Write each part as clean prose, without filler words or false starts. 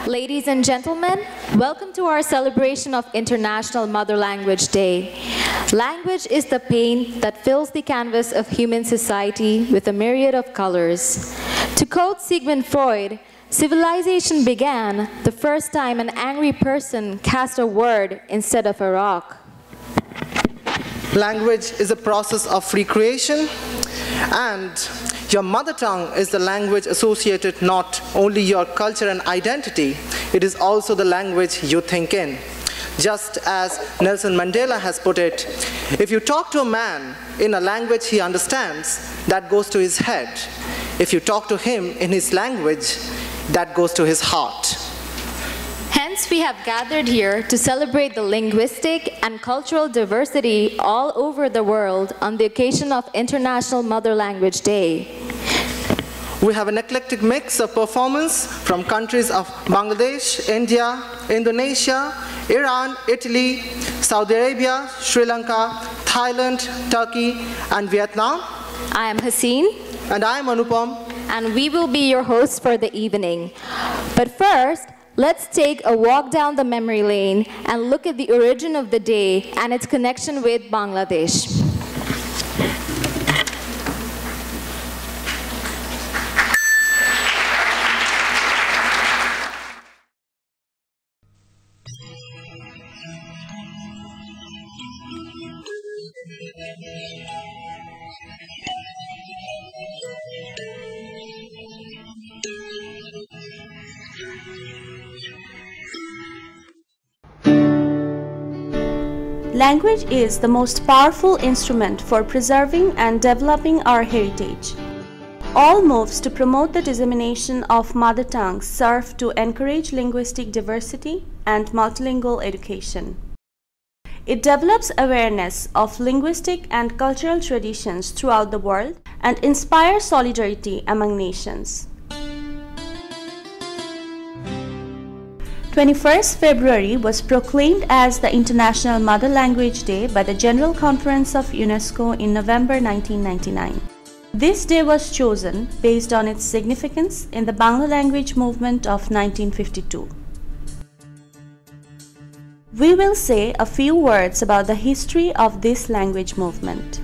Ladies and gentlemen, welcome to our celebration of International Mother Language Day. Language is the paint that fills the canvas of human society with a myriad of colors. To quote Sigmund Freud, civilization began the first time an angry person cast a word instead of a rock. Language is a process of recreation, and your mother tongue is the language associated not only your culture and identity, it is also the language you think in. Just as Nelson Mandela has put it, if you talk to a man in a language he understands, that goes to his head. If you talk to him in his language, that goes to his heart. Hence, we have gathered here to celebrate the linguistic and cultural diversity all over the world on the occasion of International Mother Language Day. We have an eclectic mix of performance from countries of Bangladesh, India, Indonesia, Iran, Italy, Saudi Arabia, Sri Lanka, Thailand, Turkey, and Vietnam. I am Haseen. And I am Anupam. And we will be your hosts for the evening. But first, let's take a walk down the memory lane and look at the origin of the day and its connection with Bangladesh. Language is the most powerful instrument for preserving and developing our heritage. All moves to promote the dissemination of mother tongues serve to encourage linguistic diversity and multilingual education. It develops awareness of linguistic and cultural traditions throughout the world and inspires solidarity among nations. 21st February was proclaimed as the International Mother Language Day by the General Conference of UNESCO in November 1999. This day was chosen based on its significance in the Bangla language movement of 1952. We will say a few words about the history of this language movement.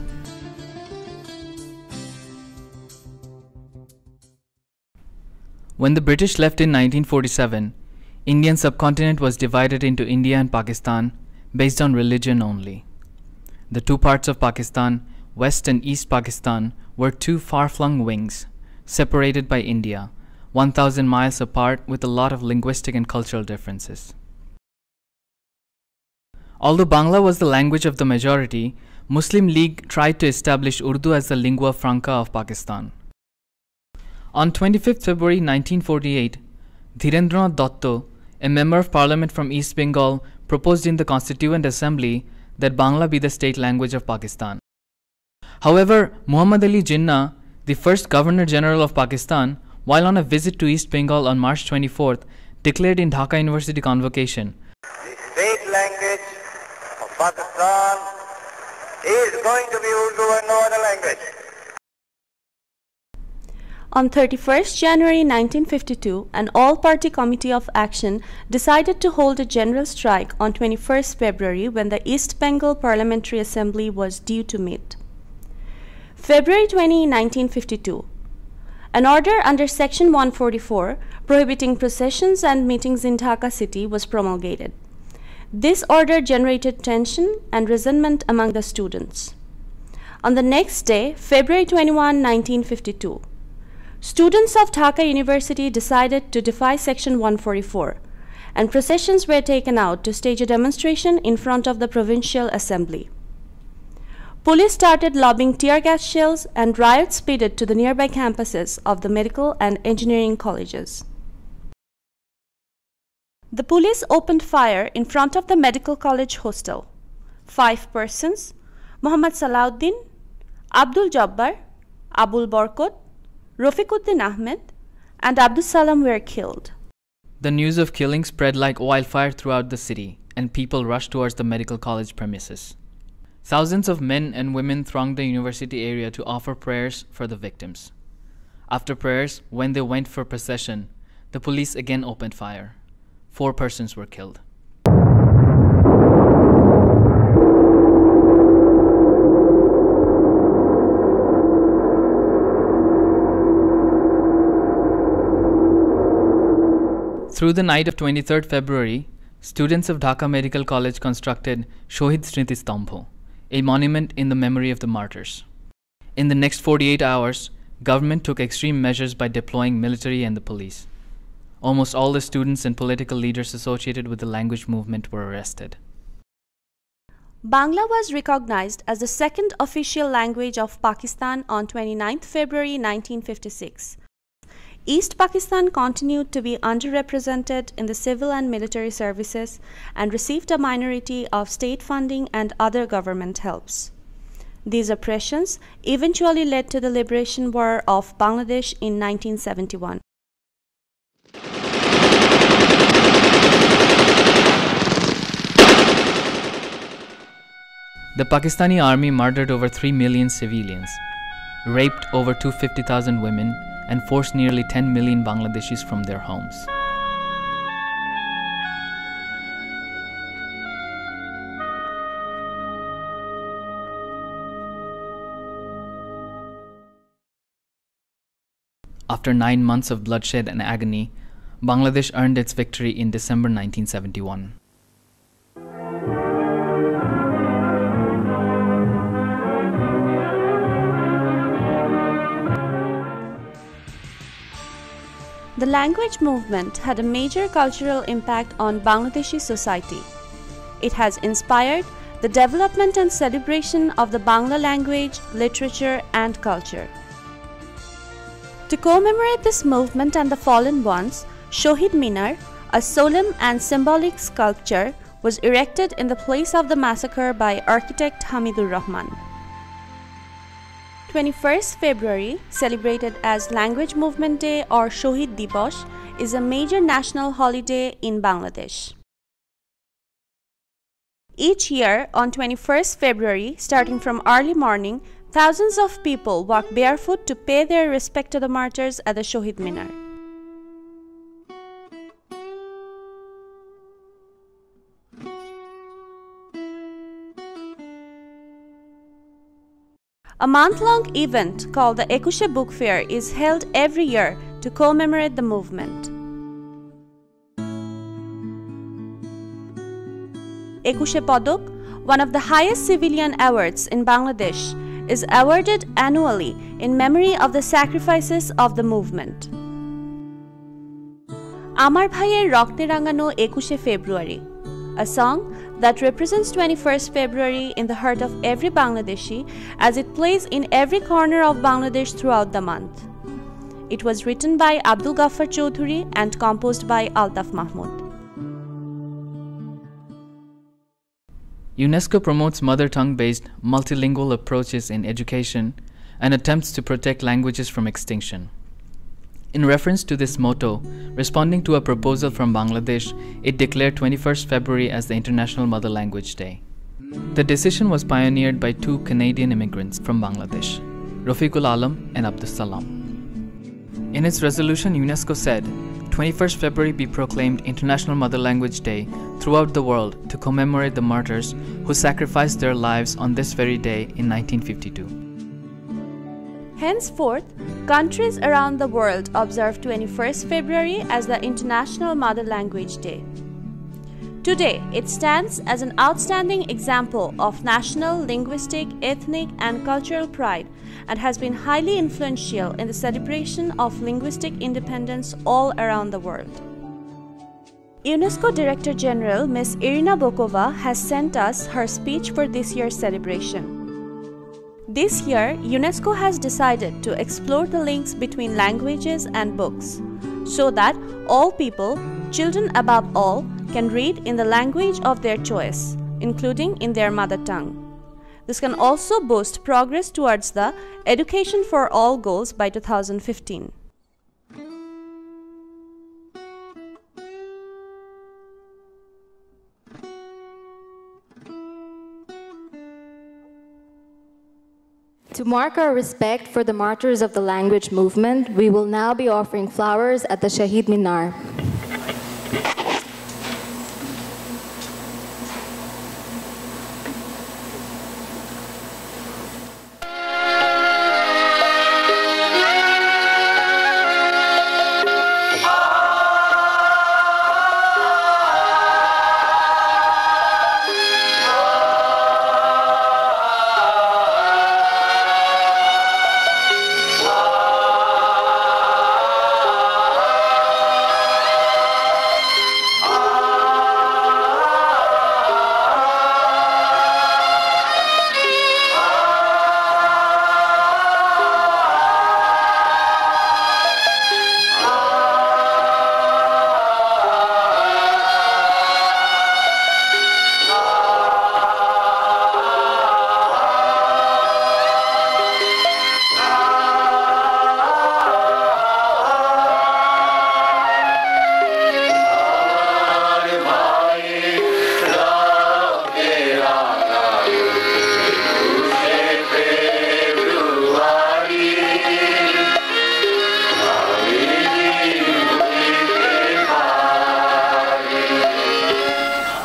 When the British left in 1947, Indian subcontinent was divided into India and Pakistan based on religion only. The two parts of Pakistan, West and East Pakistan, were two far-flung wings, separated by India, 1,000 miles apart with a lot of linguistic and cultural differences. Although Bangla was the language of the majority, Muslim League tried to establish Urdu as the lingua franca of Pakistan. On 25th February 1948, Dhirendranath Dotto, a member of parliament from East Bengal, proposed in the Constituent Assembly that Bangla be the state language of Pakistan. However, Muhammad Ali Jinnah, the first Governor General of Pakistan, while on a visit to East Bengal on March 24th, declared in Dhaka University Convocation, "The state language of Pakistan is going to be Urdu and no other language." On 31st January 1952, an all-party committee of action decided to hold a general strike on 21st February when the East Bengal Parliamentary Assembly was due to meet. February 20, 1952. An order under Section 144 prohibiting processions and meetings in Dhaka city was promulgated. This order generated tension and resentment among the students. On the next day, February 21, 1952, students of Dhaka University decided to defy Section 144, and processions were taken out to stage a demonstration in front of the Provincial Assembly. Police started lobbing tear gas shells, and riots speeded to the nearby campuses of the medical and engineering colleges. The police opened fire in front of the medical college hostel. 5 persons, Muhammad Salauddin, Abdul Jabbar, Abul Barkot, Rafiquddin Ahmed, and Abdus Salam were killed. The news of killing spread like wildfire throughout the city, and people rushed towards the medical college premises. Thousands of men and women thronged the university area to offer prayers for the victims. After prayers, when they went for procession, the police again opened fire. 4 persons were killed. Through the night of 23rd February, students of Dhaka Medical College constructed Shohid Smriti Stambho, a monument in the memory of the martyrs. In the next 48 hours, government took extreme measures by deploying military and the police. Almost all the students and political leaders associated with the language movement were arrested. Bangla was recognized as the second official language of Pakistan on 29th February 1956. East Pakistan continued to be underrepresented in the civil and military services and received a minority of state funding and other government helps. These oppressions eventually led to the Liberation War of Bangladesh in 1971. The Pakistani army murdered over 3 million civilians, raped over 250,000 women, and forced nearly 10 million Bangladeshis from their homes. After 9 months of bloodshed and agony, Bangladesh earned its victory in December 1971. The language movement had a major cultural impact on Bangladeshi society. It has inspired the development and celebration of the Bangla language, literature, and culture. To commemorate this movement and the fallen ones, Shohid Minar, a solemn and symbolic sculpture, was erected in the place of the massacre by architect Hamidur Rahman. 21st February, celebrated as Language Movement Day or Shohid Dibosh, is a major national holiday in Bangladesh. Each year, on 21st February, starting from early morning, thousands of people walk barefoot to pay their respect to the martyrs at the Shohid Minar. A month-long event called the Ekushe Book Fair is held every year to commemorate the movement. Ekushe Padak, one of the highest civilian awards in Bangladesh, is awarded annually in memory of the sacrifices of the movement. Amar Bhaiyer Rokte Rangano Ekushe February, a song that represents 21st February in the heart of every Bangladeshi as it plays in every corner of Bangladesh throughout the month. It was written by Abdul Ghaffar Chowdhury and composed by Altaf Mahmud. UNESCO promotes mother tongue-based multilingual approaches in education and attempts to protect languages from extinction. In reference to this motto, responding to a proposal from Bangladesh, it declared 21st February as the International Mother Language Day. The decision was pioneered by 2 Canadian immigrants from Bangladesh, Rafiqul Alam and Abdus Salam. In its resolution, UNESCO said, 21st February be proclaimed International Mother Language Day throughout the world to commemorate the martyrs who sacrificed their lives on this very day in 1952. Henceforth, countries around the world observe 21st February as the International Mother Language Day. Today, it stands as an outstanding example of national, linguistic, ethnic, and cultural pride and has been highly influential in the celebration of linguistic independence all around the world. UNESCO Director General Ms. Irina Bokova has sent us her speech for this year's celebration. This year, UNESCO has decided to explore the links between languages and books, so that all people, children above all, can read in the language of their choice, including in their mother tongue. This can also boost progress towards the Education for All goals by 2015. To mark our respect for the martyrs of the language movement, we will now be offering flowers at the Shahid Minar.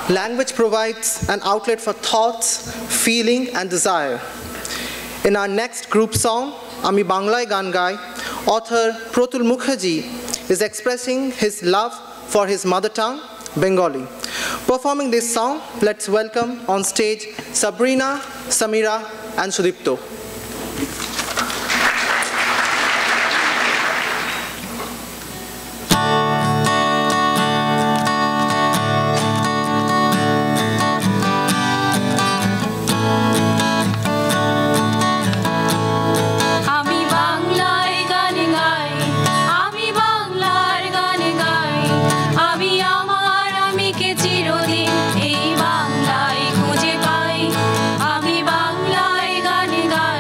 Language provides an outlet for thoughts, feeling, and desire. In our next group song, Ami Banglai Gan Gai, author Protul Mukherjee is expressing his love for his mother tongue, Bengali. Performing this song, let's welcome on stage Sabrina, Samira, and Sudipto. আমি বাংলায় গান গাই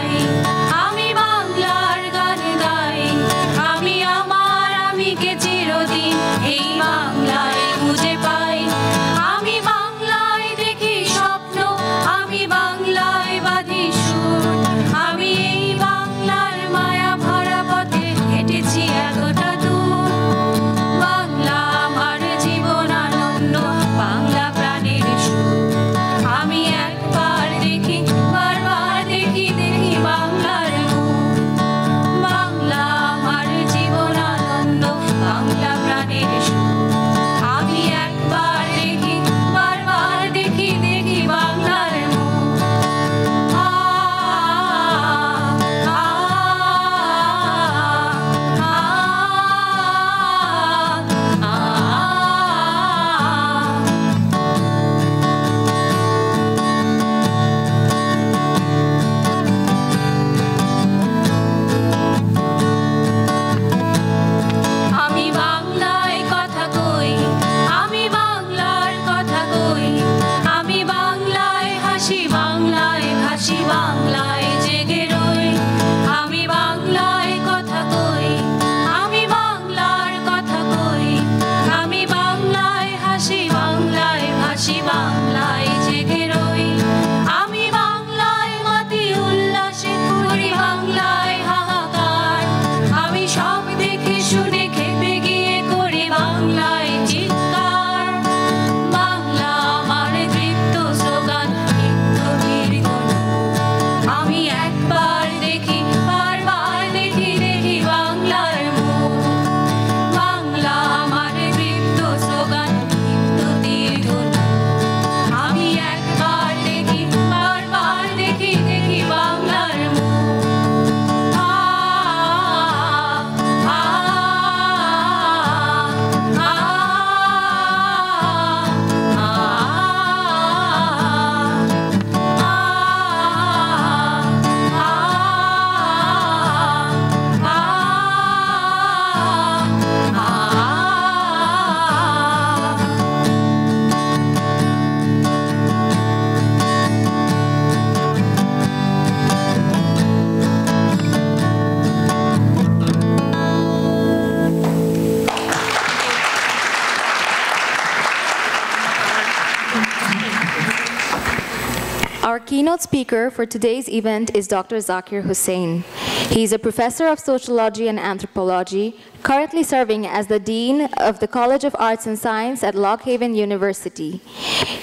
Our keynote speaker for today's event is Dr. Zakir Hussain. He is a professor of sociology and anthropology, currently serving as the Dean of the College of Arts and Science at Lock Haven University.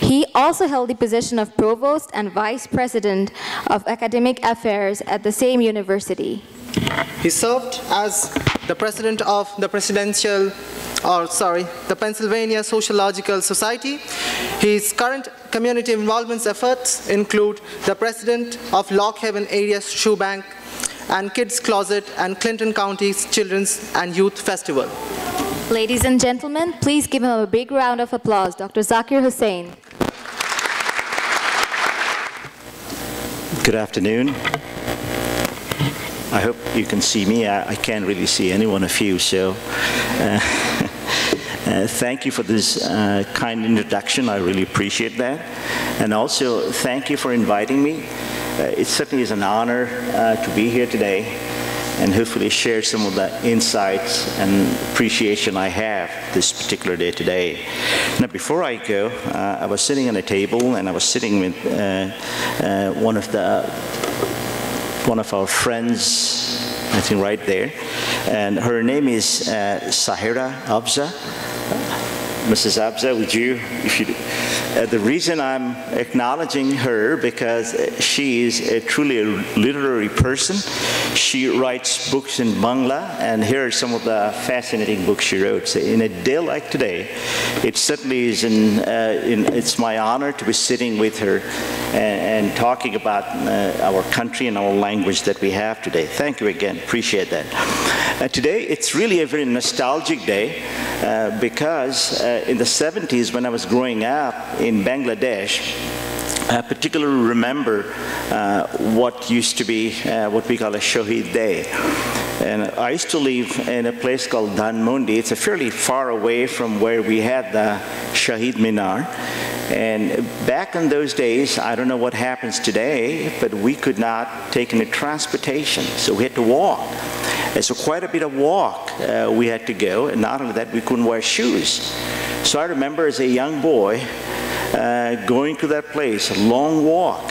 He also held the position of Provost and Vice President of Academic Affairs at the same university. He served as the president of the the Pennsylvania Sociological Society. His current community involvement efforts include the president of Lock Haven Area Shoe Bank and Kids Closet and Clinton County's Children's and Youth Festival. Ladies and gentlemen, please give him a big round of applause, Dr. Zakir Hussain. Good afternoon. I hope you can see me. I can't really see any one of you, so thank you for this kind introduction. I really appreciate that. And also, thank you for inviting me. It certainly is an honor to be here today and hopefully share some of the insights and appreciation I have this particular day today. Now, before I go, I was sitting at a table and I was sitting with one of our friends, I think right there, and her name is Sahira Abza. Mrs. Abza, would you, the reason I'm acknowledging her because she is truly a literary person. She writes books in Bangla, and here are some of the fascinating books she wrote. So in a day like today, it certainly is it's my honor to be sitting with her and talking about our country and our language that we have today. Thank you again, appreciate that. Today, it's really a very nostalgic day because in the 70s, when I was growing up in Bangladesh, I particularly remember what used to be what we call a Shahid Day. And I used to live in a place called Dhanmondi. It's fairly far away from where we had the Shahid Minar. And back in those days, I don't know what happens today, but we could not take any transportation, so we had to walk. And so quite a bit of walk we had to go, and not only that, we couldn't wear shoes. So I remember as a young boy going to that place, a long walk,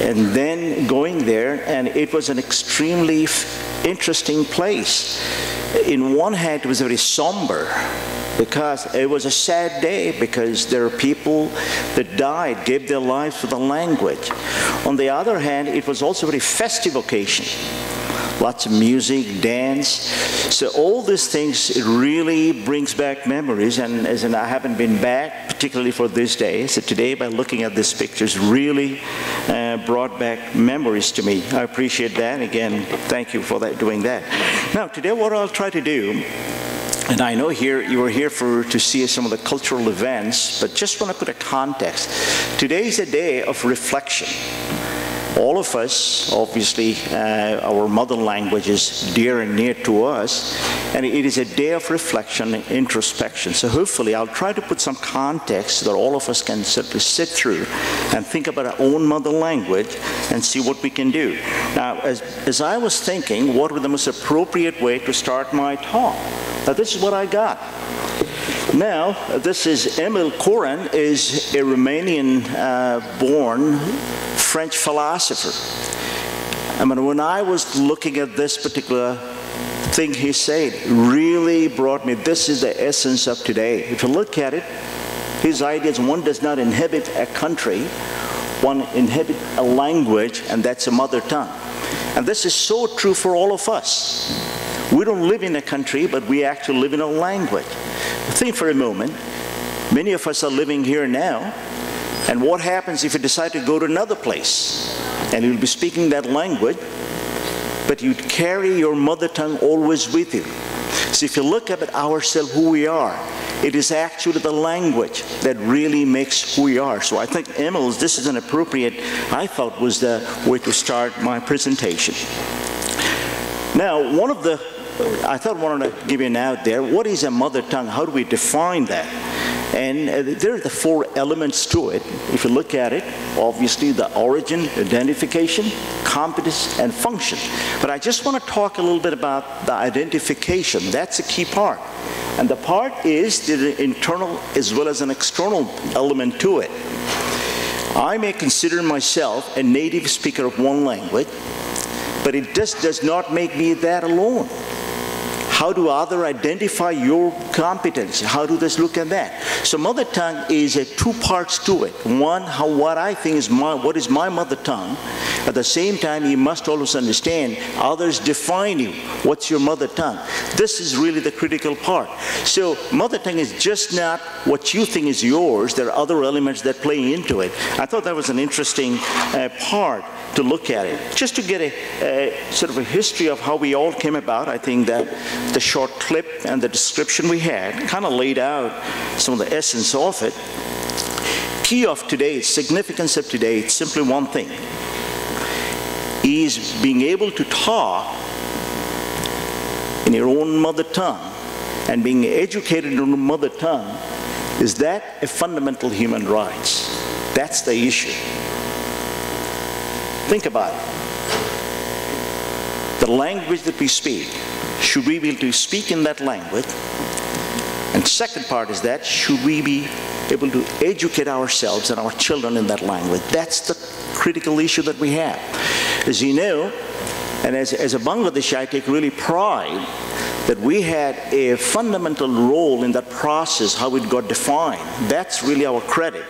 and then going there, and it was an extremely interesting place. In one hand, it was very somber, because it was a sad day, because there are people that died, gave their lives for the language. On the other hand, it was also a very festive occasion. Lots of music, dance. So all these things, it really brings back memories, and I haven't been back, particularly for this day. So today, by looking at these pictures, really brought back memories to me. I appreciate that. Again, thank you for doing that. Now, today what I'll try to do, and I know you were here to see some of the cultural events, but just want to put a context. Today is a day of reflection. All of us, obviously, our mother language is dear and near to us, and it is a day of reflection and introspection. So hopefully I'll try to put some context so that all of us can simply sit through and think about our own mother language and see what we can do. Now, as I was thinking, what would the most appropriate way to start my talk? Now, this is what I got. Now, this is Emil Koran, is a Romanian-born French philosopher. I mean, when I was looking at this particular thing he said, really brought me, this is the essence of today. If you look at it, his ideas, one does not inhabit a country, one inhabits a language, and that's a mother tongue. And this is so true for all of us. We don't live in a country, but we actually live in a language. Think for a moment, many of us are living here now, and what happens if you decide to go to another place? And you'll be speaking that language, but you carry your mother tongue always with you. So if you look at ourselves, who we are, it is actually the language that really makes who we are. So I think, Emil, this is an appropriate, I thought, was the way to start my presentation. Now, I wanted to give you an out there. What is a mother tongue? How do we define that? And there are the 4 elements to it. If you look at it, obviously the origin, identification, competence, and function. But I just want to talk a little bit about the identification. That's a key part. And the part is the internal as well as an external element to it. I may consider myself a native speaker of one language, but it just does not make me that alone. How do others identify your competence? How do they look at that? So mother tongue is two parts to it. One, what I think is what is my mother tongue. At the same time, you must always understand others define you. What's your mother tongue? This is really the critical part. So mother tongue is just not what you think is yours. There are other elements that play into it. I thought that was an interesting part to look at it. Just to get a sort of a history of how we all came about, I think that the short clip and the description we had kind of laid out some of the essence of it. Key of today, significance of today, it's simply one thing, is being able to talk in your own mother tongue and being educated in your mother tongue. Is that a fundamental human rights? That's the issue. Think about it. The language that we speak, should we be able to speak in that language? And second part is that, should we be able to educate ourselves and our children in that language? That's the critical issue that we have. As you know, and as a Bangladeshi, I take really pride that we had a fundamental role in that process, how it got defined. That's really our credit.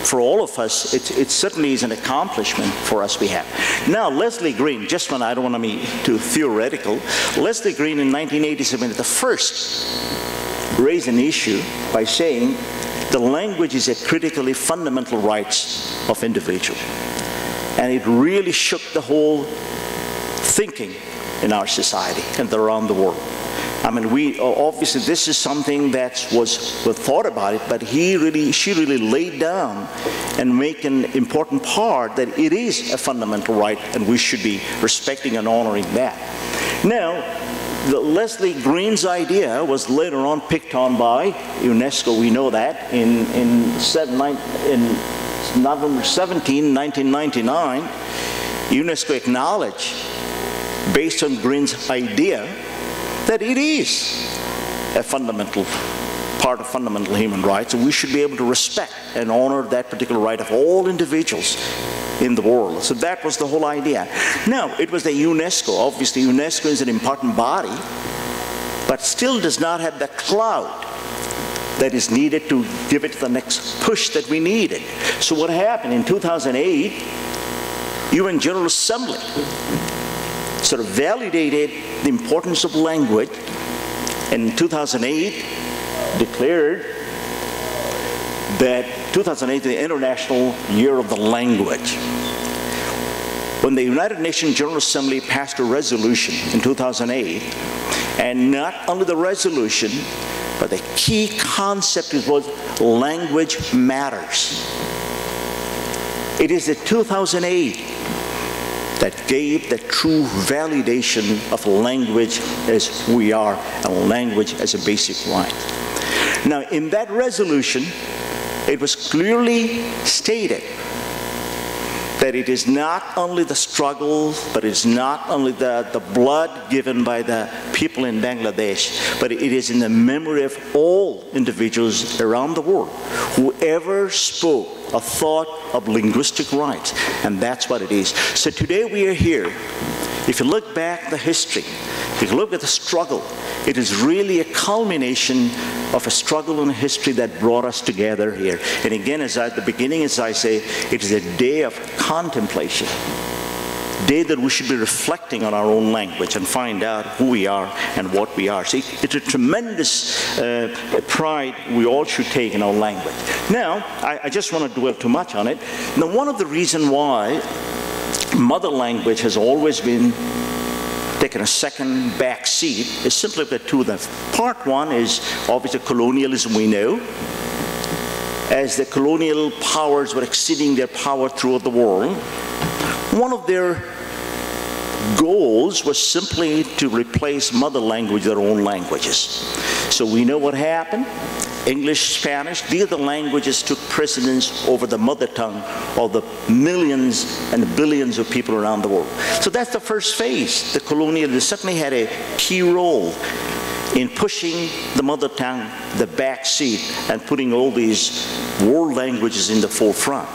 For all of us, it certainly is an accomplishment for us we have. Now, Leslie Green, just when I don't want to be too theoretical, Leslie Green in 1987 at the first raised an issue by saying the language is a critically fundamental rights of individual. And it really shook the whole thinking in our society and around the world. I mean, we obviously this is something that was thought about it, but she really laid down and make an important part that it is a fundamental right, and we should be respecting and honoring that. Now, Leslie Green's idea was later on picked on by UNESCO. We know that in November 17, 1999, UNESCO acknowledged, based on Green's idea, that it is a fundamental part of fundamental human rights, and we should be able to respect and honor that particular right of all individuals in the world. So that was the whole idea. Now, it was the UNESCO. Obviously, UNESCO is an important body, but still does not have the clout that is needed to give it the next push that we needed. So what happened in 2008, UN General Assembly sort of validated the importance of language, and in 2008 declared that 2008 is the International Year of the Language. When the United Nations General Assembly passed a resolution in 2008, and not only the resolution, but the key concept was language matters. It is the 2008 that gave the true validation of language as who we are, and language as a basic right. Now, in that resolution, it was clearly stated that it is not only the struggle, but it's not only the blood given by the people in Bangladesh, but it is in the memory of all individuals around the world, whoever spoke a thought of linguistic rights, and that's what it is. So today we are here. If you look back at the history, if you look at the struggle, it is really a culmination of a struggle and a history that brought us together here. And again, at the beginning, as I say, it is a day of contemplation, a day that we should be reflecting on our own language and find out who we are and what we are. So it's a tremendous pride we all should take in our language. Now, I just want to dwell too much on it. Now, one of the reasons why mother language has always been taken a second back seat is simply the two of them. Part one is obviously colonialism, we know. As the colonial powers were exceeding their power throughout the world, one of their goals was simply to replace mother language with their own languages. So we know what happened. English, Spanish, these are the languages took precedence over the mother tongue of the millions and billions of people around the world. So that's the first phase. The colonialists certainly had a key role in pushing the mother tongue the back seat and putting all these world languages in the forefront.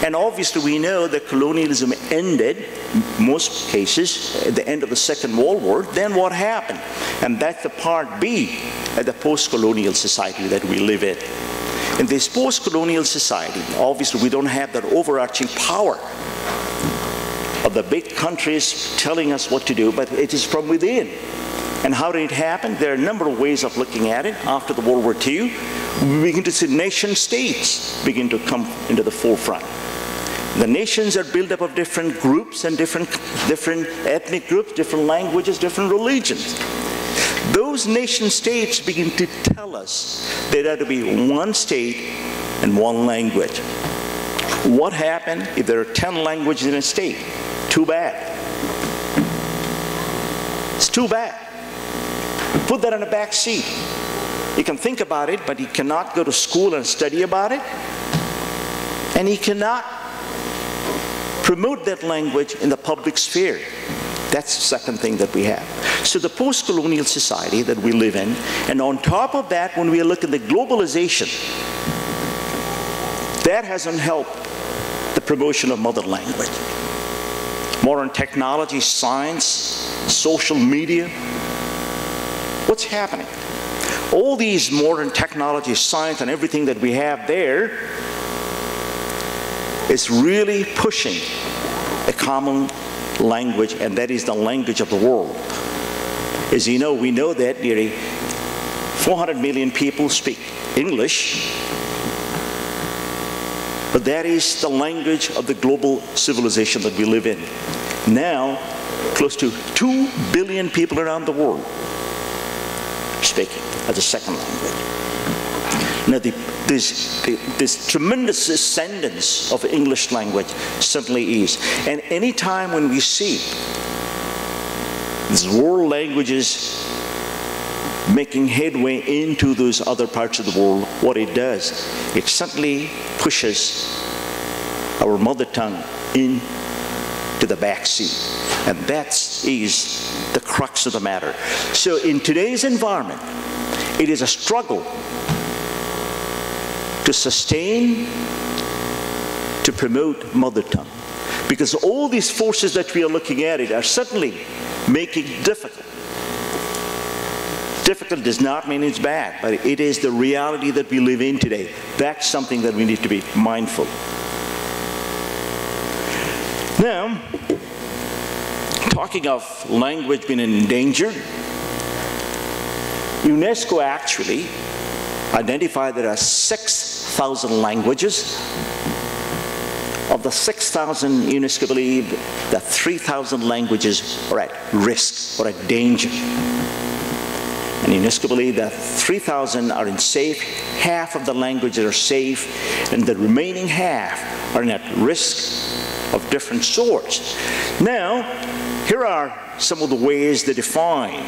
And obviously we know that colonialism ended, most cases, at the end of the Second World War. Then what happened? And that's the part B of the post-colonial society that we live in. In this post-colonial society, obviously we don't have that overarching power of the big countries telling us what to do, but it is from within. And how did it happen? There are a number of ways of looking at it. After the World War II, we begin to see nation states begin to come into the forefront. The nations are built up of different groups and different ethnic groups, different languages, different religions. Those nation states begin to tell us there ought to be one state and one language. What happened if there are 10 languages in a state? Too bad. It's too bad. Put that on the back seat. You can think about it, but you cannot go to school and study about it. And you cannot promote that language in the public sphere. That's the second thing that we have. So the post-colonial society that we live in, and on top of that, when we look at the globalization, that hasn't helped the promotion of mother language. Modern technology, science, social media, what's happening? All these modern technology, science, and everything that we have there is really pushing a common language, and that is the language of the world. As you know, we know that nearly 400 million people speak English, but that is the language of the global civilization that we live in. Now, close to 2 billion people around the world speaking as a second language. Now, this tremendous ascendance of English language certainly is. And any time when we see these world languages making headway into those other parts of the world, what it does, it certainly pushes our mother tongue into the back seat. And that is the crux of the matter. So in today's environment, it is a struggle to sustain, to promote mother tongue. Because all these forces that we are looking at it are certainly making it difficult. Difficult does not mean it's bad, but it is the reality that we live in today. That's something that we need to be mindful. Now, talking of language being endangered, UNESCO actually identified there are 6,000 languages. Of the 6,000, UNESCO believe that 3,000 languages are at risk or at danger. And UNESCO believe that 3,000 are in safe, half of the languages are safe, and the remaining half are at risk of different sorts. Now, here are some of the ways they define,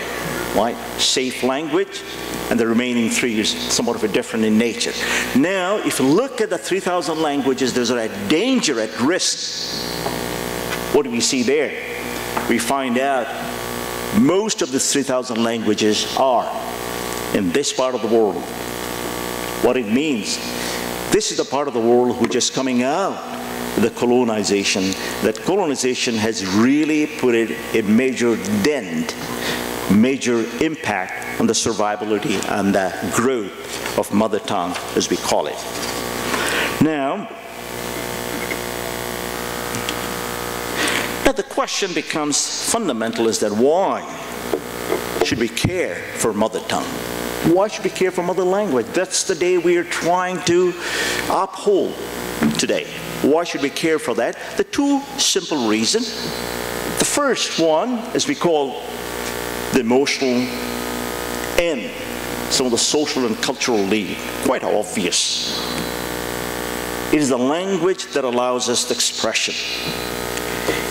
right? Safe language, and the remaining 3 is somewhat of a different in nature. Now, if you look at the 3,000 languages, those are at danger, at risk. What do we see there? We find out most of the 3,000 languages are in this part of the world. What it means, this is the part of the world which is coming out of the colonization. That colonization has really put a major dent, major impact on the survivability and the growth of mother tongue, as we call it. Now the question becomes fundamental, is that why should we care for mother tongue? Why should we care for mother language? That's the day we are trying to uphold today. Why should we care for that? The two simple reasons. The first one, as we call the emotional and some of the social and cultural need, quite obvious. It is the language that allows us the expression.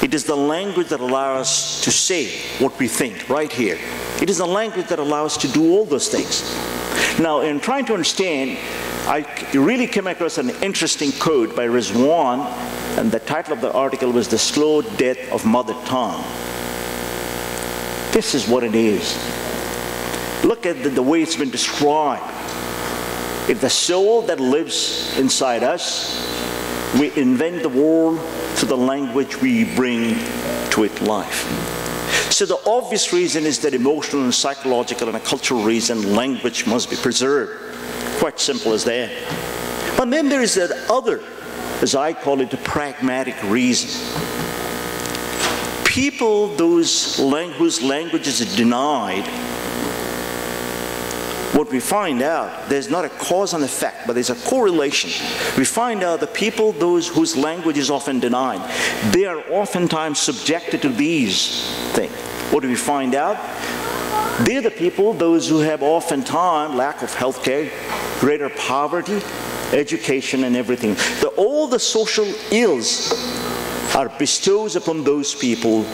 It is the language that allows us to say what we think right here. It is the language that allows us to do all those things. Now, in trying to understand, I really came across an interesting quote by Rizwan, and the title of the article was "The Slow Death of Mother Tongue." This is what it is. Look at the way it's been described. It's the soul that lives inside us, We invent the world through the language we bring to it life. So the obvious reason is that emotional and psychological and a cultural reason, language must be preserved. Quite simple as that. But then there is that other, as I call it, the pragmatic reason. People whose languages are denied, what we find out, there's not a cause and effect, but there's a correlation. We find out that people whose language is often denied, they are oftentimes subjected to these things. What do we find out? They're the people, those who have oftentimes lack of health care, greater poverty, education, and everything. All the social ills are bestowed upon those people,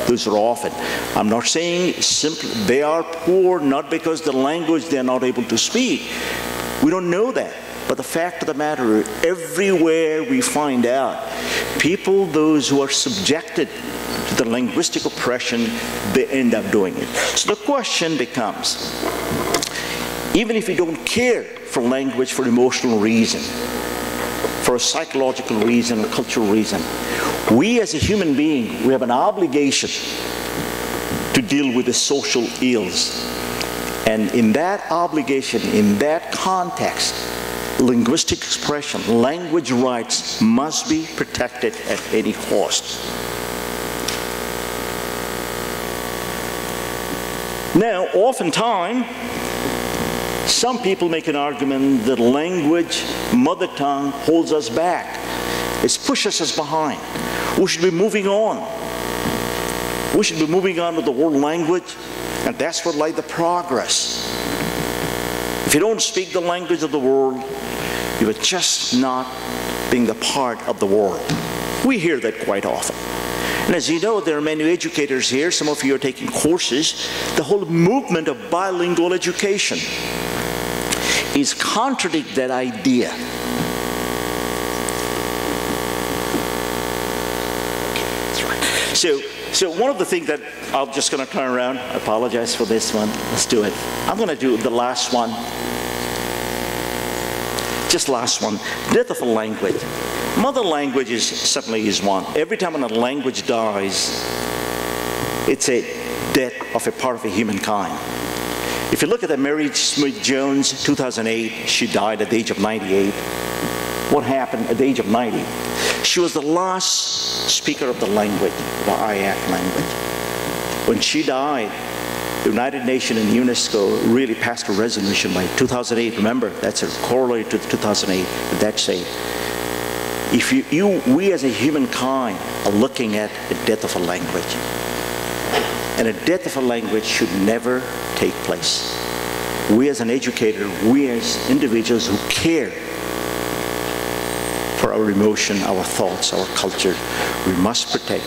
those are often. I'm not saying simply they are poor not because the language they're not able to speak. We don't know that. But the fact of the matter is, everywhere we find out, people, those who are subjected to the linguistic oppression, they end up doing it. So the question becomes, even if you don't care for language for emotional reason, for a psychological reason, a cultural reason, we as a human being, we have an obligation to deal with the social ills. And in that obligation, in that context, linguistic expression, language rights must be protected at any cost. Now, oftentimes, some people make an argument that language, mother tongue, holds us back. It pushes us behind. We should be moving on. We should be moving on with the world language, and that's what like the progress. If you don't speak the language of the world, you are just not being the part of the world. We hear that quite often. And as you know, there are many educators here. Some of you are taking courses. The whole movement of bilingual education is contradict that idea. So one of the things that I'm just going to turn around, I apologize for this one, let's do it. I'm going to do the last one. Just last one, death of a language. Mother language certainly is one. Every time a language dies, it's a death of a part of a humankind. If you look at the Mary Smith Jones, 2008, she died at the age of 98. What happened at the age of 90? She was the last speaker of the language, the Ayak language. When she died, the United Nations and UNESCO really passed a resolution by 2008. Remember, that's a correlated to 2008. That say, if we as a humankind are looking at the death of a language, and the death of a language should never take place. We as an educator, we as individuals who care for our emotion, our thoughts, our culture, we must protect.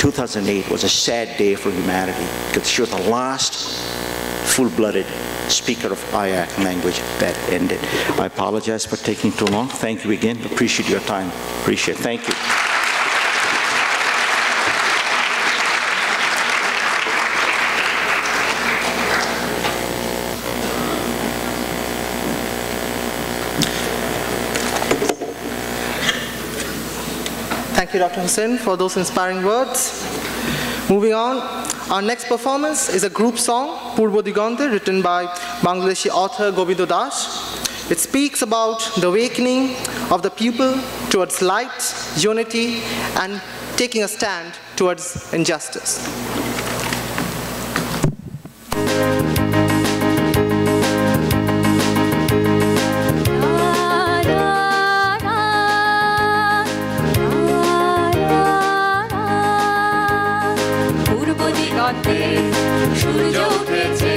2008 was a sad day for humanity because she was the last full-blooded speaker of Ayak language that ended. I apologize for taking too long. Thank you again. Appreciate your time. Appreciate it. Thank you. Thank you, Dr. Hussain, for those inspiring words. Moving on, our next performance is a group song, Purbo Digante, written by Bangladeshi author Gobindo Das. It speaks about the awakening of the people towards light, unity, and taking a stand towards injustice. সূর্য উঠেছে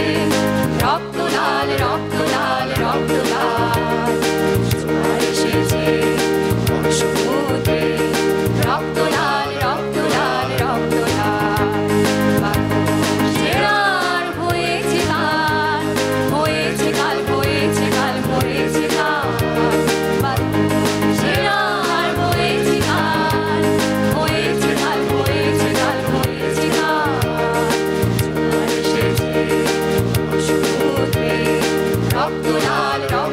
রক্ত লাল রক্ত লাল রক্ত লাল জোয়ার এসেছে বর্ষপথে রক্ত লাল রক্ত লাল রক্ত লাল বাংলার হয়েছে কাল হয়েছে কাল হয়েছে কাল হয়েছে কাল বাংলার হয়েছে কাল হয়েছে কাল হয়েছে কাল হয়েছে কাল রক্ত লাল রক্ত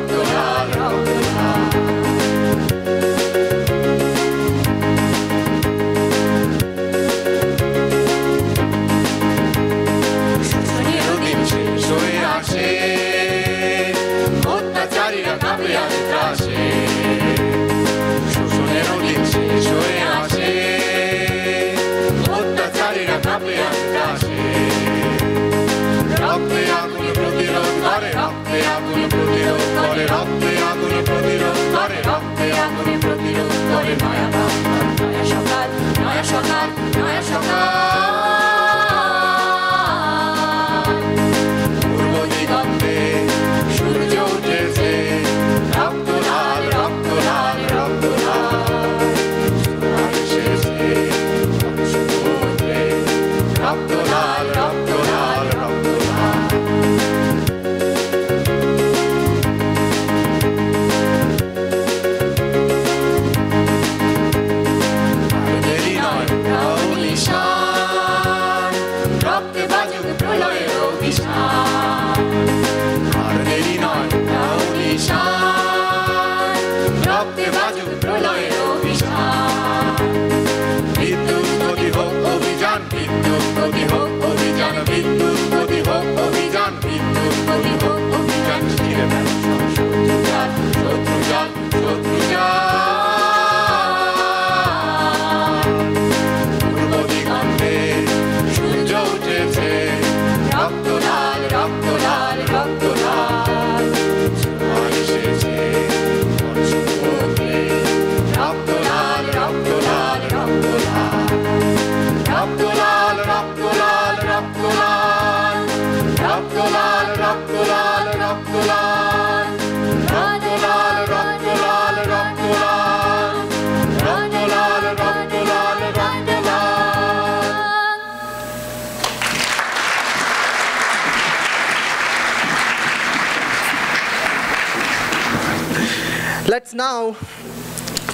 Let's now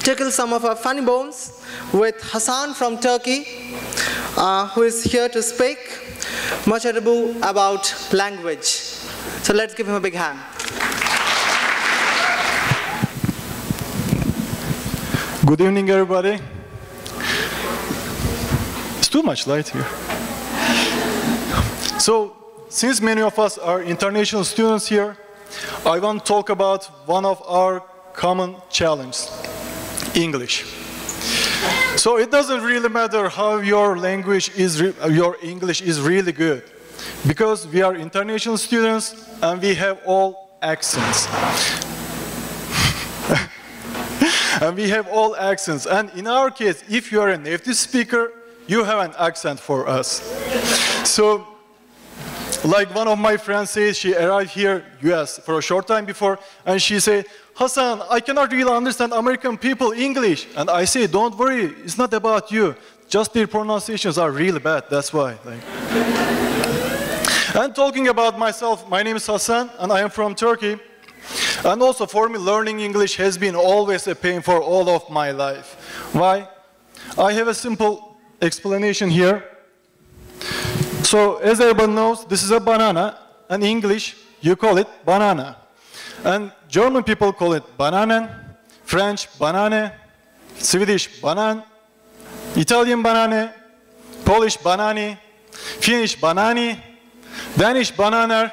tickle some of our funny bones with Hassan from Turkey, who is here to speak much ado about language. So let's give him a big hand. Good evening, everybody. It's too much light here. So, since many of us are international students here, I want to talk about one of our common challenges, English. So it doesn't really matter how your language is, your English is really good, because we are international students and we have all accents. And we have all accents. And in our case, if you are a native speaker, you have an accent for us. So, like one of my friends says, she arrived here, US, for a short time before, and she said, Hassan, I cannot really understand American people English. And I say, don't worry, it's not about you. Just their pronunciations are really bad, that's why. And talking about myself, my name is Hassan, and I am from Turkey. And also for me, learning English has been always a pain for all of my life. Why? I have a simple explanation here. So, as everyone knows, this is a banana, and in English, you call it banana. And German people call it bananen, French banane, Swedish banan, Italian banane, Polish banani, Finnish banani, Danish bananer,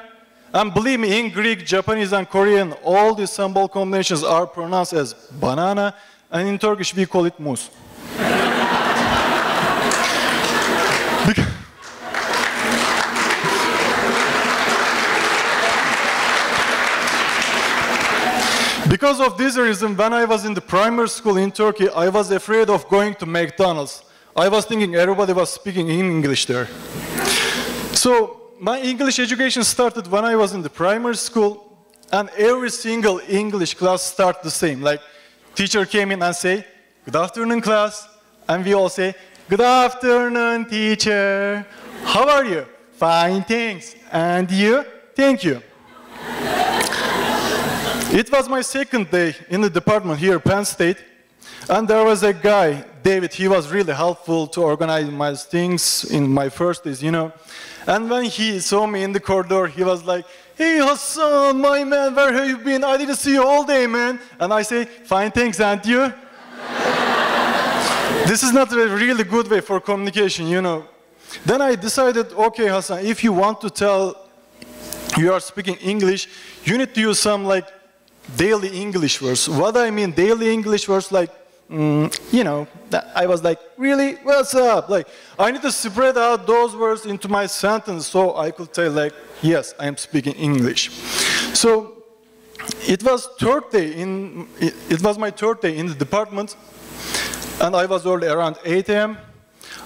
and believe me, in Greek, Japanese, and Korean, all these symbol combinations are pronounced as banana, and in Turkish, we call it muz. Because of this reason, when I was in the primary school in Turkey, I was afraid of going to McDonald's. I was thinking everybody was speaking in English there. So, my English education started when I was in the primary school, and every single English class started the same. Like, teacher came in and say, good afternoon, class. And we all say, good afternoon, teacher. How are you? Fine, thanks. And you? Thank you. It was my second day in the department here, Penn State, and there was a guy, David. He was really helpful to organize my things in my first days, you know. And when he saw me in the corridor, he was like, hey, Hassan, my man, where have you been? I didn't see you all day, man. And I say, fine, thanks, and you? This is not a really good way for communication, you know. Then I decided, okay, Hassan, if you want to tell you are speaking English, you need to use some, like, daily English words. What I mean daily English words, like, you know, I was like, really, what's up? Like, I need to spread out those words into my sentence so I could say, like, yes, I am speaking English. So it was my third day in the department, and I was early around 8 a.m.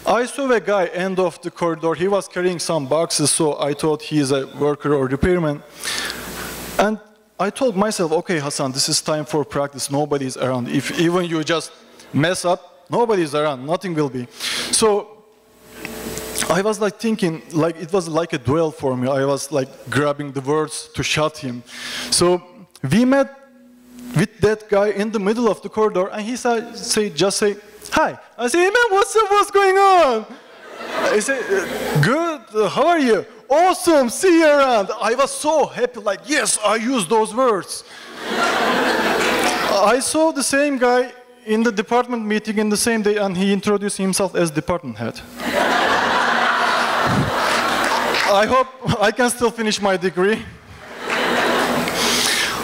I saw a guy end of the corridor. He was carrying some boxes, so I thought he is a worker or repairman. And I told myself, okay, Hassan, this is time for practice. Nobody is around. If even you just mess up, nobody is around. Nothing will be. So I was like thinking, like it was like a duel for me. I was like grabbing the words to shut him. So we met with that guy in the middle of the corridor, and he just say, hi. I say, hey man, what's up? What's going on? I say, good. How are you? Awesome, see you around. I was so happy, like, yes, I used those words. I saw the same guy in the department meeting in the same day, and he introduced himself as department head. I hope I can still finish my degree.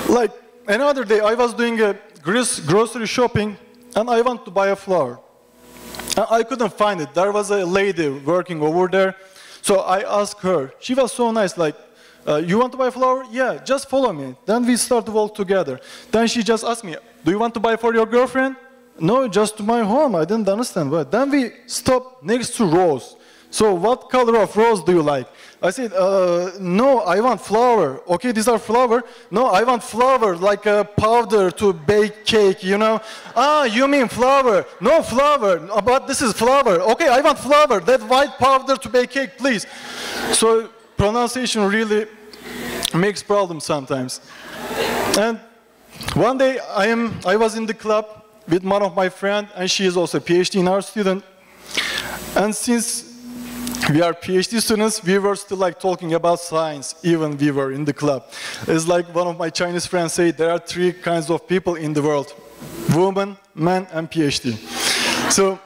Like, another day, I was doing a grocery shopping, and I want to buy a flower. And I couldn't find it. There was a lady working over there. So I asked her, she was so nice, like, you want to buy a flower? Yeah, just follow me. Then we start to walk together. Then she just asked me, do you want to buy for your girlfriend? No, just to my home. I didn't understand why. Then we stopped next to rose. So what color of rose do you like? I said, no, I want flour. Okay, these are flour. No, I want flour, like a powder to bake cake, you know. Ah, you mean flour. No, flour, but this is flour. Okay, I want flour, that white powder to bake cake, please. So pronunciation really makes problems sometimes. And one day I was in the club with one of my friends, and she is also a PhD in art student. And since we are PhD students, we were still like talking about science, even we were in the club. It's like one of my Chinese friends say, there are three kinds of people in the world: women, men, and PhD. So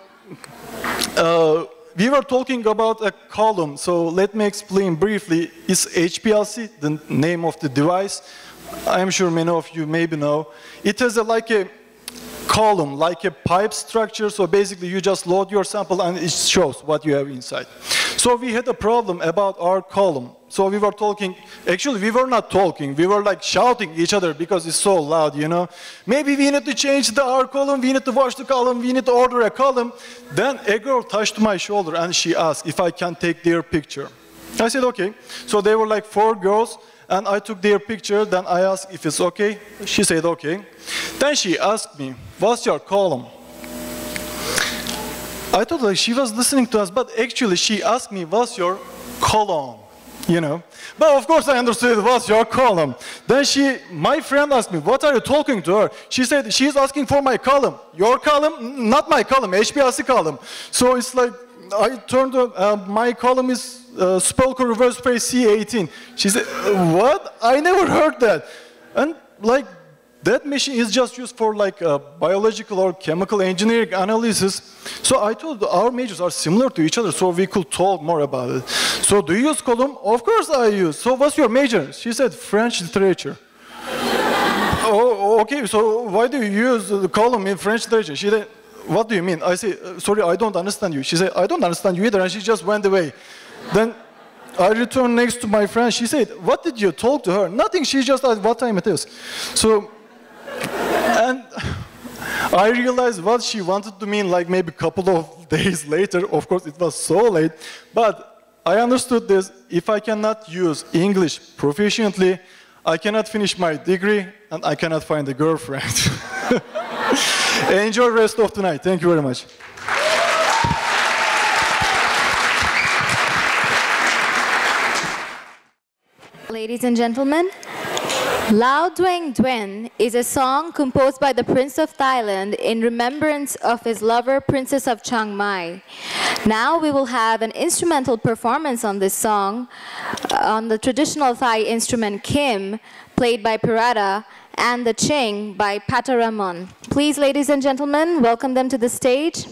we were talking about a column. So let me explain briefly. It's HPLC, the name of the device. I'm sure many of you maybe know. It has like a column, like a pipe structure. So basically you just load your sample and it shows what you have inside. So we had a problem about our column. So we were talking, actually we were not talking, we were like shouting each other because it's so loud, you know. Maybe we need to change our column, we need to wash the column, we need to order a column. Then a girl touched my shoulder and she asked if I can take their picture. I said okay. So there were like 4 girls and I took their picture. Then I asked if it's okay. She said okay. Then she asked me, what's your column? I thought like she was listening to us, but actually she asked me, what's your column? You know, but of course I understood what's your column. Then my friend asked me, what are you talking to her? She said, she's asking for my column. Your column? Not my column, HPLC column. So it's like, I turned on, my column is Spolko reverse spray C18. She said, what? I never heard that. And like, that machine is just used for like biological or chemical engineering analysis. So I thought our majors are similar to each other, so we could talk more about it. So do you use column? Of course I use. So what's your major? She said French literature. Oh, okay, so why do you use the column in French literature? She said, what do you mean? I said, sorry, I don't understand you. She said, I don't understand you either, and she just went away. Then I returned next to my friend. She said, what did you talk to her? Nothing, she just asked what time it is. So, and I realized what she wanted to mean like maybe a couple of days later. Of course, it was so late. But I understood this. If I cannot use English proficiently, I cannot finish my degree, and I cannot find a girlfriend. Enjoy the rest of the night. Thank you very much. Ladies and gentlemen, Lao Dueng Duen is a song composed by the Prince of Thailand in remembrance of his lover, Princess of Chiang Mai. Now we will have an instrumental performance on this song on the traditional Thai instrument Kim, played by Pirata, and the Ching by Pataramon. Please, ladies and gentlemen, welcome them to the stage.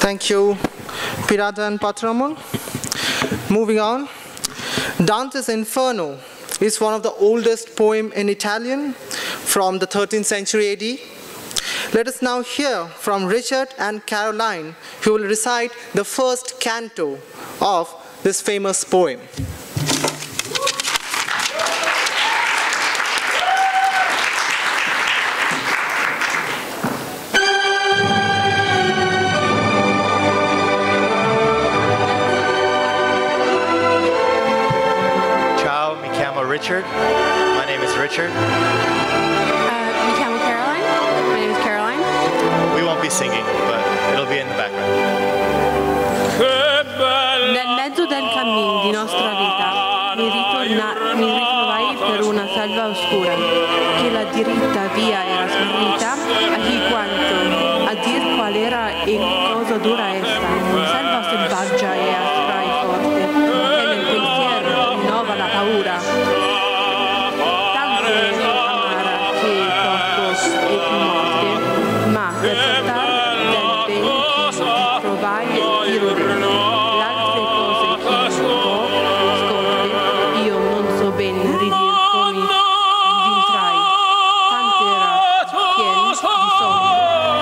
Thank you, Pirata and Patramon. Moving on, Dante's Inferno is one of the oldest poems in Italian from the 13th century AD. Let us now hear from Richard and Caroline, who will recite the first canto of this famous poem. Ciao, mi chiamo Richard. My name is Richard. Mi chiamo Caroline. My name is Caroline. We won't be singing, but it'll be in the background. Nel mezzo del cammin di nostra vita mi ritrovai per una selva oscura, che la diritta via era smarrita, a chi quanto a dir qual era e cosa dura esta, selva selvaggia e aspra e forte, che nel pensiero rinnova la paura. Tanto è amara che poco e più morte, ma per saltar del ben che trovai ti rodì. L'altre cose che un po' scorte, io non so ben ridir come vintrai. Tanto era pien di sonno,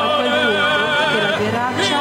a quel punto che la verace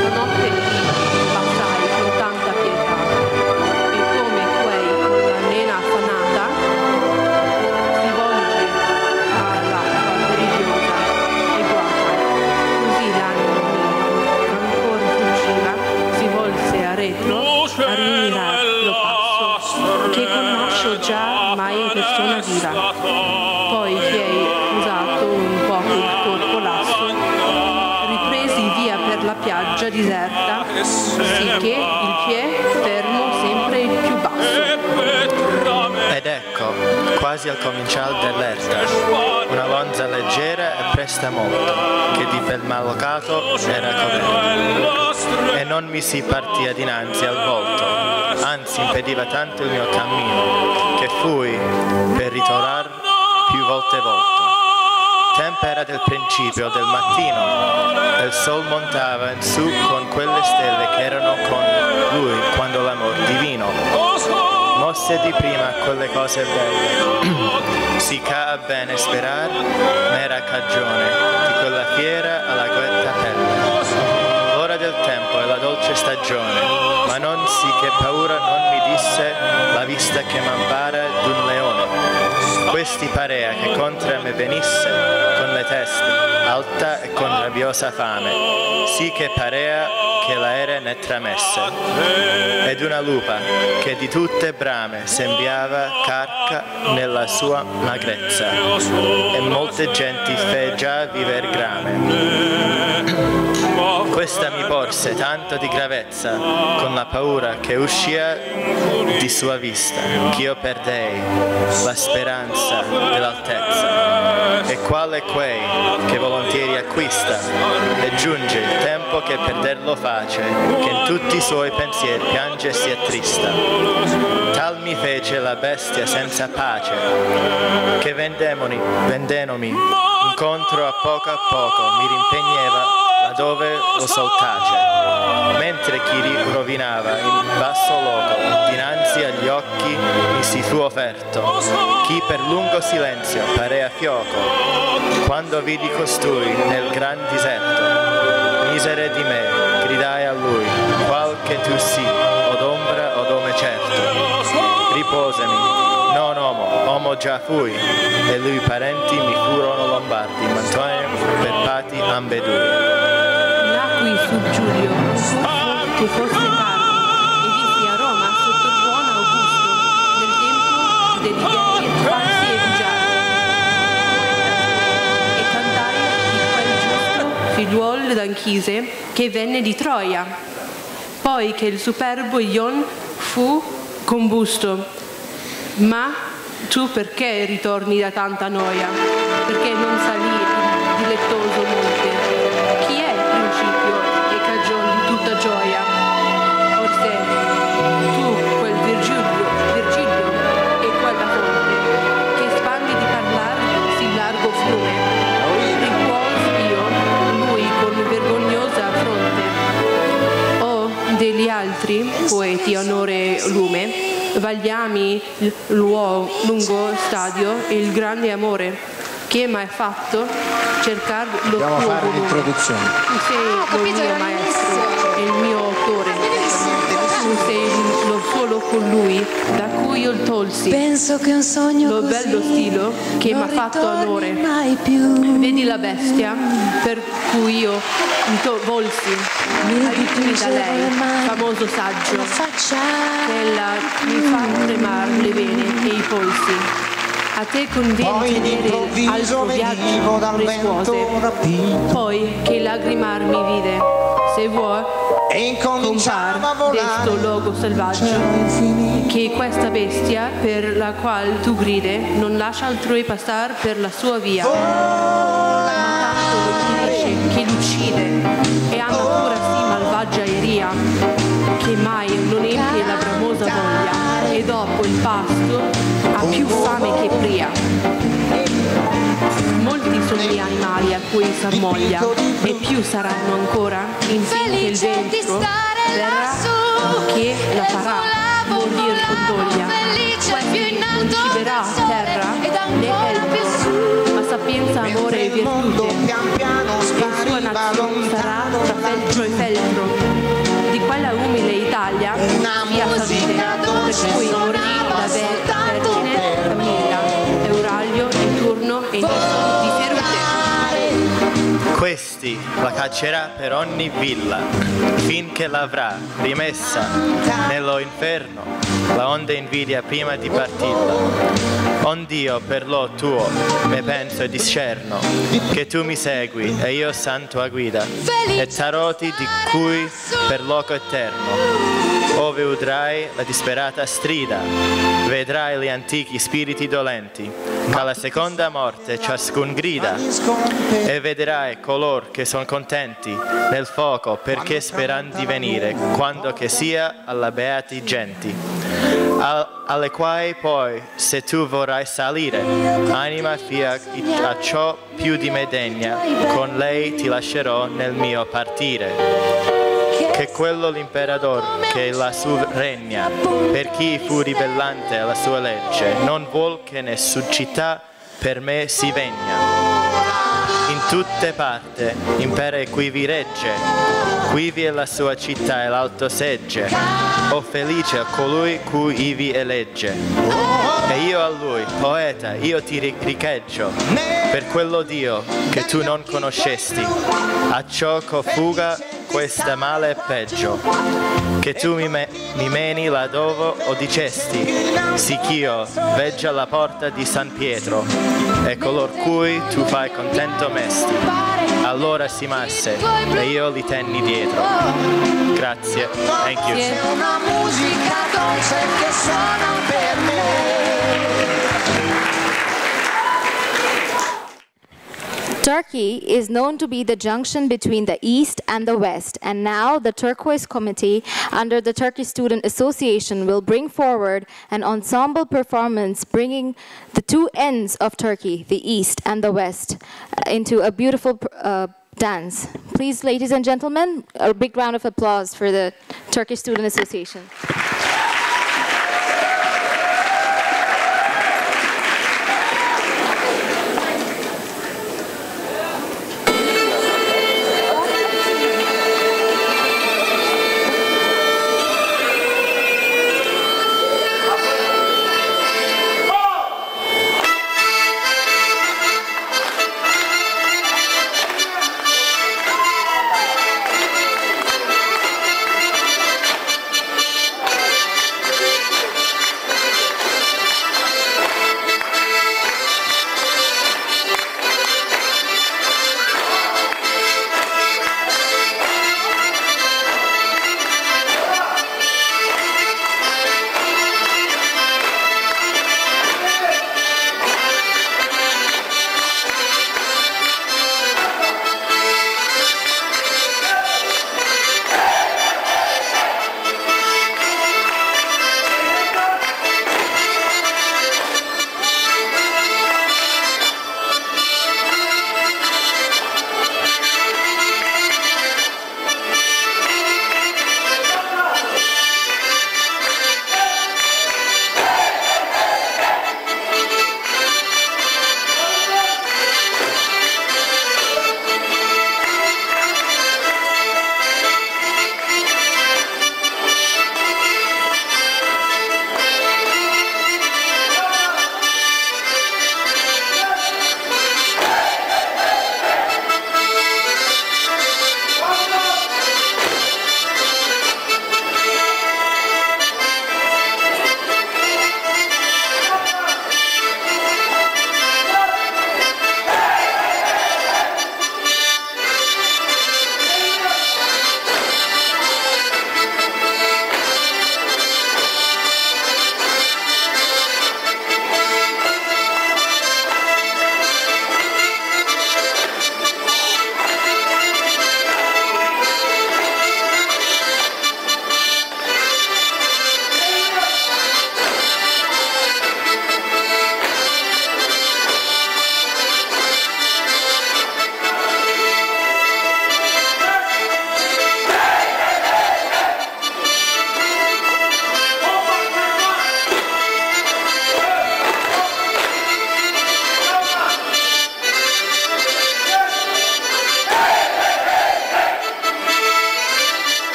la notte passai con tanta pietà e come quei con la nena affanata si volge all'acqua religiosa e guarda, così l'animo mio ancora fuggiva, si volse a retro a rimirar lo passo che conosco già mai persona viva. Poi che hai usato un poco il corpo lasso, ripresi via per la piaggia deserta, sicché il piede fermo sempre il più basso. Ed ecco, quasi al cominciar dell'erta, una lonza leggera e presta molto, che di pel malocato era coperta, e non mi si partia dinanzi al volto, anzi impediva tanto il mio cammino, che fui per ritornar più volte volto. Tempo era del principio del mattino, e il sol montava in su con quelle stelle che erano con lui quando l'amor divino mosse di prima quelle cose belle. Si ca a bene sperar, ma era cagione di quella fiera alla guetta pelle. L'ora del tempo e la dolce stagione, ma non si che paura non mi disse la vista che m'ampara d'un leone. Questi parea che contra me venisse con le teste alta e con rabbiosa fame, sì che parea che l'aere ne tramesse. Ed una lupa che di tutte brame sembiava carca nella sua magrezza, e molte genti fe già viver grame. Questa mi porse tanto di gravezza con la paura che uscia di sua vista, ch'io perdei la speranza dell'altezza. E quale quei che volontieri acquista, e giunge il tempo che perderlo face, che in tutti i suoi pensieri piange e si attrista. Tal mi fece la bestia senza pace, che vendenomi incontro a poco mi rimpegneva laddove lo soltace, mentre chi rovinava in basso loco dinanzi agli occhi mi si fu offerto, chi per lungo silenzio parea fioco, quando vidi costui nel gran diserto. Misere di me, gridai a lui, qual che tu si, od ombra od ome certo, riposami. Non omo già fui, e lui parenti mi furono lombardi, mantuano per pati ambedue. Qui su Giulio, che fosse parte, e visi a Roma sotto il buon Augusto, nel tempio degli dei pazzi e bugiardi. Archise che venne di Troia, poi che il superbo Ion fu combusto. Ma tu perché ritorni da tanta noia? Perché non salì il dilettoso monte? Chi è il principio e cagion di tutta gioia? Forse tu, quel Virgilio e quella fonte, che spandi di parlare sì largo fiume, riposo io, lui con vergognosa fronte. O degli altri poeti onore lume, vagliami lungo stadio il grande amore che mi hai fatto cercar lo tuo volume. Tu sei lo mio maestro e il mio autore. Tu sei lo solo colui da cui io tolsi Penso che un sogno lo bello stilo che mi ha fatto onore. Vedi la bestia per cui io mi volsi. Aiutami da lei, famoso saggio. Ella mi fa tremare le vene e i polsi. A te conviene tenere al tuo viaggio riscuose. Poi che lagrimar mi vide. Se vuoi, compar desto logo selvaggio, che questa bestia per la quale tu gride non lascia altrui passare per la sua via, ma tanto lo punisce che l'uccide e ha natura sì malvagia e ria, che mai non empie la bramosa voglia e dopo il pasto ha più fame che pria. Molti sono gli animali a cui s'armoglia e più saranno ancora infinché il vento verrà che la farà morir con voglia. Questi non ciberà a terra né elmo, ma sapienza, amore e virtute, e sua nazione sarà tra feltro e feltro. Di quella umile Italia sia salute, per cui morì la Vergine Camilla, Euraglio in turno e di Ferute. Questi la caccerà per ogni villa, finché l'avrà rimessa nello inferno, la onde invidia prima di partirla. Ond'io per lo tuo me penso e discerno, che tu mi segui e io santo a guida, e taroti di cui per loco eterno. Ove udrai la disperata strida, vedrai gli antichi spiriti dolenti, che alla seconda morte ciascun grida, e vedrai color che son contenti nel fuoco perché speran di venire, quando che sia alla beati genti, alle quali poi se tu vorrai salire, anima fia a ciò più di me degna, con lei ti lascerò nel mio partire. Che quello l'imperador che lassù regna, per chi fu ribellante alla sua legge, non vuol che nessun città per me si vegna. In tutte parte impera e quivi regge, quivi è la sua città e l'alto segge. O felice a colui cui ivi elegge. E io a lui, poeta, io ti richeggio, per quello Dio che tu non conoscesti, a ciò che fuga questa male è peggio, che tu mi meni laddove o dicesti, sì ch'io veggia la porta di San Pietro, e color cui tu fai contento mesti, allora si masse, e io li tenni dietro. Grazie, thank you. C'è una musica dolce che suona per me. Turkey is known to be the junction between the East and the West, and now the Turquoise Committee under the Turkish Student Association will bring forward an ensemble performance bringing the two ends of Turkey, the East and the West, into a beautiful dance. Please, ladies and gentlemen, a big round of applause for the Turkish Student Association.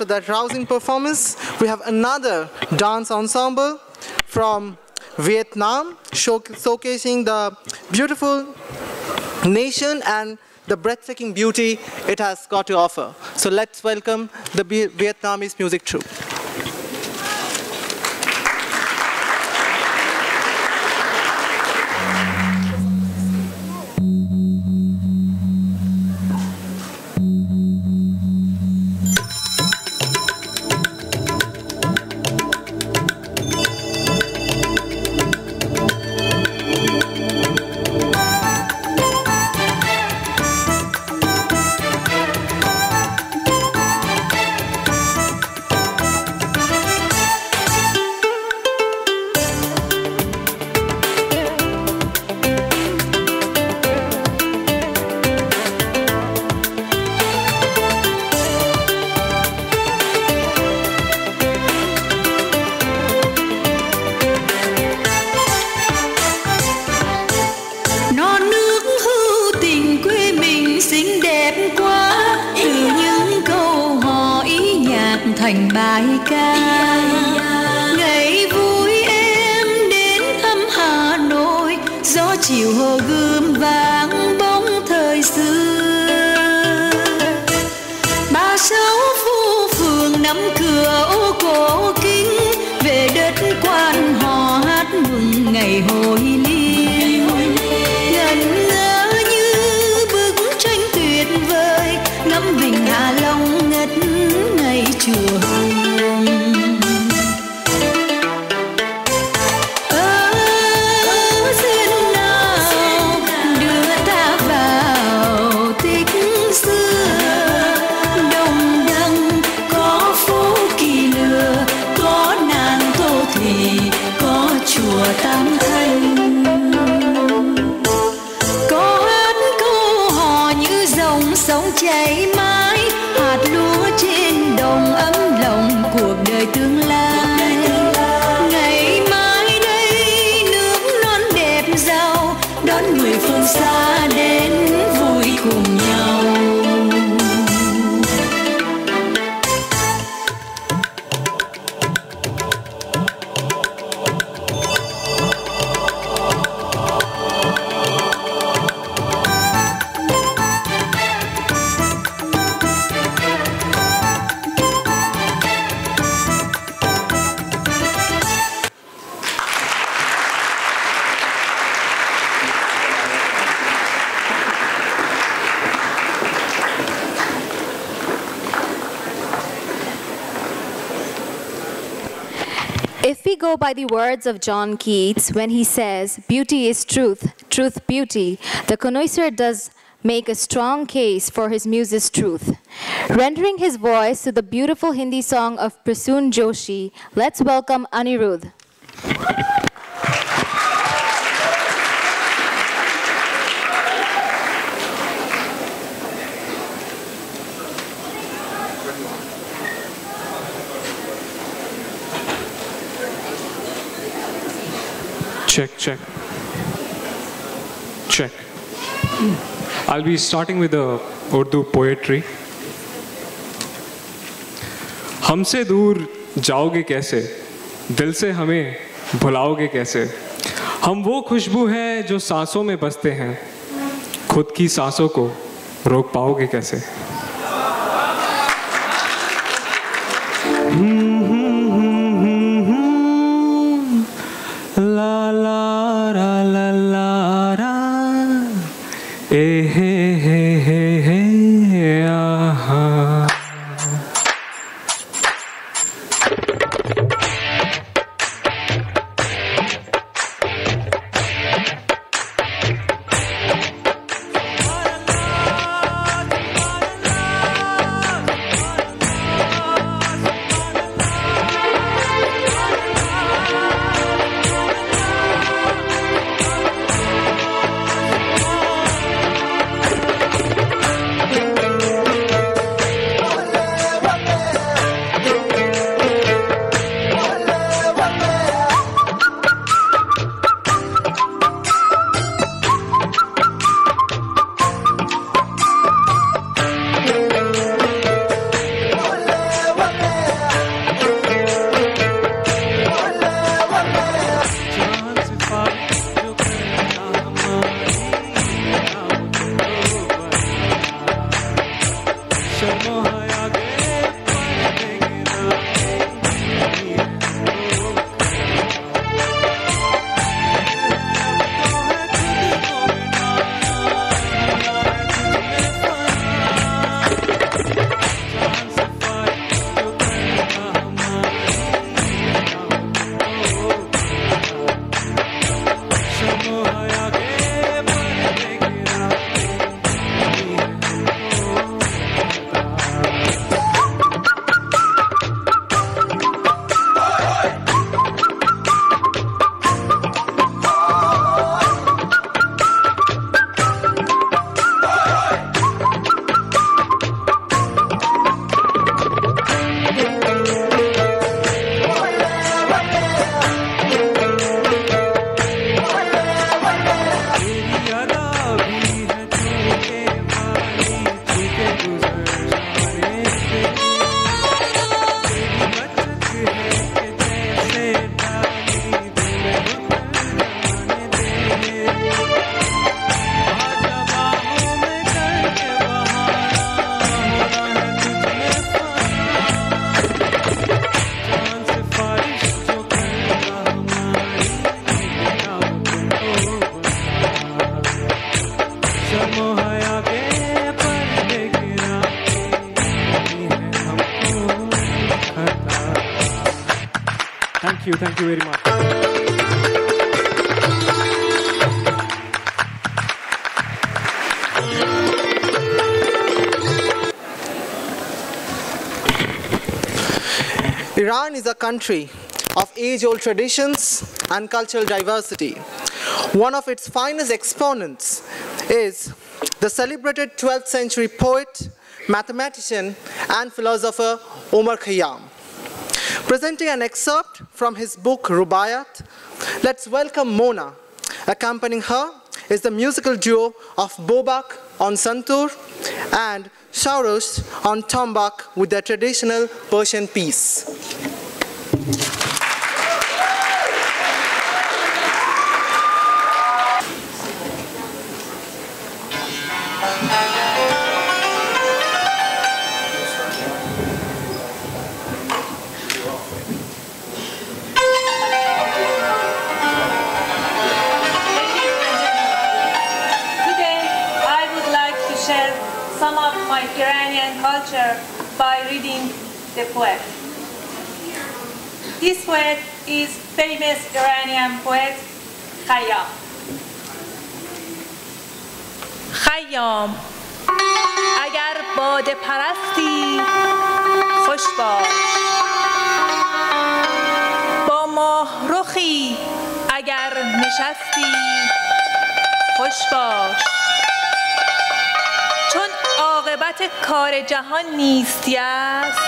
after that rousing performance, we have another dance ensemble from Vietnam, showcasing the beautiful nation and the breathtaking beauty it has got to offer. So let's welcome the Vietnamese music troupe. thành bài ca. Ngày vui em đến thăm Hà Nội, gió chiều hồ Gươm vang bóng thời xưa. 36 phố phường nắm cửa ô cổ kính, về đất quan họ hát mừng ngày hội liên. Ngẩn ngơ như bức tranh tuyệt vời, ngắm vịnh Hạ Long ngất ngây chùa Hồng. Duyên nào đưa ta vào tích xưa, Đồng Đăng có phố Kỳ Lừa, có nàng Tô Thủy, có chùa Tam Thanh. Có hát câu hò như dòng sông chảy mãi, hạt lúa trên đồng ấm lòng cuộc đời tương lai. Ngày mai đây nước non đẹp giàu, đón người phương xa đến vui cùng nhau. If we go by the words of John Keats when he says, "Beauty is truth, truth beauty," the connoisseur does make a strong case for his muse's truth. Rendering his voice to the beautiful Hindi song of Prasoon Joshi, let's welcome Anirudh. Check. I'll be starting with the Urdu poetry. हमसे दूर जाओगे कैसे, दिल से हमें भुलाओगे कैसे। हम वो खुशबू हैं जो सांसों में बसते हैं, खुद की सांसों को रोक पाओगे कैसे। La la la la la la, eh hey hey hey hey ah. Thank you very much. Iran is a country of age-old traditions and cultural diversity. One of its finest exponents is the celebrated 12th century poet, mathematician, and philosopher Omar Khayyam. Presenting an excerpt from his book Rubaiyat, let's welcome Mona. Accompanying her is the musical duo of Bobak on santur and Shaurosh on tombak with their traditional Persian piece. Some of my Iranian culture by reading the poet. This poet is famous Iranian poet Khayyam. Khayyam, agar bade parasti خوش باش با ماه رخی اگر نشستی خوش باش چون عاقبت کار جهان نیستی است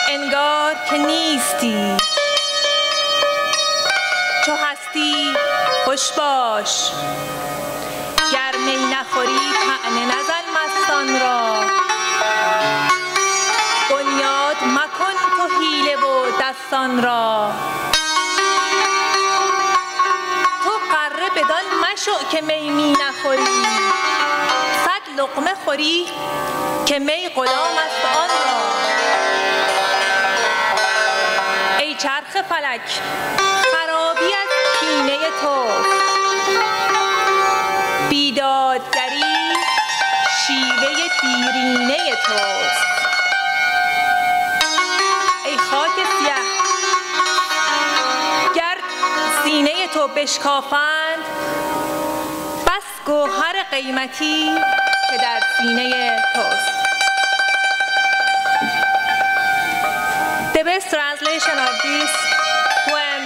انگار که نیستی چو هستی خوش باش گر می نخوری طعنه نزن مستان را بنیاد مکن تو حیله و دستان را بدان مشو که می نخوری صد لقمه خوری که می غلام است آن را ای چرخ فلک خرابی از کینه تو بیدادگری شیوه دیرینه توست ای خاک سیه گر سینه تو بشکافند بس گوهر قیمتی که در سینه توست. The best translation of this poem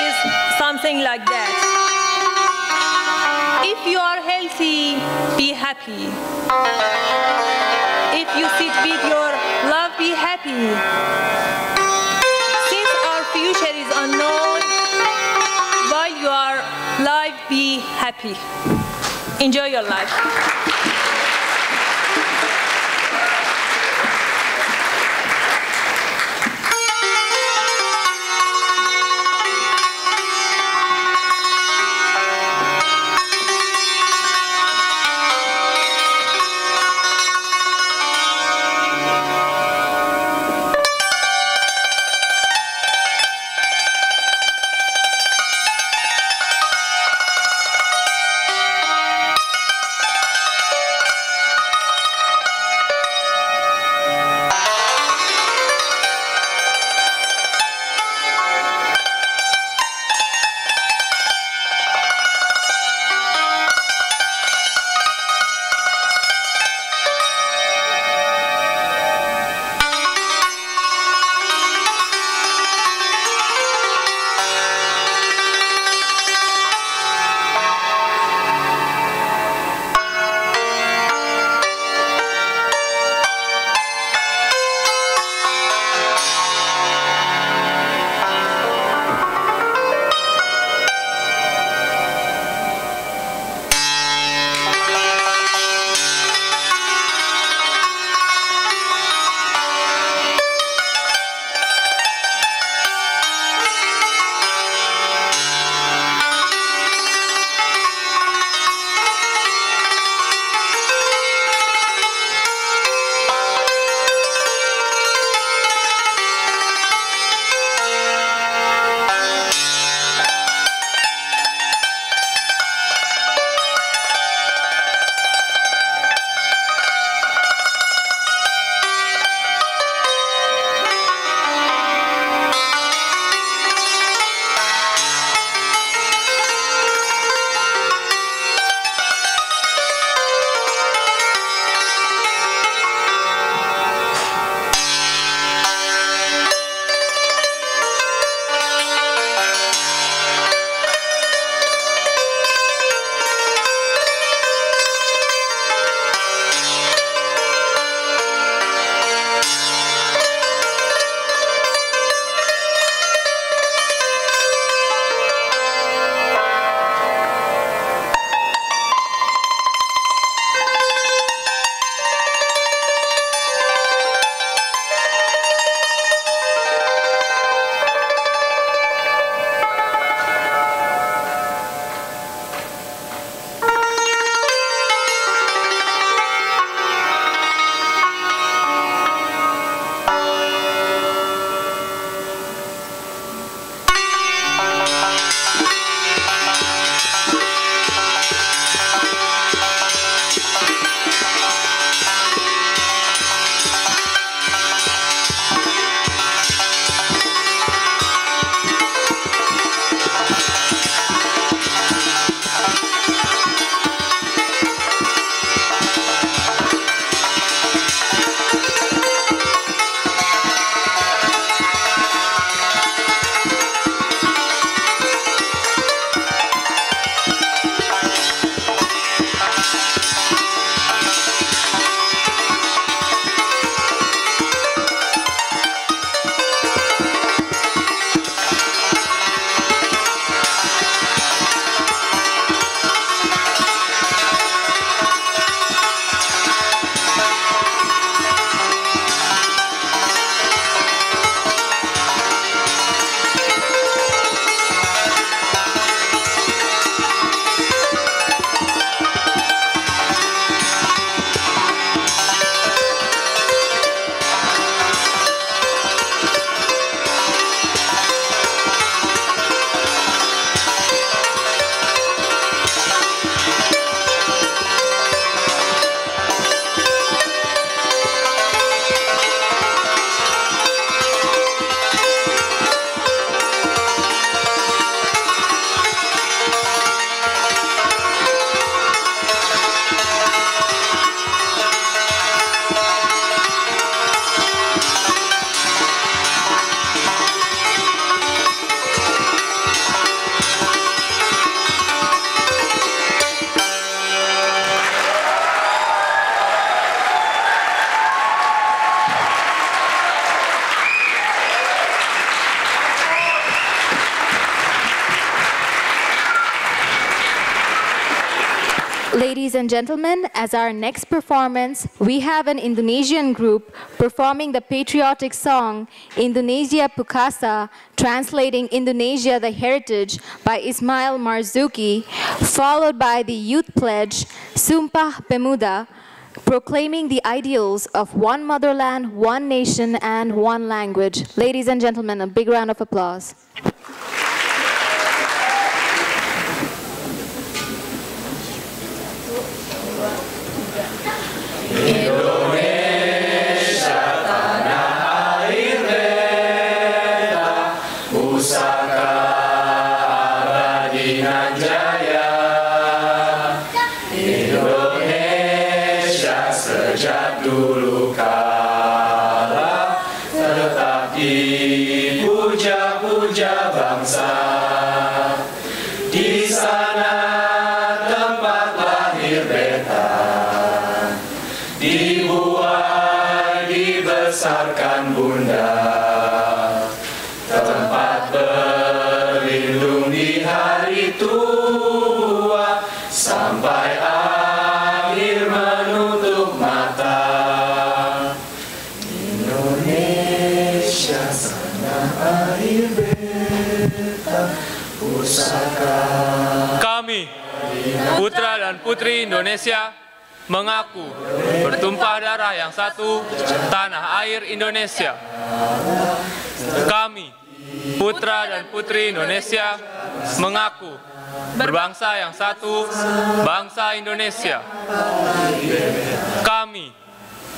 is something like that. If you are healthy, be happy. If you sit with your love, be happy. Since our future is unknown, while you are alive, be happy. Enjoy your life. Ladies and gentlemen, as our next performance, we have an Indonesian group performing the patriotic song Indonesia Pukasa, translating Indonesia the Heritage by Ismail Marzuki, followed by the youth pledge Sumpah Pemuda, proclaiming the ideals of one motherland, one nation, and one language. Ladies and gentlemen, a big round of applause. Indonesia tanah air beta, pusaka abadi nan jaya. Indonesia sejak dulu kala tetap dipuja-puja bangsa. Di sana tempat lahir beta, dibuai dibesarkan bunda, tempat berlindung di hari tua, sampai akhir menutup mata. Indonesia tanah air beta, pusaka. Kami, putra dan putri Indonesia, mengaku bertumpah darah yang satu, tanah air Indonesia. Kami, putra dan putri Indonesia, mengaku berbangsa yang satu, bangsa Indonesia. Kami,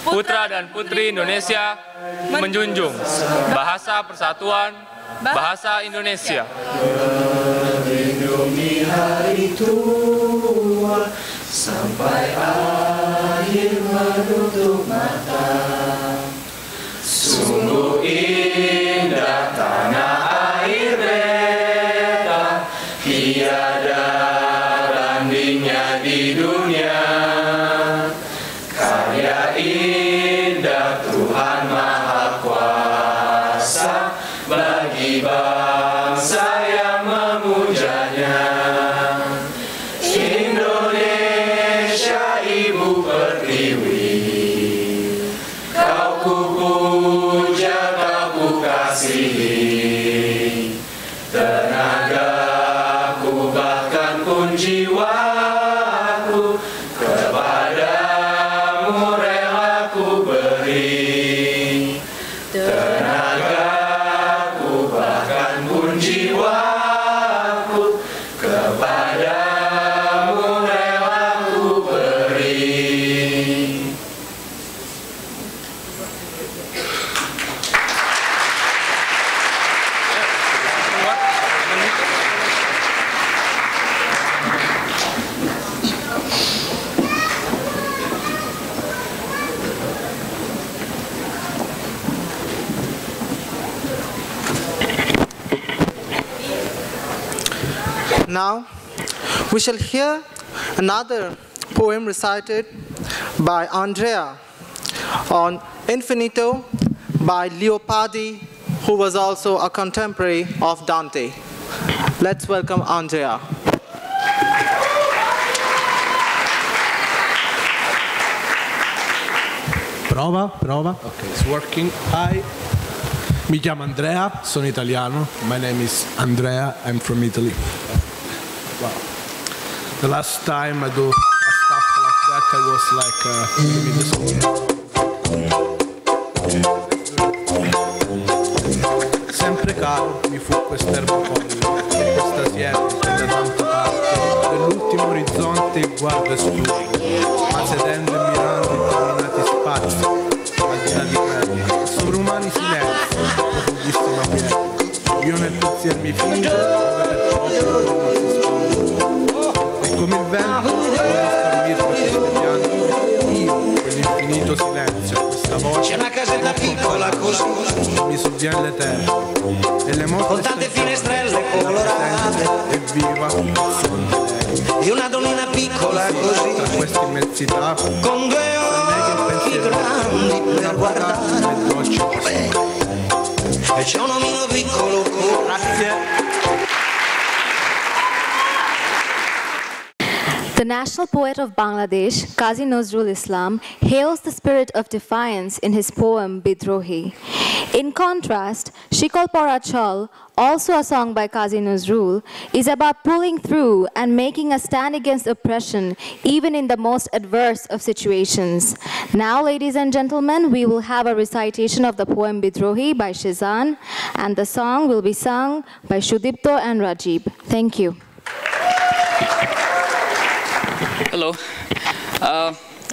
putra dan putri Indonesia, menjunjung bahasa persatuan, bahasa Indonesia. Melindungi hari tua, sampai akhir menutup mata. Sungguh indah tanah air beta, tiada bandingnya di dunia. Karya indah Tuhan Maha Kuasa, bagi bangsa yang memujanya. Indonesia ibu pertiwi, kau ku puja, kau ku kasihi. Tenagaku bahkan pun jiwaku, kepadamu rela ku beri. Tenagaku bahkan pun jiwaku, kepadamu rela ku beri. Now, we shall hear another poem recited by Andrea on Infinito by Leopardi, who was also a contemporary of Dante. Let's welcome Andrea. Prova. Ok, it's working. Hi, mi chiamo Andrea, sono italiano. My name is Andrea, I'm from Italy. Wow. The last time I do stuff like that, I was like with the song. Sempre caro mi fu quest'erba folle, questa siepe da tanta parte, nell'ultimo orizzonte il guardo esplode, ma sedendo e mirando interminati spazi, al di là di quelli, sovrumani silenzi, profondissima piena, io nel pensier mi fingo, dove per proprio non si sponde. E come il vento, come scarmito queste piante, io, quell'infinito silenzio, questa voce, c'è una casetta piccola così, mi sovviene l'eterno, e le morte con tante finestrelle colorate, e viva di una donnina piccola così, tra questa immensità, con due occhi grandi per guardare, e c'è un omino piccolo così. The national poet of Bangladesh, Qazi Nazrul Islam, hails the spirit of defiance in his poem Bidrohi. In contrast, Shikol Pora Chal, also a song by Qazi Nazrul, is about pulling through and making a stand against oppression, even in the most adverse of situations. Now, ladies and gentlemen, we will have a recitation of the poem Bidrohi by Shizan, and the song will be sung by Shudipto and Rajib. Thank you. Hello.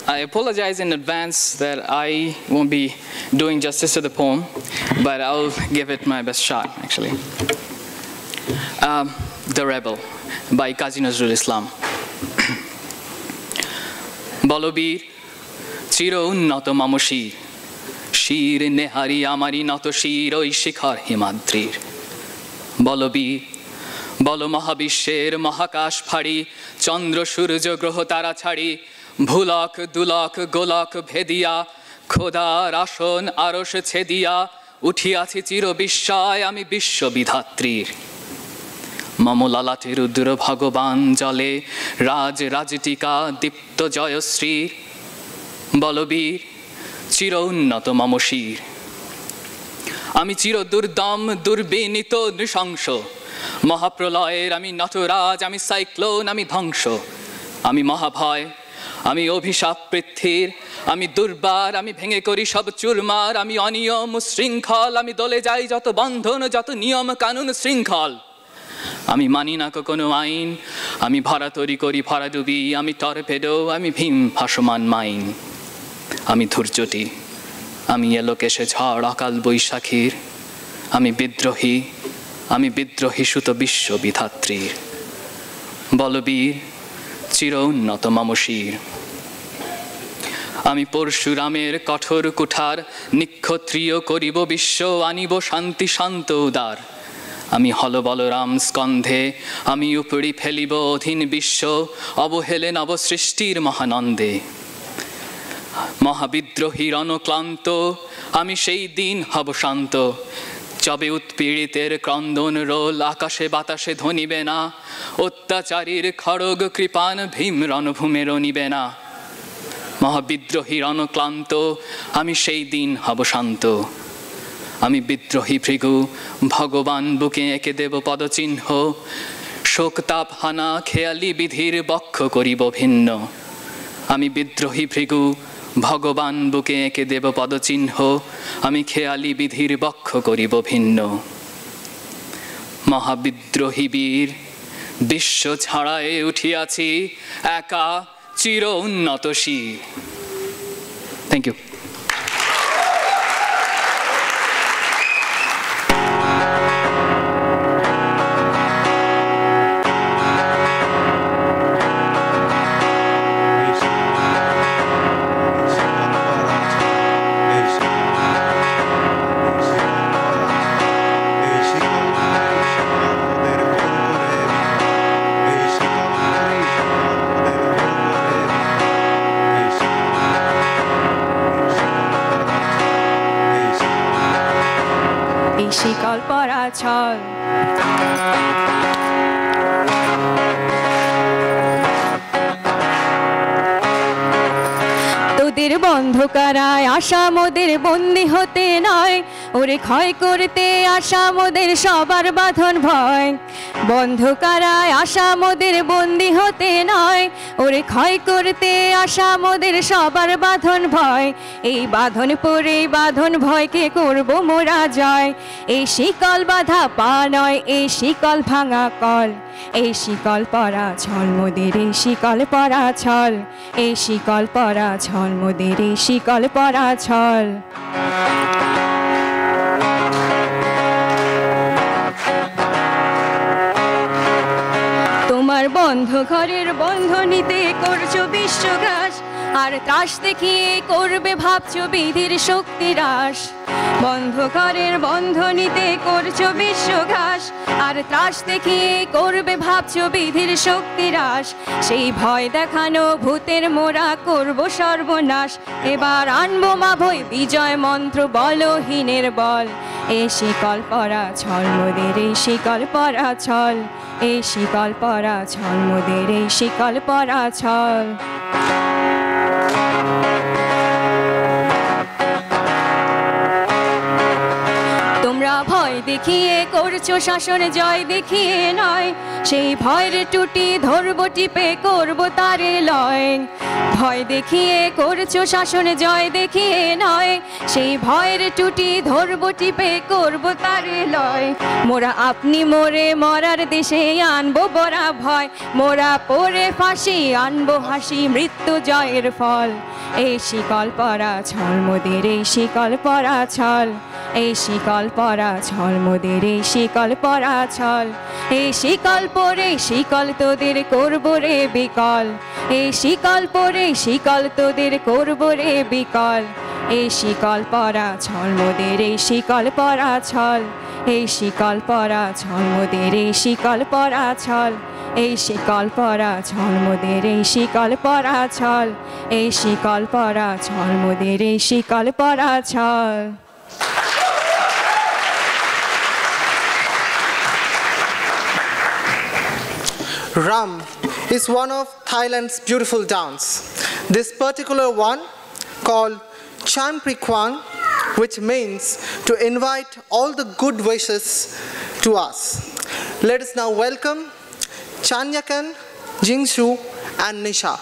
I apologize in advance that I won't be doing justice to the poem, but I'll give it my best shot, actually. The Rebel by Qazi Nazrul Islam. Bolobir, Chiro Noto Mamushir, Shir Nehari Amari Noto Shiro Ishikar Himadrir. Bolobir, বলো মহাবিশ্বের মহাকাশ ফাড়ি চন্দ্র সূর্য গ্রহ তারা ছাড়ি ভুলক দুলক গোলক ভেদিয়া খোদার আসন আরশ ছেদিয়া উঠিয়াছি চির বিস্ময় আমি বিশ্ববিধাত্রীর মম ললাটে রুদ্র ভগবান জলে রাজ রাজটিকা দীপ্ত জয়শ্রীর বলবীর চির উন্নত মম শির আমি চির দুর্দম দুর্বিনীত নৃশংস মহাপ্রলয়ের আমি নটরাজ আমি সাইক্লোন আমি ধ্বংস আমি মহাভয় আমি অভিশাপ পৃথ্বীর আমি দুর্বার আমি ভেঙে করি সব চুরমার আমি অনিয়ম শৃঙ্খল আমি দলে যাই যত বন্ধন যত নিয়ম কানুন শৃঙ্খল আমি মানি না কোনো আইন আমি ভরাতরি করি ভরাডুবি আমি টর্পেডো আমি ভীম ভাসমান মাইন আমি ধৈর্যটি আমি এলোকেশে ঝড় অকাল বৈশাখীর আমি বিদ্রোহী সুত বিশ্ববিধাত্রীর বলবীর চির উন্নত মমশির আমি পরশুরামের কঠোর কুঠার নিক্ষত্রিয় করিব বিশ্ব আনিব শান্তি শান্ত উদার আমি হল বলরাম স্কন্ধে আমি উপড়ি ফেলিব অধীন বিশ্ব অবহেলে নব সৃষ্টির মহানন্দে মহাবিদ্রোহীর অনক্লান্ত আমি সেই দিন হব শান্ত যবে উৎপীড়িতের ক্রন্দন রোল আকাশে বাতাসে ধ্বনিবে না অত্যাচারীর খড়গ কৃপান ভীম রণভূমে রনিবে না মহাবিদ্রোহীর অনক্লান্ত আমি সেই দিন হব শান্ত আমি বিদ্রোহী ভৃগু ভগবান বুকে এঁকে দেব পদচিহ্ন শোকতাপ হানা খেয়ালি বিধির বক্ষ করিব ভিন্ন আমি বিদ্রোহী ভৃগু ভগবান বুকে এঁকে দেব পদচিহ্ন আমি খেয়ালি বিধির বক্ষ করিব ভিন্ন মহাবিদ্রোহী বীর বিশ্ব ছাড়ায়ে উঠিয়াছি একা চির উন্নত শির থ্যাংক ইউ শিকল পরা ছল তোদের বন্ধ করায় আশা মোদের বন্দি হতে নয় ওরে ক্ষয় করতে আশা মোদের সবার বাঁধন ভয় বন্ধ করায় আশা মোদের বন্দি হতে নয় ওরে ক্ষয় করতে আশা মোদের সবার বাঁধন ভয় এই বাঁধন পরে বাঁধন ভয়কে করব মোরা জয় এই শিকল বাঁধা পা নয় এই শিকল ভাঙা কল এই শিকল পরা ছল মোদের এই শিকল পরা ছল এই শিকল পরা ছল মোদের এই শিকল পরা ছল তোমার বন্ধ ঘরের বন্ধনীতে করছো বিশ্বঘাস আর ত্রাস দেখিয়ে করবে ভাবছো বিধির শক্তি হ্রাস বন্ধ ঘরের বন্ধনীতে করছো বিশ্বঘাস আর ত্রাস দেখিয়ে করবে ভাবছো বিধির শক্তি হ্রাস সেই ভয় দেখানো ভূতের মোরা করব সর্বনাশ এবার আনবো মা ভয় বিজয় মন্ত্র বলহীনের বল এই শিকল পরা ছল মোদের এই শিকল পরা ছল এই শিকল পরা ছল মোদের এই শিকল পরা ছল তোমরা ভয় দেখিয়ে করছো শাসন জয় দেখিয়ে নয় সেই ভয়ের টুটি ধরবো টিপে করবো তারে লয় ভয় দেখিয়ে করছো শাসন জয় দেখিয়ে নয় সেই ভয়ের টুটি ধরবো টিপে করবো তারে লয় মোরা আপনি মোরে মরার দেশে আনবো বড়া ভয় মোরা পরে ফাঁসি আনবো হাসি মৃত্যু জয়ের ফল এই শিকল পরা ছল মোদের এই শিকল পরা ছল এই শিকল পরা ছল মোদের এই শিকল পরা ছল এই শিকল পরে শিকল তোদের করবো রে বিকল এই শিকল পরে শিকল তোদের করবো রে বিকল এই শিকল পরা ছল মোদের এই শিকল পরা ছল এই শিকল পরা ছল মোদের এই শিকল পরা ছল এই শিকল পরা ছল মোদের এই শিকল পরা ছল এই শিকল পরা ছল মোদের এই শিকল পরা ছল Ram is one of Thailand's beautiful dance. This particular one, called Chan Prikwang, which means to invite all the good wishes to us. Let us now welcome Chanyakan, Jingshu, and Nisha.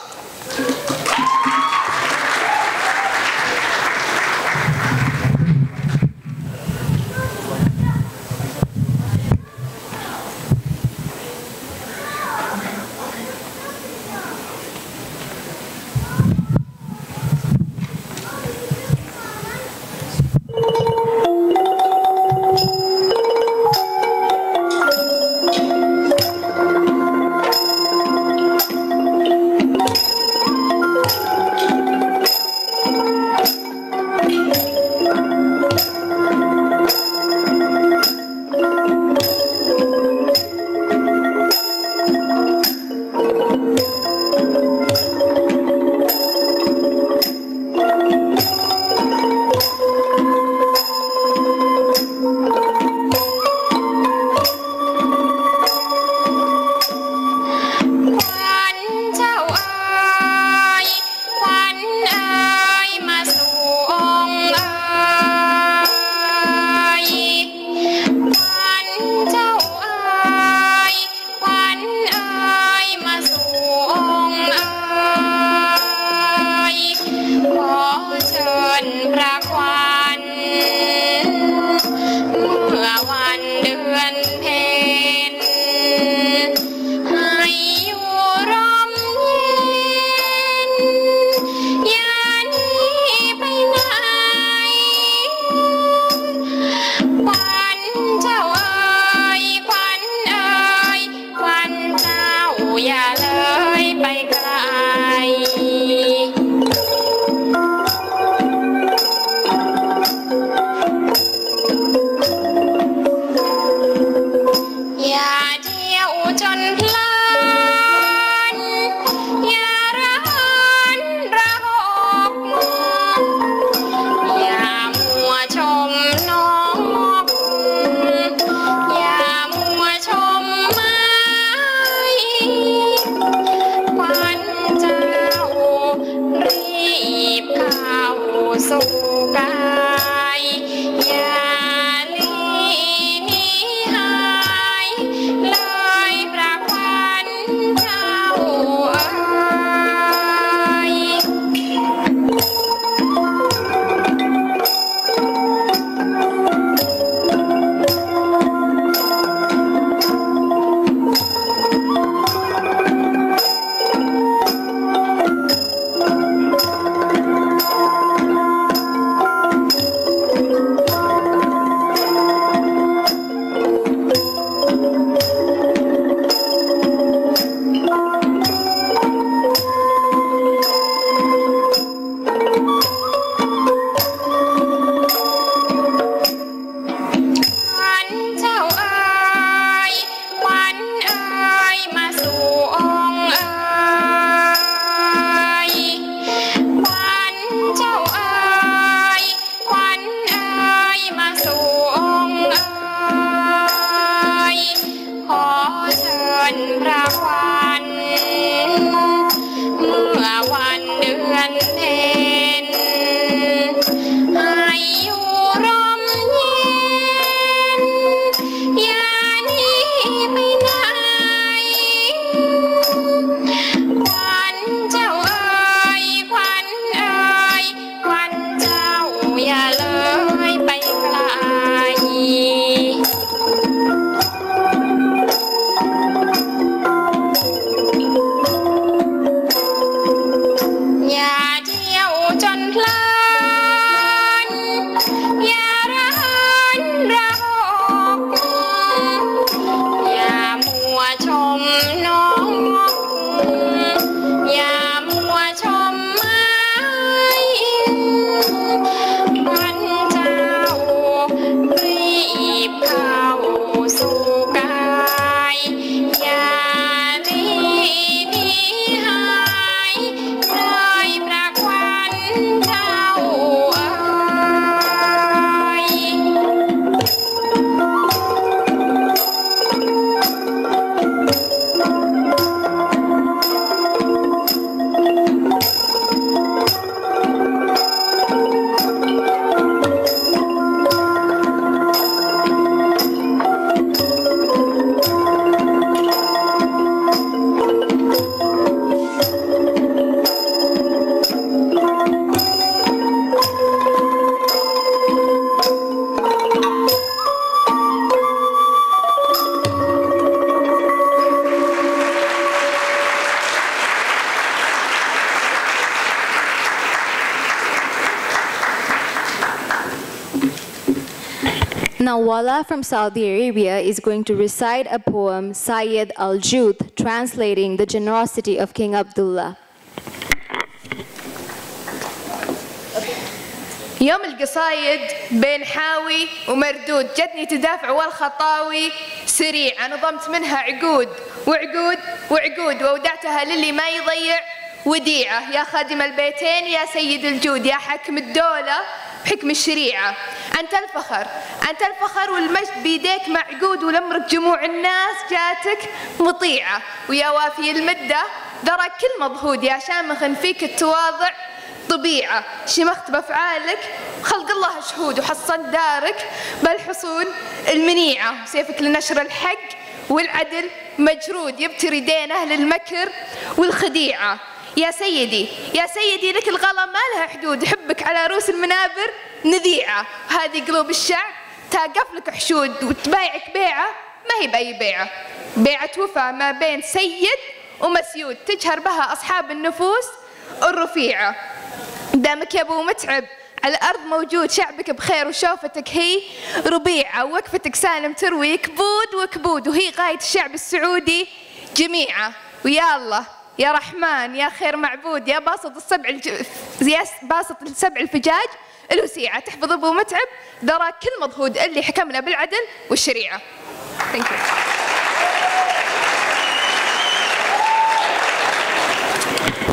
Now Wala from Saudi Arabia is going to recite a poem, Sayyid al-Jud, translating the generosity of King Abdullah. يوم القصايد بين حاوي ومردود جتني تدافع والخطاوي سريع نظمت منها عقود وعقود وعقود وودعتها للي ما يضيع وديعة يا خادم البيتين يا سيد الجود يا حاكم الدولة بحكم الشريعة أنت الفخر والمجد بيديك معقود ولمرك جموع الناس جاتك مطيعة ويا وافي المدة درك كل مضهود يا شامخ فيك التواضع طبيعة شمخت بأفعالك خلق الله شهود وحصن دارك بالحصون المنيعة سيفك لنشر الحق والعدل مجرود يبتري دين أهل المكر والخديعة يا سيدي لك الغلا ما لها حدود حبك على رؤوس المنابر نذيعة هذه قلوب الشعب تاقف لك حشود وتبايعك بيعة ما هي بأي بيعة وفا ما بين سيد ومسيود تجهر بها أصحاب النفوس الرفيعة دامك يا أبو متعب على الأرض موجود شعبك بخير وشوفتك هي ربيعة ووقفتك سالم تروي كبود وهي غاية الشعب السعودي جميعة ويا الله يا رحمن يا خير معبود يا باسط السبع الفجاج الوسيعة تحفظ أبو متعب درى كل مضهود اللي حكمنا بالعدل والشريعة. Thank you.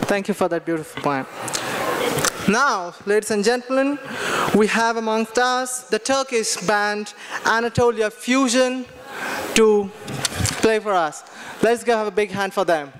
Thank you for that beautiful poem. Now, ladies and gentlemen, we have amongst us the Turkish band Anatolia Fusion to play for us. Let's go have a big hand for them.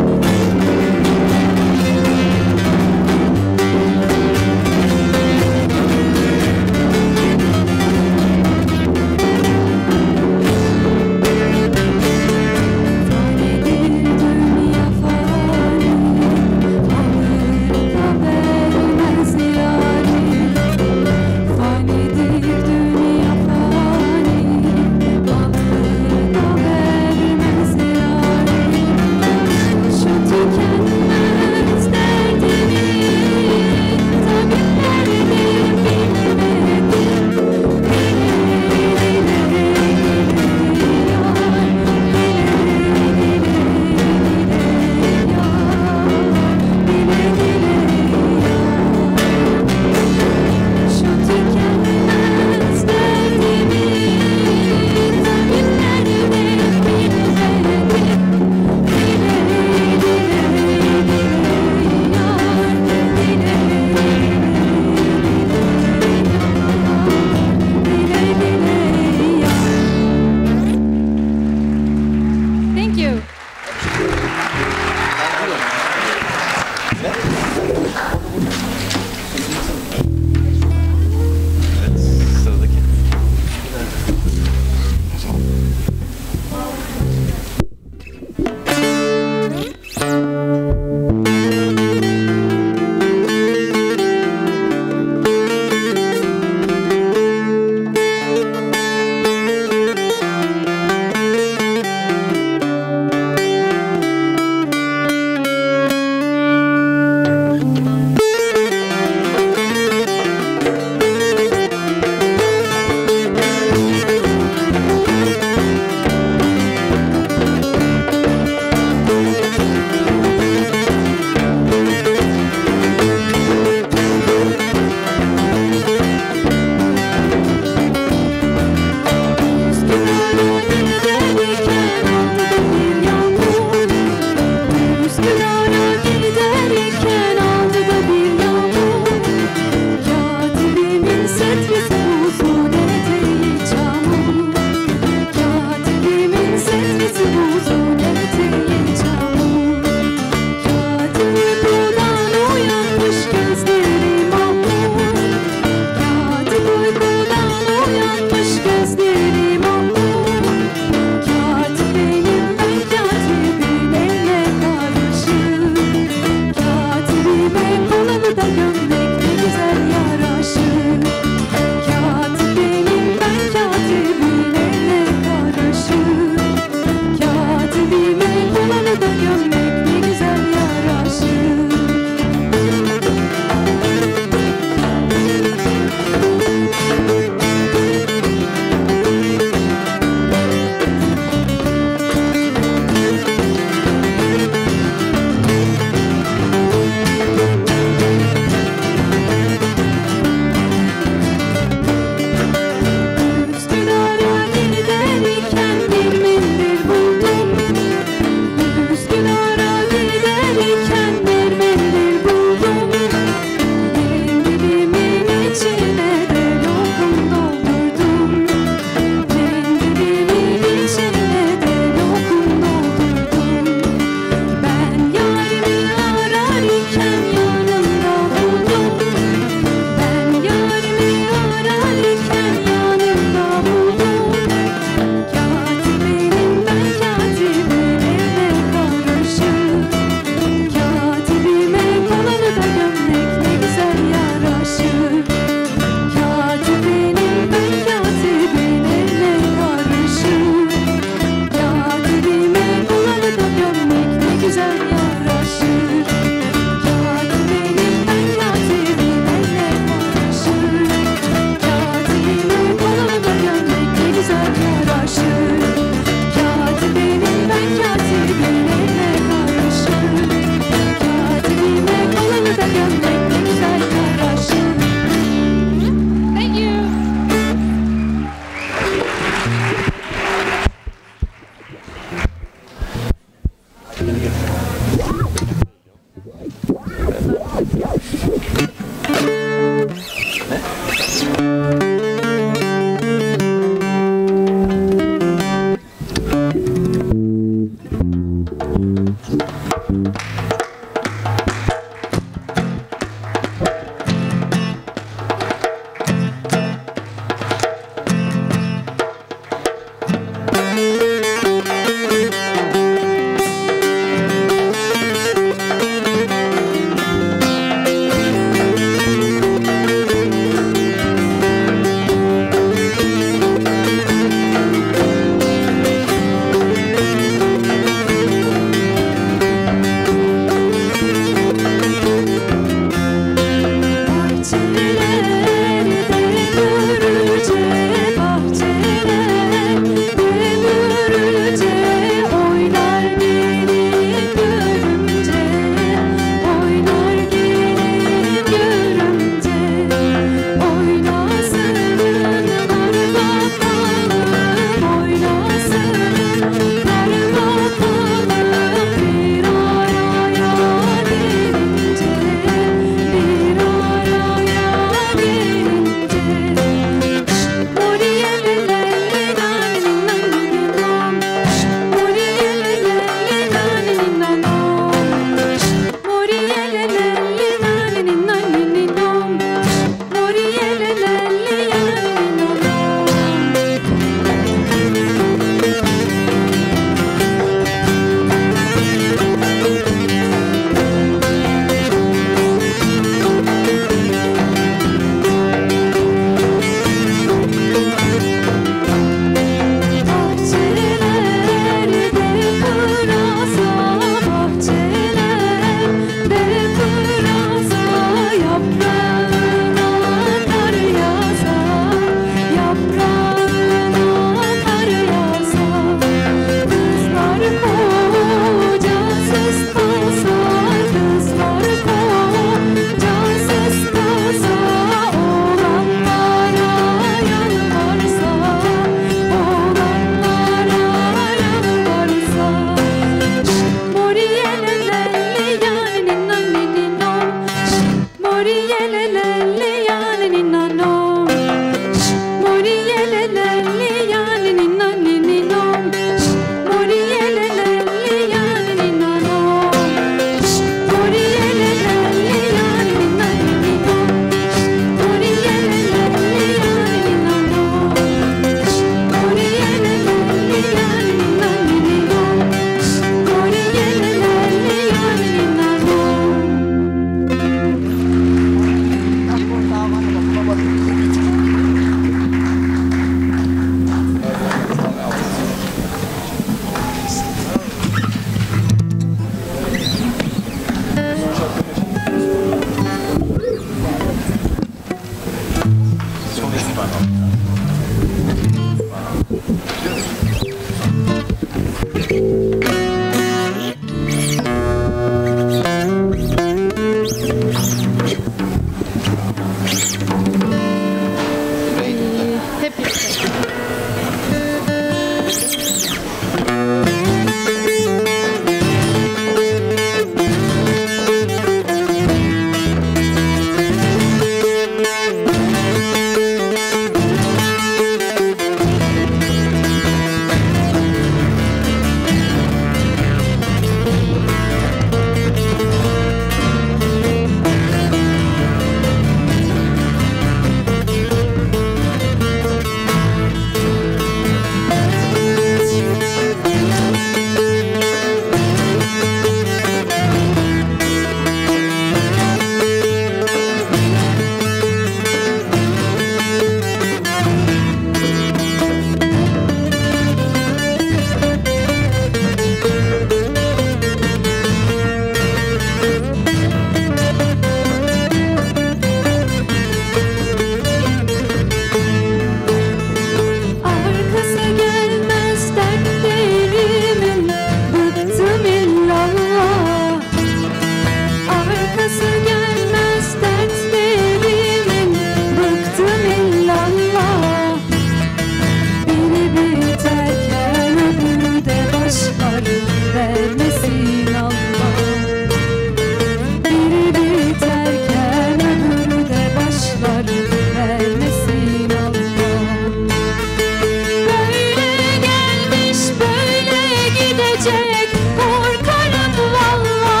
gidecek, korkarım valla.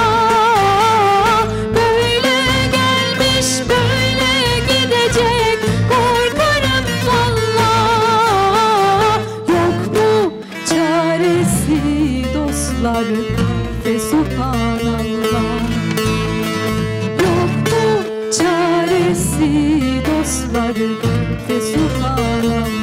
Böyle gelmiş böyle gidecek, korkarım valla. Yok mu çaresi dostlar ve subhanallah. Yok mu çaresi dostlar ve subhanallah.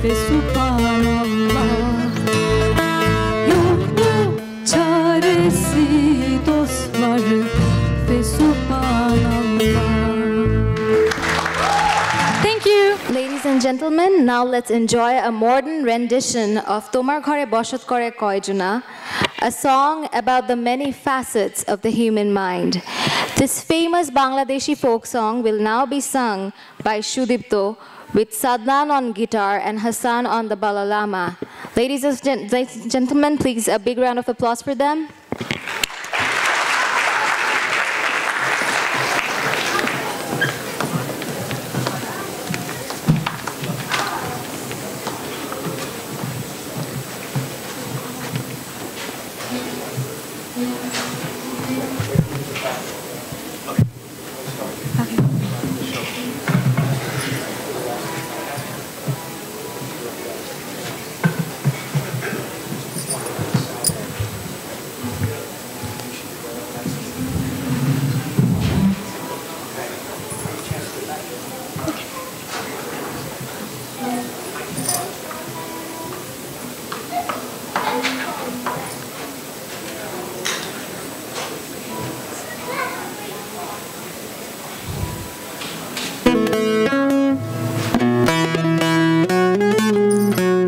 Ve subhanallah. Yok mu çaresi dostlar ve subhanallah. Thank you. Ladies and gentlemen, now let's enjoy a modern rendition of Tomar Ghore Boshot Kore Koyjona, a song about the many facets of the human mind. This famous Bangladeshi folk song will now be sung by Shudipto, with Sadlan on guitar and Hassan on the balalama. Ladies and gentlemen, please a big round of applause for them.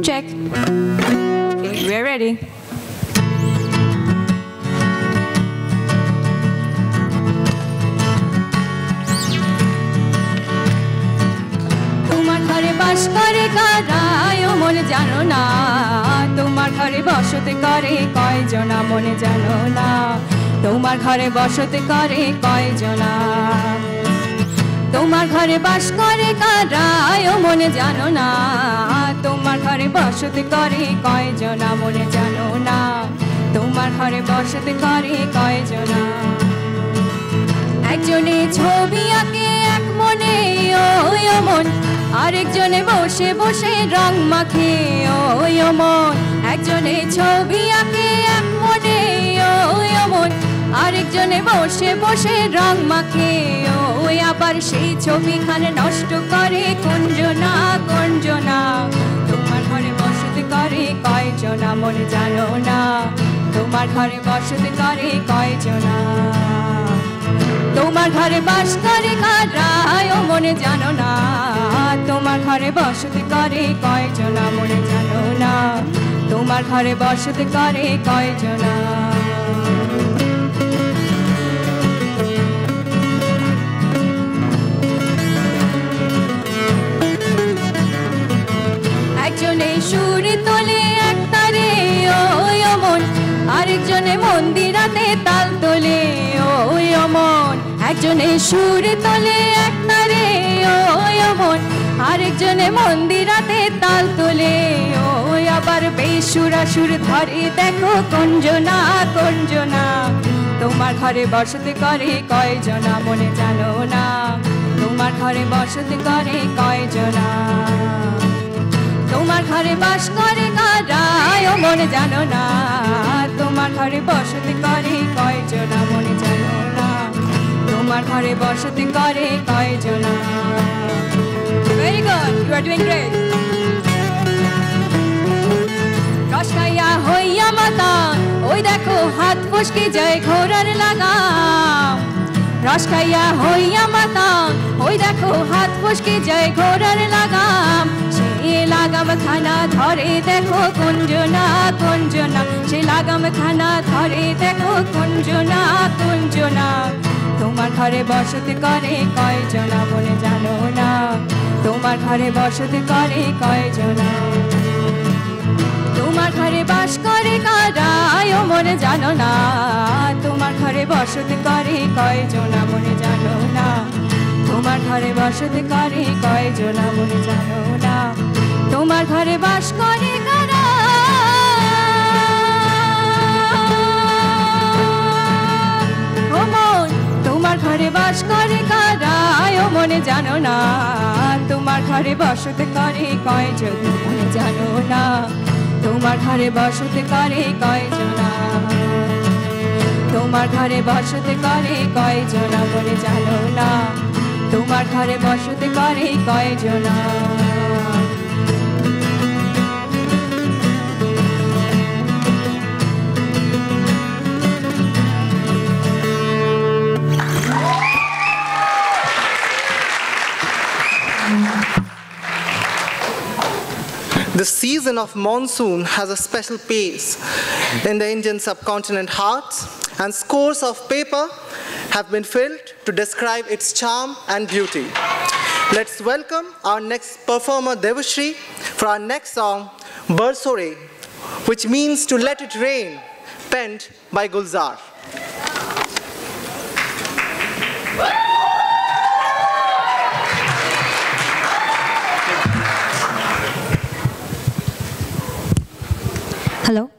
Check. Okay, we're ready. তোমার ঘরে বাস করে কারা মনে জানো না, তোমার ঘরে বসতে করে কয়জনা মনে জানো না, তোমার ঘরে বসতে করে কয়জনা, তোমার ঘরে বাস করে কারা মনে জানো না, তোমার ঘরে বসতে করে কয়জনা মনে জানো না, তোমার ঘরে বসতে করে কয়জনা। একজনে ছবি আঁকে এক মনে ওই মন, আরেকজনে বসে বসে রং মাখে ওই মন, একজনে ছবি আঁকে এক মনে ওই মন, আরেকজনে বসে বসে রং মাখে ওই, আবার সেই ছবিখানে নষ্ট করে কোনজনা কোনজনা, তোমার ঘরে বসতে করে কয়জনা মনে জানো না, তোমার ঘরে বসতে করে কয়জনা, তোমার ঘরে বাস করে কারা মনে জানো না, তোমার ঘরে বসতে করে কয়জনা মনে জানো না, তোমার ঘরে বসতে করে কয়জনা। একজনে সুরে তোলে এক তারে ওই মন, আরেকজনে মন্দিরাতে তাল তোলে ওই মন, একজনে সুরে তোলে এক তারে ওই মন, আরেকজনে মন্দিরাতে তাল তোলে ওই আবার বেসুরা সুর ধরে দেখো কঞ্জনা কঞ্জনা তোমার ঘরে বসতি করে কয়জনা মনে জানো না তোমার ঘরে বসতি করে কয়জনা তোমার ঘরে বাস করে কারা মনে জানো না তোমার ঘরে বসতি করে কয়জনা মনে জানো না তোমার ঘরে বসতি করে কয়জনা Very good, you are doing great. রসকাইয়া হইয়া মাতা ওই দেখো হাত ফসকে যায় ঘোড়ার লাগাম রসকাইয়া হইয়া মাতা ওই দেখো হাত ফসকে যায় ঘোড়ার লাগাম সে লাগাম খানা ধরে দেখো কুঞ্জনা কুঞ্জনা সে লাগাম খানা ধরে দেখো কুঞ্জনা কুঞ্জনা তোমার ঘরে বসতি করে কয়জনা বলে জানো না তোমার ঘরে বসতি করে কয়জনা তোমার ঘরে বাস করে কারা মনে জানো না তোমার ঘরে বসতি করে কয়জনা মনে জানো না তোমার ঘরে বসতি করে কয়জনা মনে জানো না তোমার ঘরে বাস করে কারা তোমার ঘরে বাস করে কারা মনে জানো না তোমার ঘরে বসতি করে কয়জন মনে জানো না তোমার ঘরে বসতি করে কয়জনা তোমার ঘরে বসতি করে কয়জনা মনে জানো না তোমার ঘরে বসতি করে কয়জনা The season of monsoon has a special place in the Indian subcontinent hearts, and scores of paper have been filled to describe its charm and beauty. Let's welcome our next performer, Devashri, for our next song, Barsore, which means to let it rain, penned by Gulzar. Hello.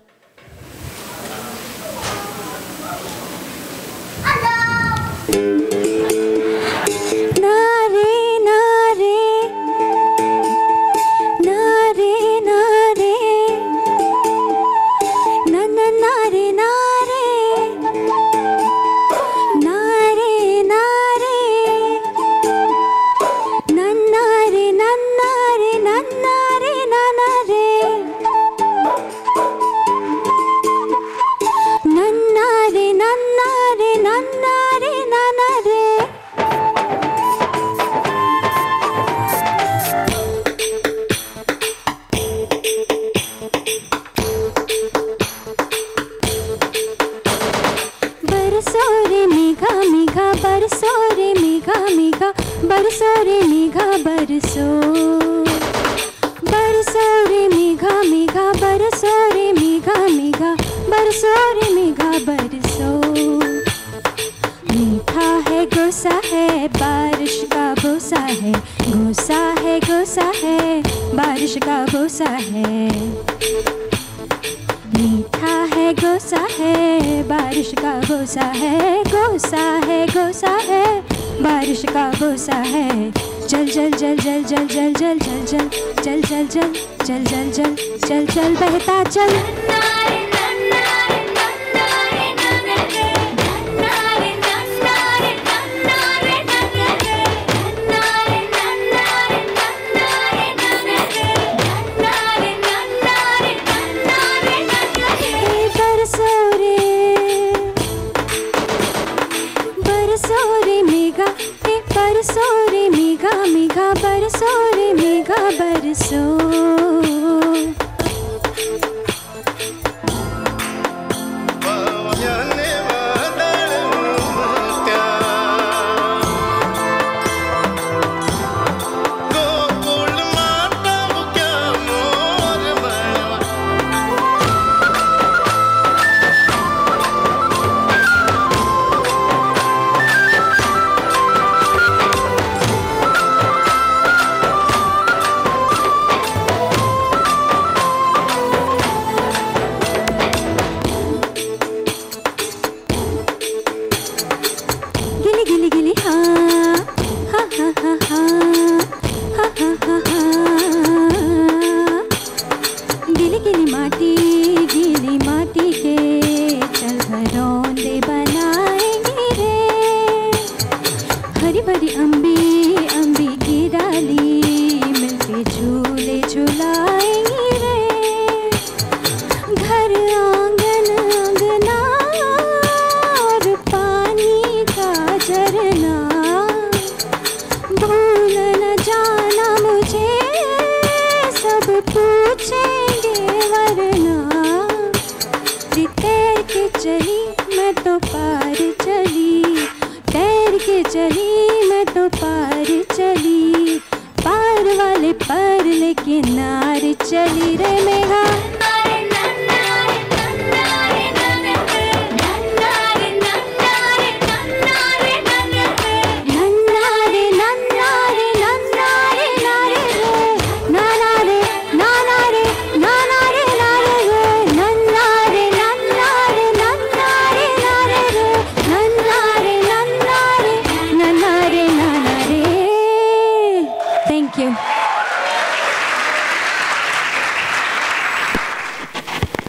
ये नारी चली रे Megha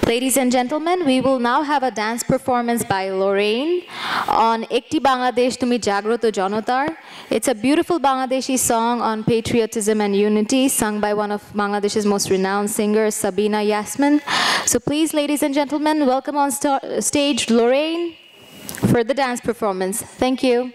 Ladies and gentlemen, we will now have a dance performance by Lorraine on Ekti Bangladesh Tumi Jagroto Janotar. It's a beautiful Bangladeshi song on patriotism and unity, sung by one of Bangladesh's most renowned singers, Sabina Yasmin. So please, ladies and gentlemen, welcome on stage Lorraine for the dance performance. Thank you.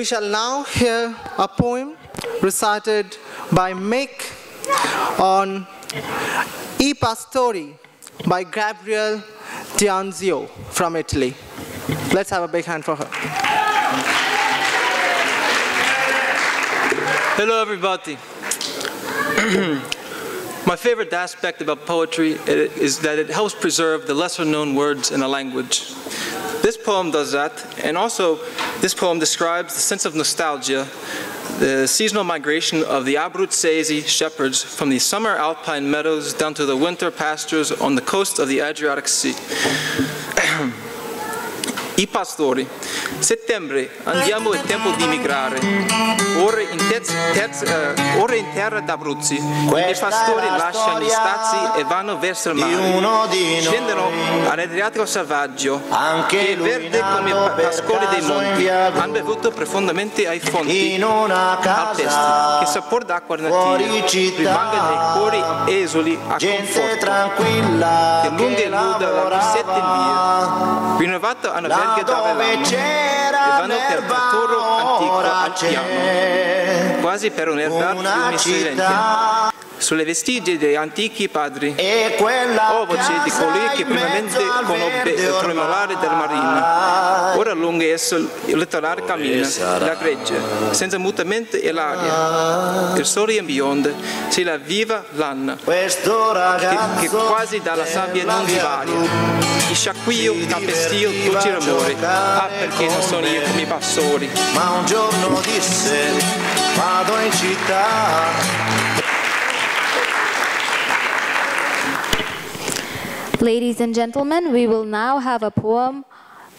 We shall now hear a poem recited by Mick on I Pastori by Gabrielle D'Anzio from Italy. Let's have a big hand for her. Hello, everybody. My favorite aspect about poetry is that it helps preserve the lesser-known words in a language. This poem does that, and also this poem describes the sense of nostalgia, the seasonal migration of the Abruzzese shepherds from the summer alpine meadows down to the winter pastures on the coast of the Adriatic Sea. I pastori. Settembre, andiamo, è tempo di migrare. Ora in terra d'Abruzzi. I pastori lasciano gli spazi e vanno verso il mare. Scendono all'Adriatico selvaggio, che è verde come i pascoli dei monti. Hanno bevuto profondamente ai fonti alpestri. Che sapore d'acqua nativa rimanga nei cuori esuli a conforto. Che lunga e nuda la risetta in via. Rinnovato hanno alberghi da Avellano, che vanno per Toro antico al piano, quasi per un erbatoio miserente. Sulle vestigie degli antichi padri, o voce di colui che primamente conobbe il tremolare della marina, ora lungo esso il litorale cammina, la gregge, senza mutamento e l'aria, il sole in bionda, si la viva l'anna, che quasi dalla sabbia non divaria, il sciacquio, il campestio, tutti i rumori, perché non sono io come i pastori. Ma un giorno disse, vado in città. Ladies and gentlemen, we will now have a poem,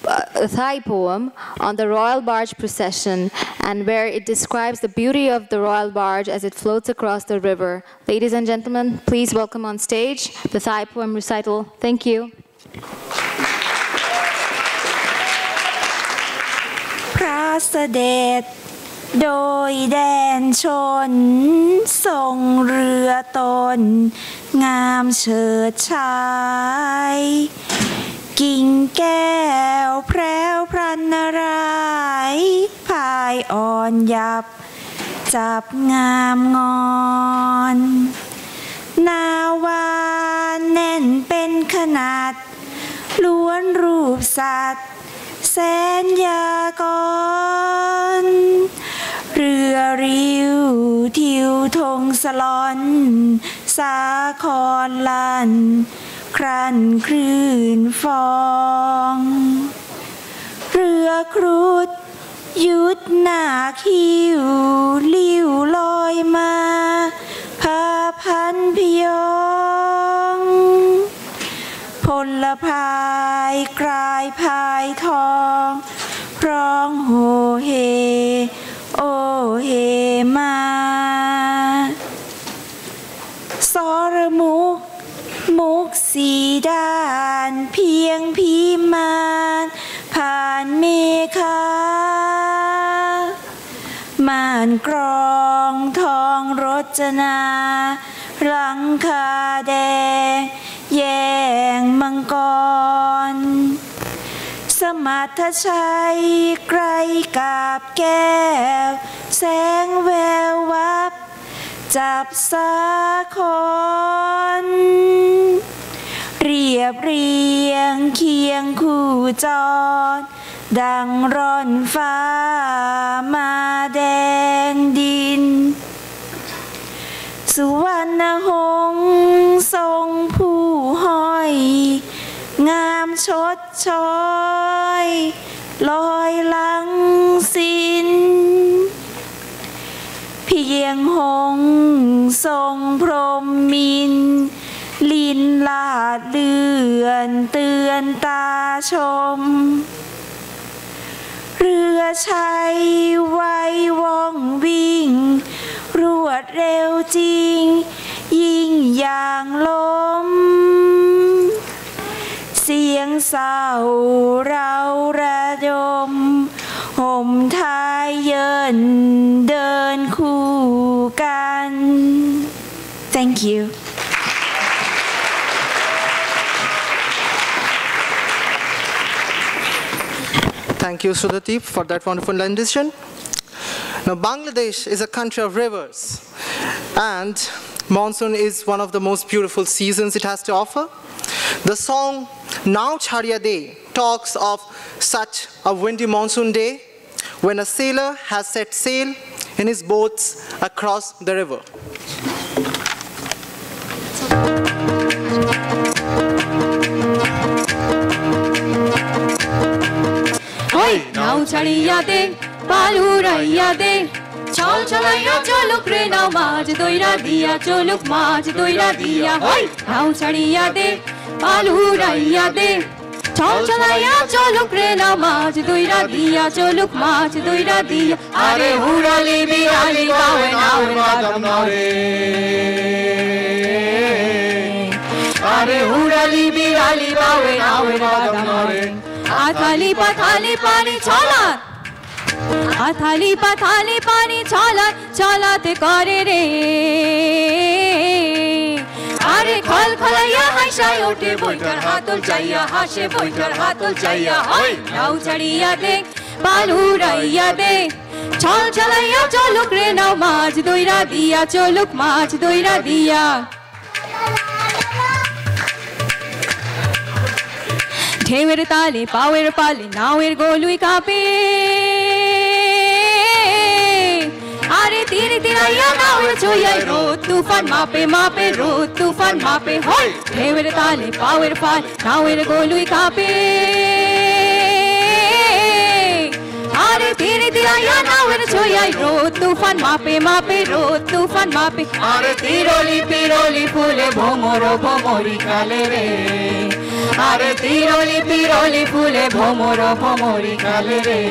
a Thai poem on the royal barge procession, and where it describes the beauty of the royal barge as it floats across the river. Ladies and gentlemen, please welcome on stage the Thai poem recital. Thank you. พระเสด็จโดยแดนชนทรงเรือตนงามเฉิดฉายกิ่งแก้วแพรวพรรณนารายพายอ่อนยับจับงามงอนนาวานแน่นเป็นขนาดล้วนรูปสัตว์แสนยากรเรือริ้วทิวธงสลอนสาครลันครันคลื่นฟองเรือครุฑยุดหน้าคิวลิ้วลอยมาพาพันพยองพลพายกลายพายทองร้องโหเฮโอเฮมาสรมุกสีด้านเพียงพิมานผ่านเมฆาม่านกรองทองรจนาหลังคาแดงแยงมังกรสมัทชัยไกรกาบแก้วแสงแวววับจับสาครเรียบเรียงเคียงคู่จรดังร่อนฟ้ามาแดงดินสุวรรณหงส์ทรงผู้ห้อยงามชดช้อยลอยลังสินเพียงหงส์ทรงพรหมมินลินลาดเลื่อนเตือนตาชมเรือชัยไวว่องวิ่งรวดเร็วจริงยิ่งอย่างลมเสียงเศร้าเราระดมห่มท้ายเยินเดินคู่กัน Thank you. Thank you, Sudhadeep, for that wonderful rendition. Now, Bangladesh is a country of rivers, and monsoon is one of the most beautiful seasons it has to offer. The song Now Chhadiya Day talks of such a windy monsoon day when a sailor has set sail in his boats across the river. নাও ছাড়িয়া দে পালুরাইয়া দে চল চলাইয়া চলুক রে নাও মাছ দইরা দিয়া চলুক মাছ দইরা দিয়া হই নাও ছাড়িয়া দে পালুরাইয়া দে ছল ছলাইয়া চলুক রে নাও মাছ দুইরা দিয়া চলুক মাছ দুইরা দিয়া আরে হুরালি বিরালি বাউে নাওয়ে বাদাম নরে আরে হুরালি বিরালি বাউে নাওয়ে বাদাম নরে আথালি পাথালি পানি ছলা আথালি পাথালি পানি ছলা ছলাতে করে রে আরে খল খলাইয়া হাসাই ওঠে বইটার হাতল চাইয়া হাসে বইটার হাতল চাইয়া হয় নাও ছাড়িয়া দে পালুরাইয়া দে ছল ছলাইয়া চলুক রে নাও মাছ দইরা দিয়া চলুক মাছ দইরা দিয়া ঢেউয়ের তালে পাওয়ের পালে নাওয়ের গলুই কাঁপে আরে তীর তীরাইয়া নাওয়ের ছুঁয়াই রোদ তুফান মাপে মাপে রোদ তুফান মাপে হয় ঢেউয়ের তালে পাওয়ের পাল নাওয়ের গলুই কাঁপে আরে তীর তীরাইয়া নাওয়ের ছুঁয়াই রোদ তুফান মাপে মাপে রোদ তুফান মাপে আরে তিরলি পিরলি ফুলে ভোমর ভোমরি কালে রে আরে তিরলি পিরলি ফুলে ভোমর ভোমরি কালে রে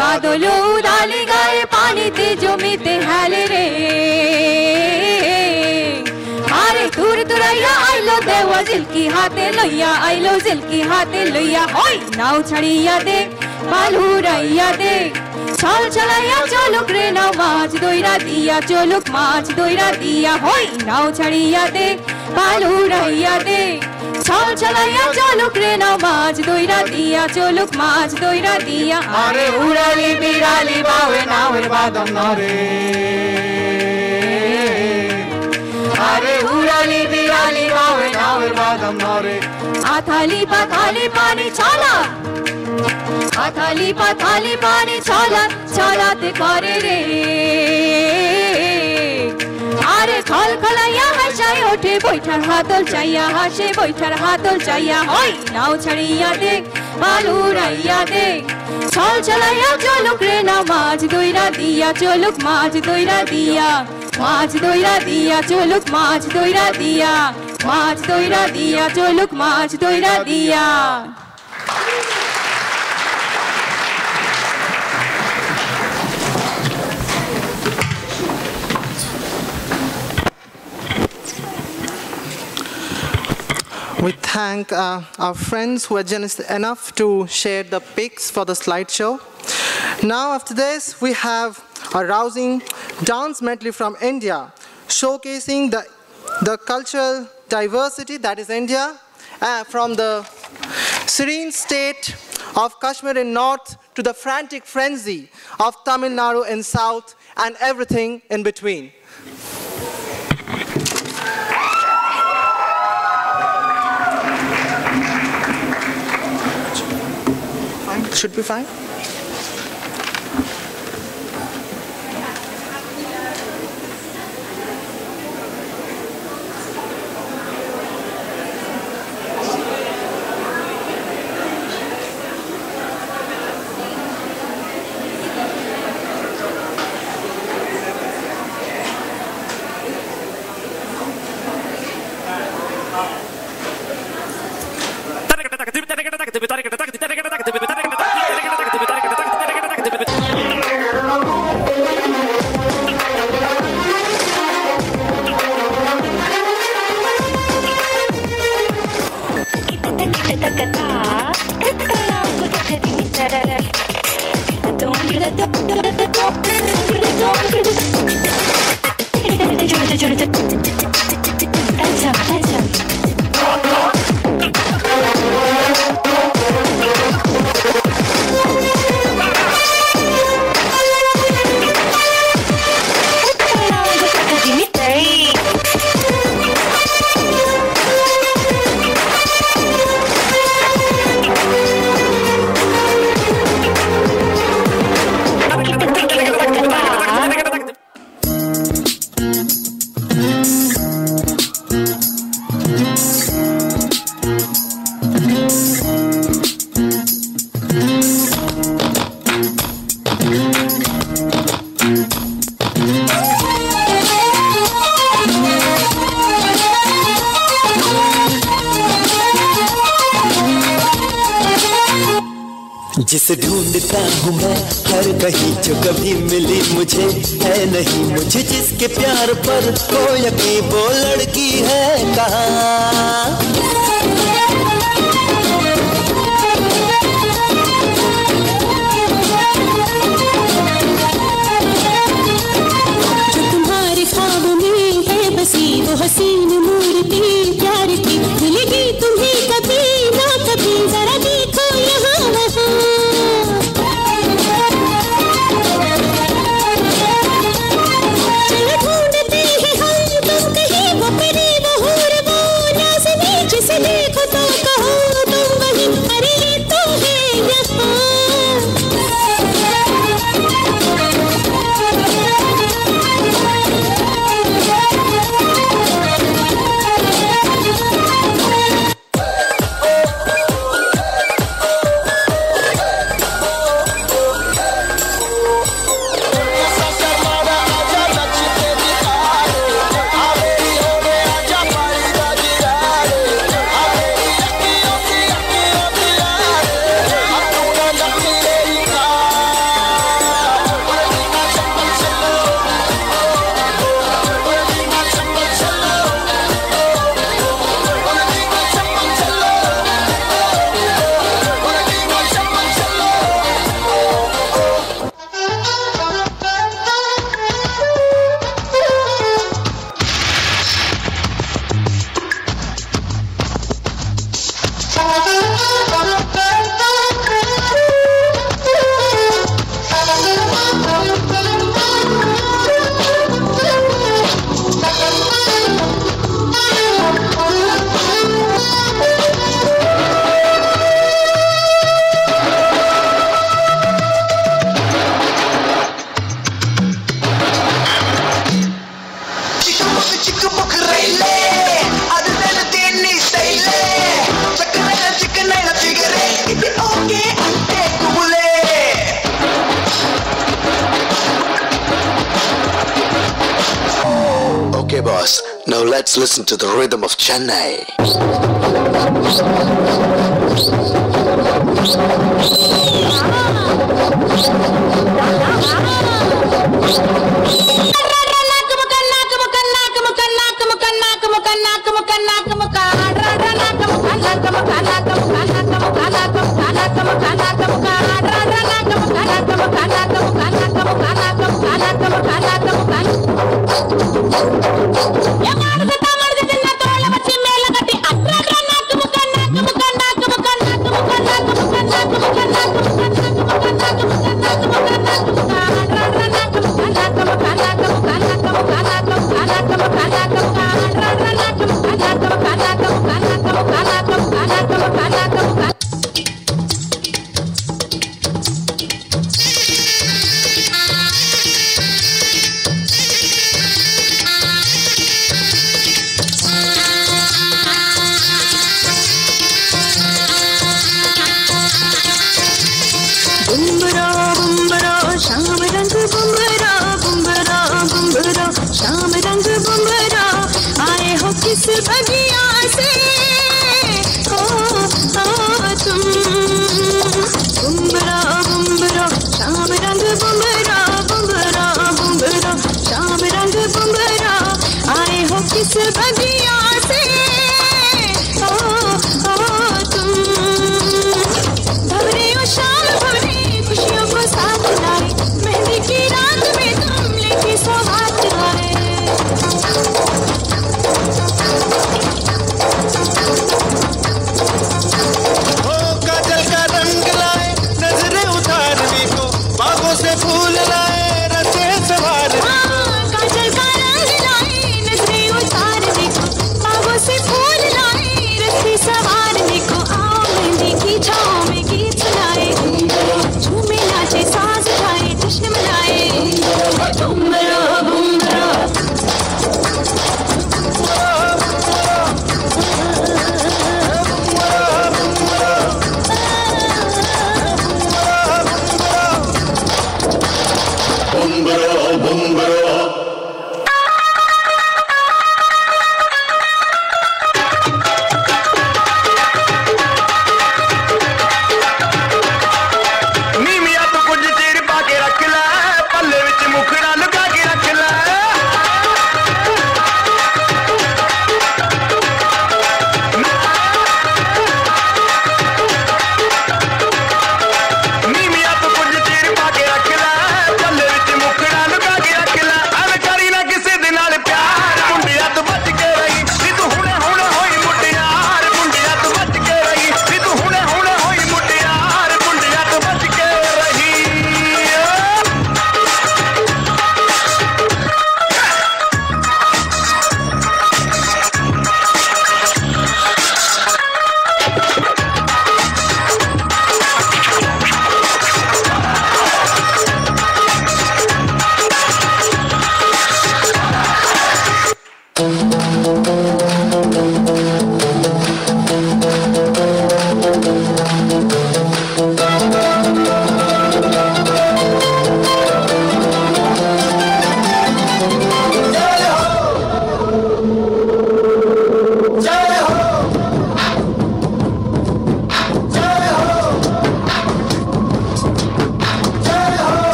বাদল উদালি গায়ে পানিতে জমিতে হেলে রে আরে দূর দূরাইয়া আইলো দেওয়া জিলকি হাতে লইয়া আইলো জিলকি হাতে লইয়া হয় নাও ছাড়িয়া দে পালুরাইয়া দে ছল ছলাইয়া চলুক রে নাও মাছ দইরা দিয়া চলুক মাছ দইরা দিয়া হয় নাও ছাড়িয়া দে পালুরাইয়া দে ছল ছলাইয়া চলুক রে নাও মাছ দইরা দিয়া চলুক মাছ দইরা দিয়া আরে উড়ালি বিড়ালি বাউে নাওয়ের বাদাম নরে আরে উড়ালি বিড়ালি বাউে নাওয়ের বাদাম নরে আথালি পাথালি পানি ছলা আথালি পাথালি পানি ছলা ছলাতে করে রে আরে খল খলাইয়া হাসাই ওঠে বৈঠার হাতল চাইয়া হাসে বৈঠার হাতল চাইয়া হয় নাও ছাড়িয়া দে পালুরাইয়া দে ছল ছলাইয়া চলুক রে নাও মাছ দইরা দিয়া চলুক মাছ দইরা দিয়া মাছ দইরা দিয়া চলুক মাছ দইরা দিয়া মাছ দইরা দিয়া চলুক মাছ দইরা দিয়া We thank our friends who are generous enough to share the pics for the slideshow. Now after this, we have a rousing dance medley from India, showcasing the cultural diversity that is India, from the serene state of Kashmir in north to the frantic frenzy of Tamil Nadu in south and everything in between. Should be fine. जिसे ढूंढता हूँ मैं हर कहीं, जो कभी मिली मुझे है नहीं, मुझे जिसके प्यार पर को यकीन, वो लड़की है कहाँ। जो तुम्हारे ख्वाब में है बसी वो हसीन मूर्ति प्यार की, मिलेगी तुम्हें कभी ना कभी, जरा देखो यहाँ वहाँ। चलो ढूंढते हैं हम तुम कहीं, वो परी वो हूर वो नाज़नी, जिसे देखो तो कहो तुम वही, अरे ये तो है यहाँ। Okay, boss. Now let's listen to the rhythm of Chennai.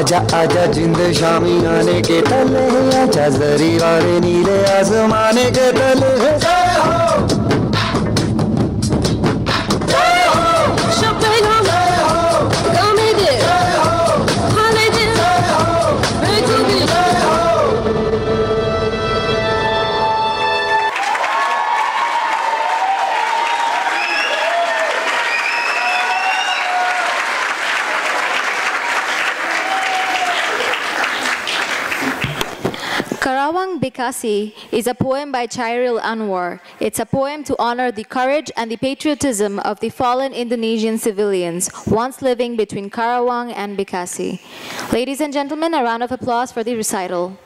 आजा आजा जिंद शामी आने के तले, आजा जरी वाले नीले आसमाने के तले। जय हो Karawang Bekasi is a poem by Chairil Anwar. It's a poem to honor the courage and the patriotism of the fallen Indonesian civilians once living between Karawang and Bekasi. Ladies and gentlemen, a round of applause for the recital.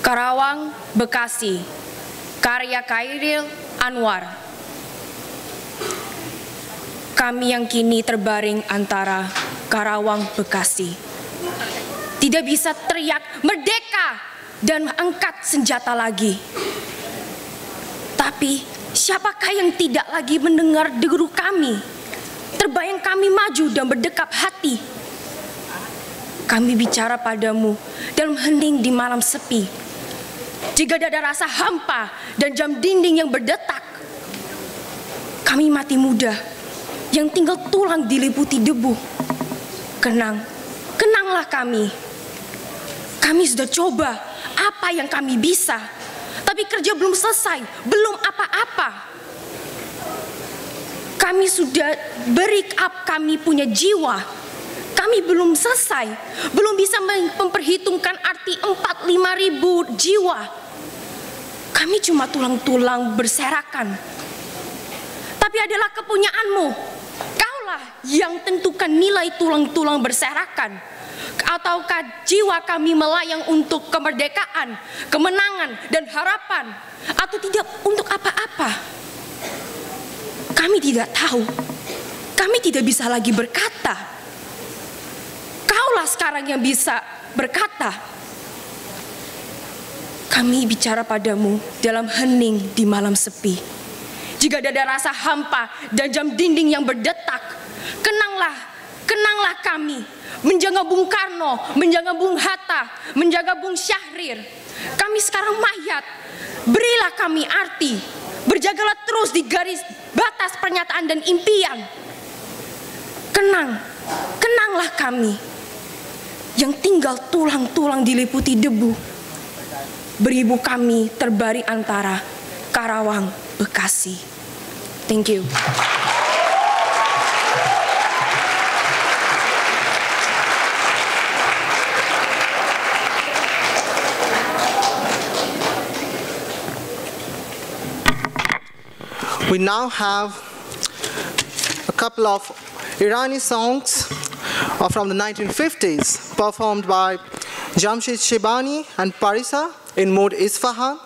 Karawang Bekasi, karya Chairil Anwar. Kami yang kini terbaring antara Karawang Bekasi tidak bisa teriak merdeka dan angkat senjata lagi. Tapi siapakah yang tidak lagi mendengar deru kami? Terbayang kami maju dan berdekap hati. Kami bicara padamu dalam hening di malam sepi. Jika ada rasa hampa dan jam dinding yang berdetak, kami mati muda yang tinggal tulang diliputi debu. Kenanglah kami. Kami sudah coba apa yang kami bisa, tapi kerja belum selesai, belum apa-apa. Kami sudah beri up, kami punya jiwa. Kami belum selesai, belum bisa memperhitungkan arti 4-5 ribu jiwa. Kami cuma tulang-tulang berserakan. Tapi adalah kepunyaanmu. Kaulah yang tentukan nilai tulang-tulang berserakan. Ataukah jiwa kami melayang untuk kemerdekaan, kemenangan, dan harapan, atau tidak untuk apa-apa? Kami tidak tahu. Kami tidak bisa lagi berkata. Kaulah sekarang yang bisa berkata. Kami bicara padamu dalam hening di malam sepi. Jika ada rasa hampa dan jam dinding yang berdetak, kenanglah kami, menjaga Bung Karno, menjaga Bung Hatta, menjaga Bung Syahrir. Kami sekarang mayat, berilah kami arti, berjagalah terus di garis batas pernyataan dan impian. Kenanglah kami, yang tinggal tulang-tulang diliputi debu. Beribu kami terbaring antara Karawang, Bekasi. Thank you. We now have a couple of Irani songs from the 1950s performed by Jamshid Shibani and Parisa in mode Isfahan,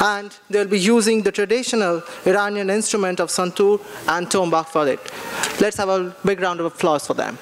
and they'll be using the traditional Iranian instrument of santur and tombak for it. Let's have a big round of applause for them.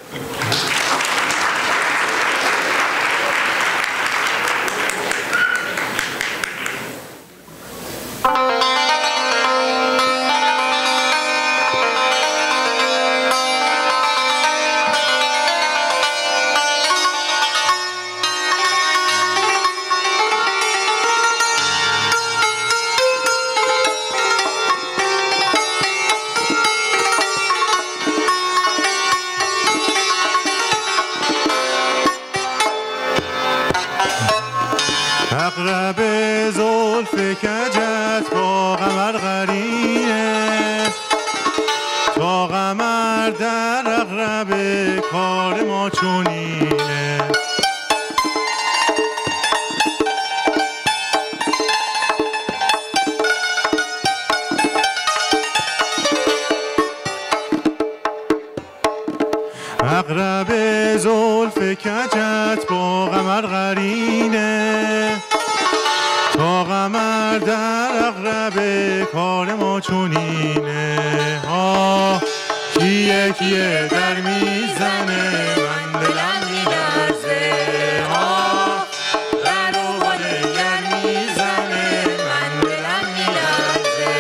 عقرب زلف کجت با قمر قرینه، تا قمر در عقرب کار ما چونینه. عقرب زلف کجت با قمر قرینه، تا قمر در عقرب کار ما چونینه. ها کیه در میزنه، من دلم میلرزه. ها در و بادگر میزنه، من دلم میلرزه.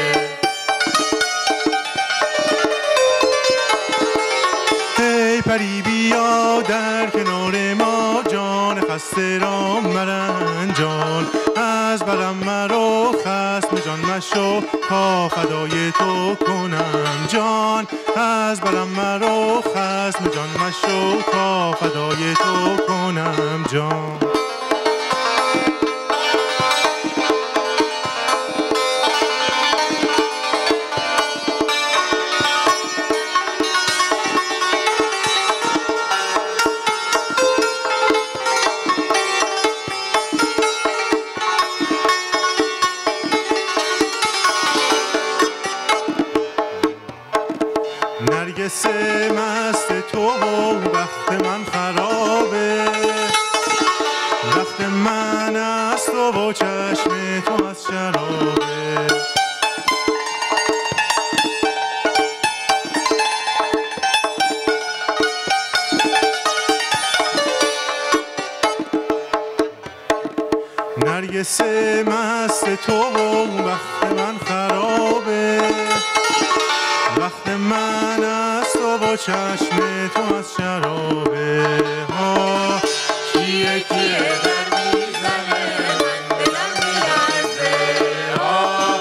پری بیا در کنار ما، جان خسته را مرنجان. از برم مرا خصم جان مشو، تا فدای تو کنم جان. از برم مرا خصم جان مشو، تا فدای تو کنم جان. نرگس مست تو وقت من خرابه، وقت من است و چشم تو از شرابه. نرگس مست تو وقت من خرابه، وقت من است و چشم تو از شرابه. ها کیه کیه در میزنه من دلم میلرزه، ها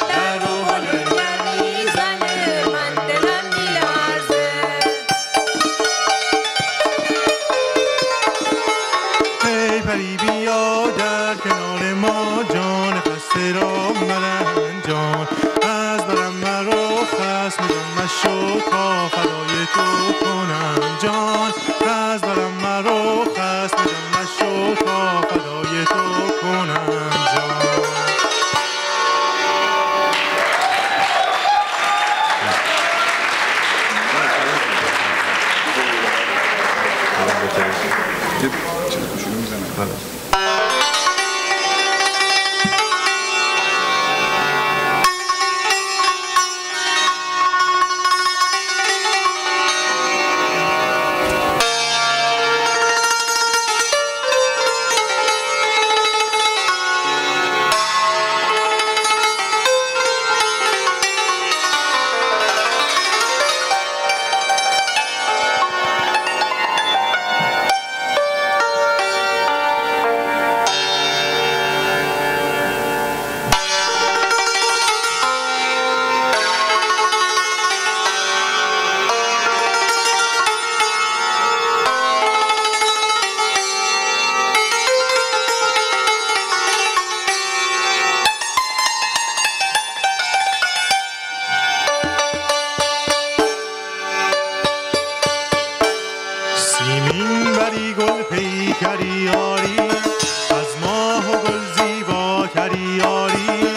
در روح دلم میزنه من دلم میلرزه. ای پری بیا در کنار ما، جان خسته را مرنجان. از برم مرا خصم جان مشو، تا فدای تو کنم جان. از برم مرا خصم جان مشو، تا فدای تو کنم جان. سیمین بری گل پیکری آری، از ماه و گل زیباتری آری.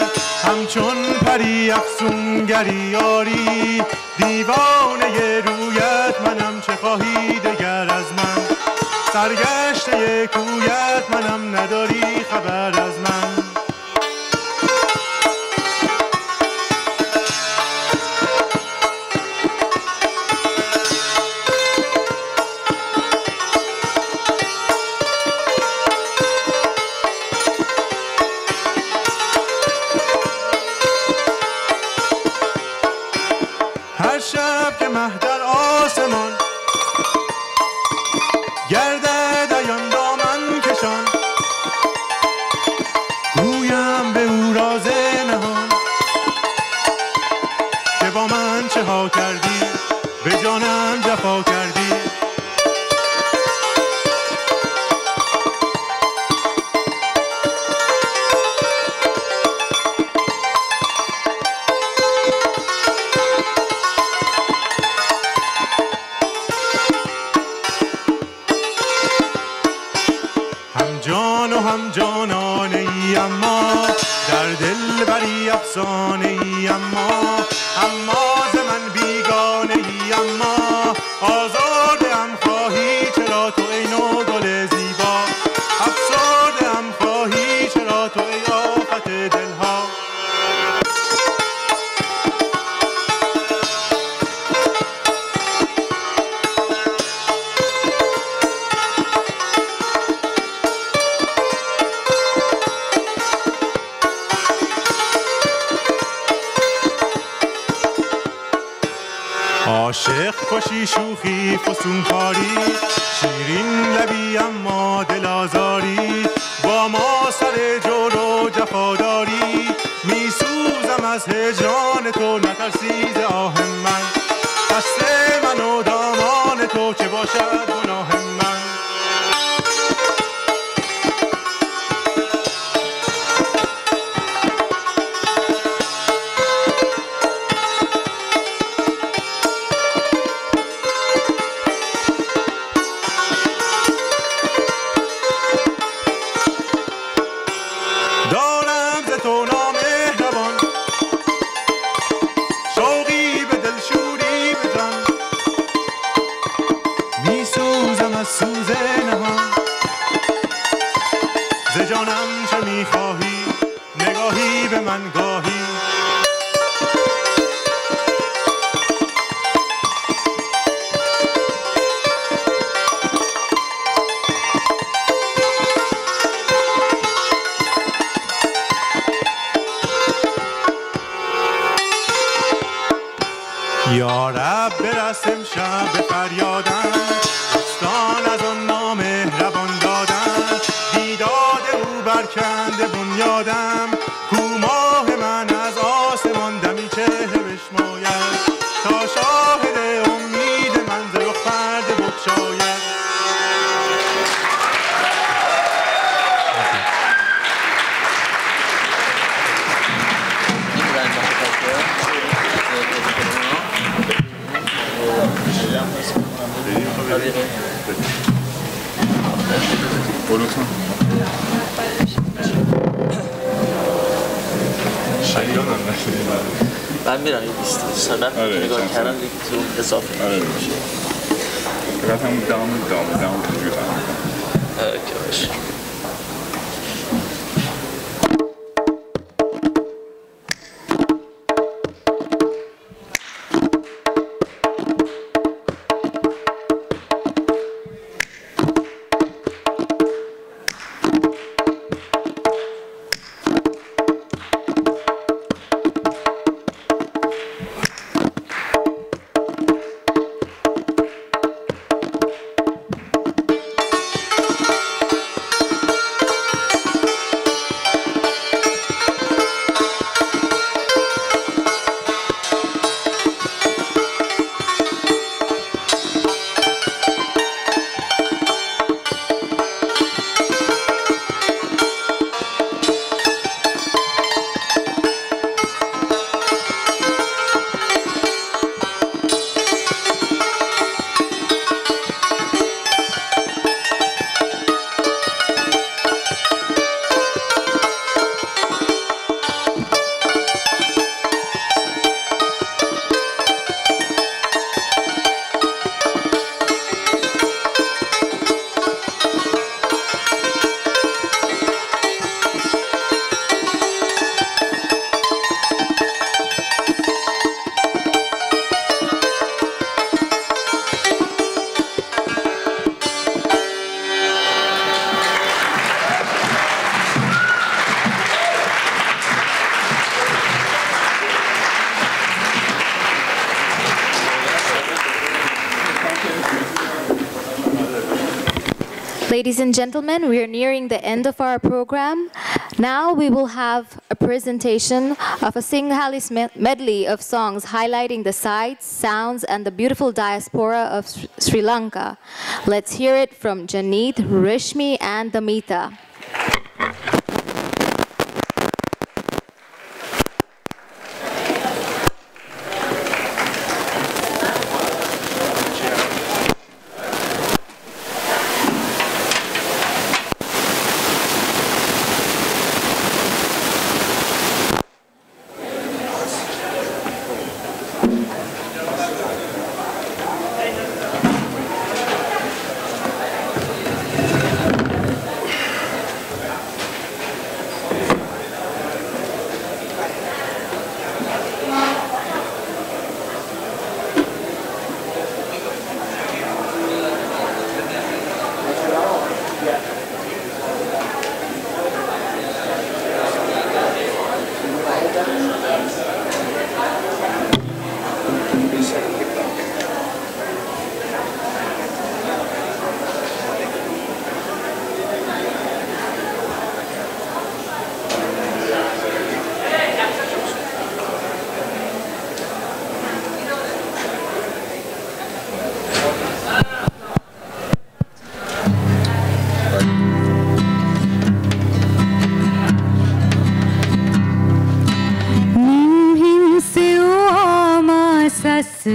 همچون پری افسونگری آری، دیوانه رویت منم. چه خواهی دگر از من؟ سرگشته کویت منم، نداری خبر از من. هر شب که مه در آسمان گردد عیان دامن کشان، گویم به او راز نهان که با من چه ها کردی، به جانم جفا کردی. جان و هم جانانه ای اما در دل بری افسانه ای اما ز من بیگانه ای اما آزاد عاشق باشی شوخی فسون کاری شیرین لبی اما دل آزاری با ما سر جور و جفاداری میسوزم از هجران تو نترسی ز آه من دست من و دامان تو که باشد گناه من یا رب برس امشب به فریادم دستان از آن نامهربان دادن بیداد او برکنده بنیادم کو ماه من از آسمان دمی چهره بشماید تا شاهد امید من ز رخ پرده بگشاید من میرم این بیست من نگاه کردم دیگه تو اضافه میشه فقط همون دام توجیه که باشه Ladies and gentlemen, we are nearing the end of our program. Now we will have a presentation of a Sinhalese medley of songs highlighting the sights, sounds, and the beautiful diaspora of Sri Lanka. Let's hear it from Janeet, Rishmi, and Damita.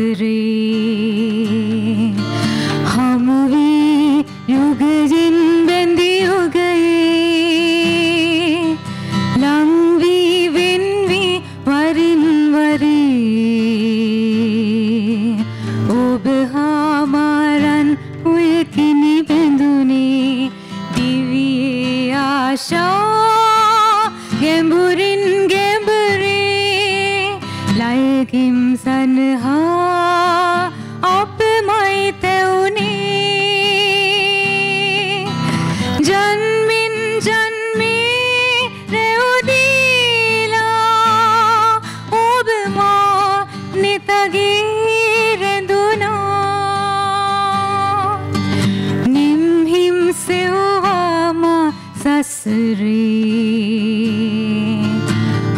සසරේ හමුවී යුගයෙන් බැඳි යුගයේ ලංවී වෙන්වී වරින් වරේ ඔබ හා මාරන් ඔයකිනි බැඳුනේ දිවියේ ආශා ගැඹුරින් ගැඹුරේ ලයකින් සනහා අපමයි තැවුනේ ජන්මින් ජන්මේ රැවුදීලා ඔබ මා නිතගේ රැඳුනා නිම්හිම් සෙව්වාම සසරේ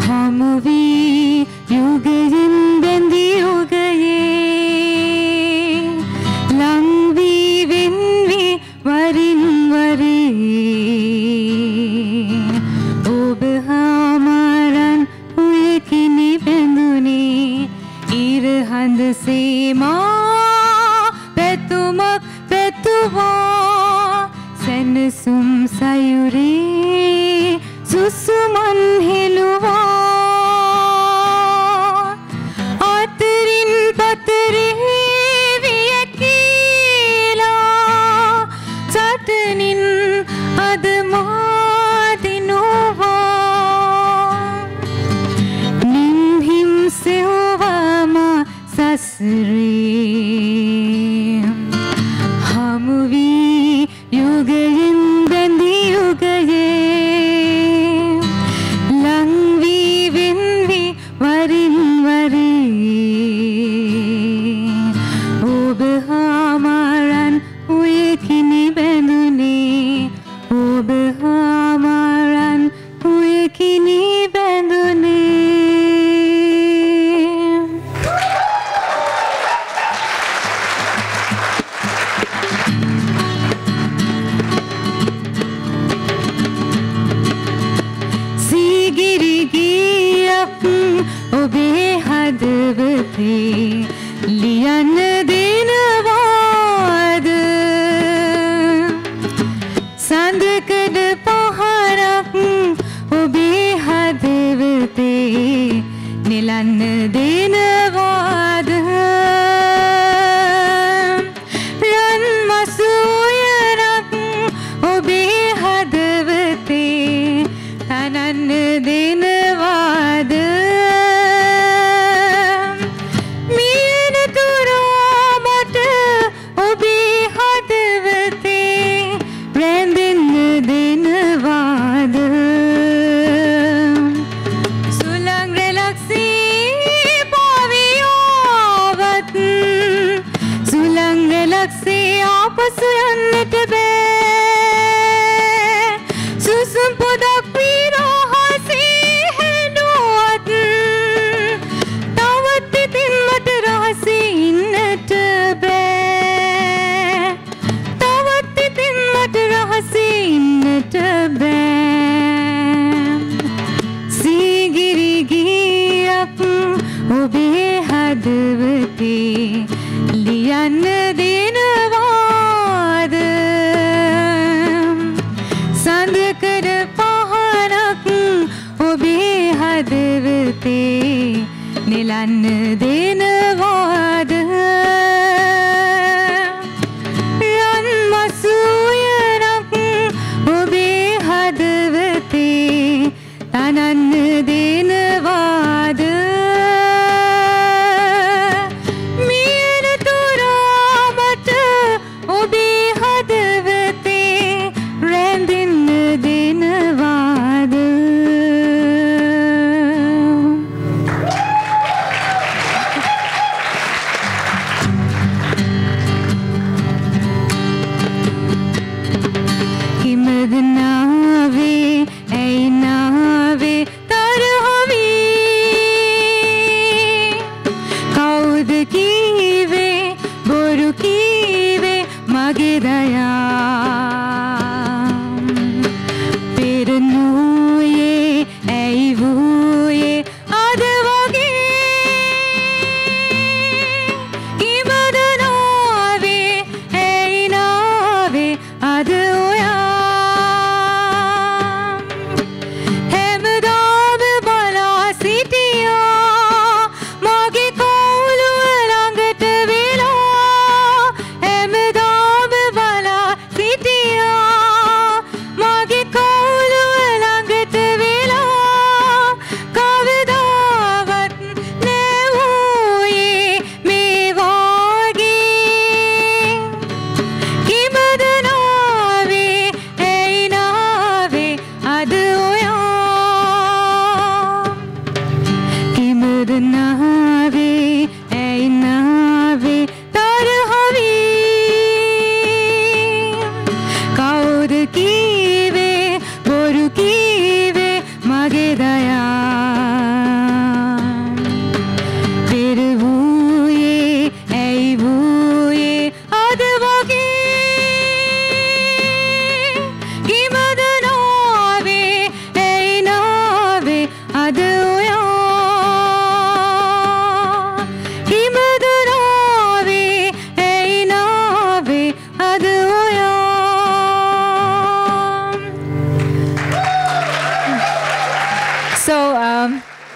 හමුවී යුගයෙන් බැඳි යුගයේ ලංවී වෙන්වී වරින් වරේ ඔබ හා මාරන් ඔයකිනි බැඳුනේ ඉරහඳ සීමා පැතුමක් පැතුවා සැනසුම් සයුරේ සුසුමන් හෙළුවා අතරින් පතරේ වියකීලා සටනින් අද මා දිනුවා නිම්හිම් සෙව්වාම සසරේ හමුවී යුගයෙන් බැඳි යුගයේ ලංවී වෙන්වී වරින් වරේ ඔබ හා මාරන් ඔයකිනි බැඳුනේ ඔබ හා මාරන් ඔයකිනි බැඳුනේ ඔබේ හදවතේ ලියන්න දෙනවාද සඳකඩ පහරක් ඔබේ හදවතේ නෙලන්න දෙනවාද රන් මසුයරක් ඔබේ හදවතේ තනන්න දෙනවාද අපසු යන්නට බෑ සුසුම් පොදක් විරහසේ හැඩුවත් තවත් ඉතින් මට රහසේ ඉන්නට බෑ තවත් ඉතින් මට රහසේ ඉන්නට බෑ සීගිරි ගියක් ඔබේ හදවතේ ලියන්න දෙනවාද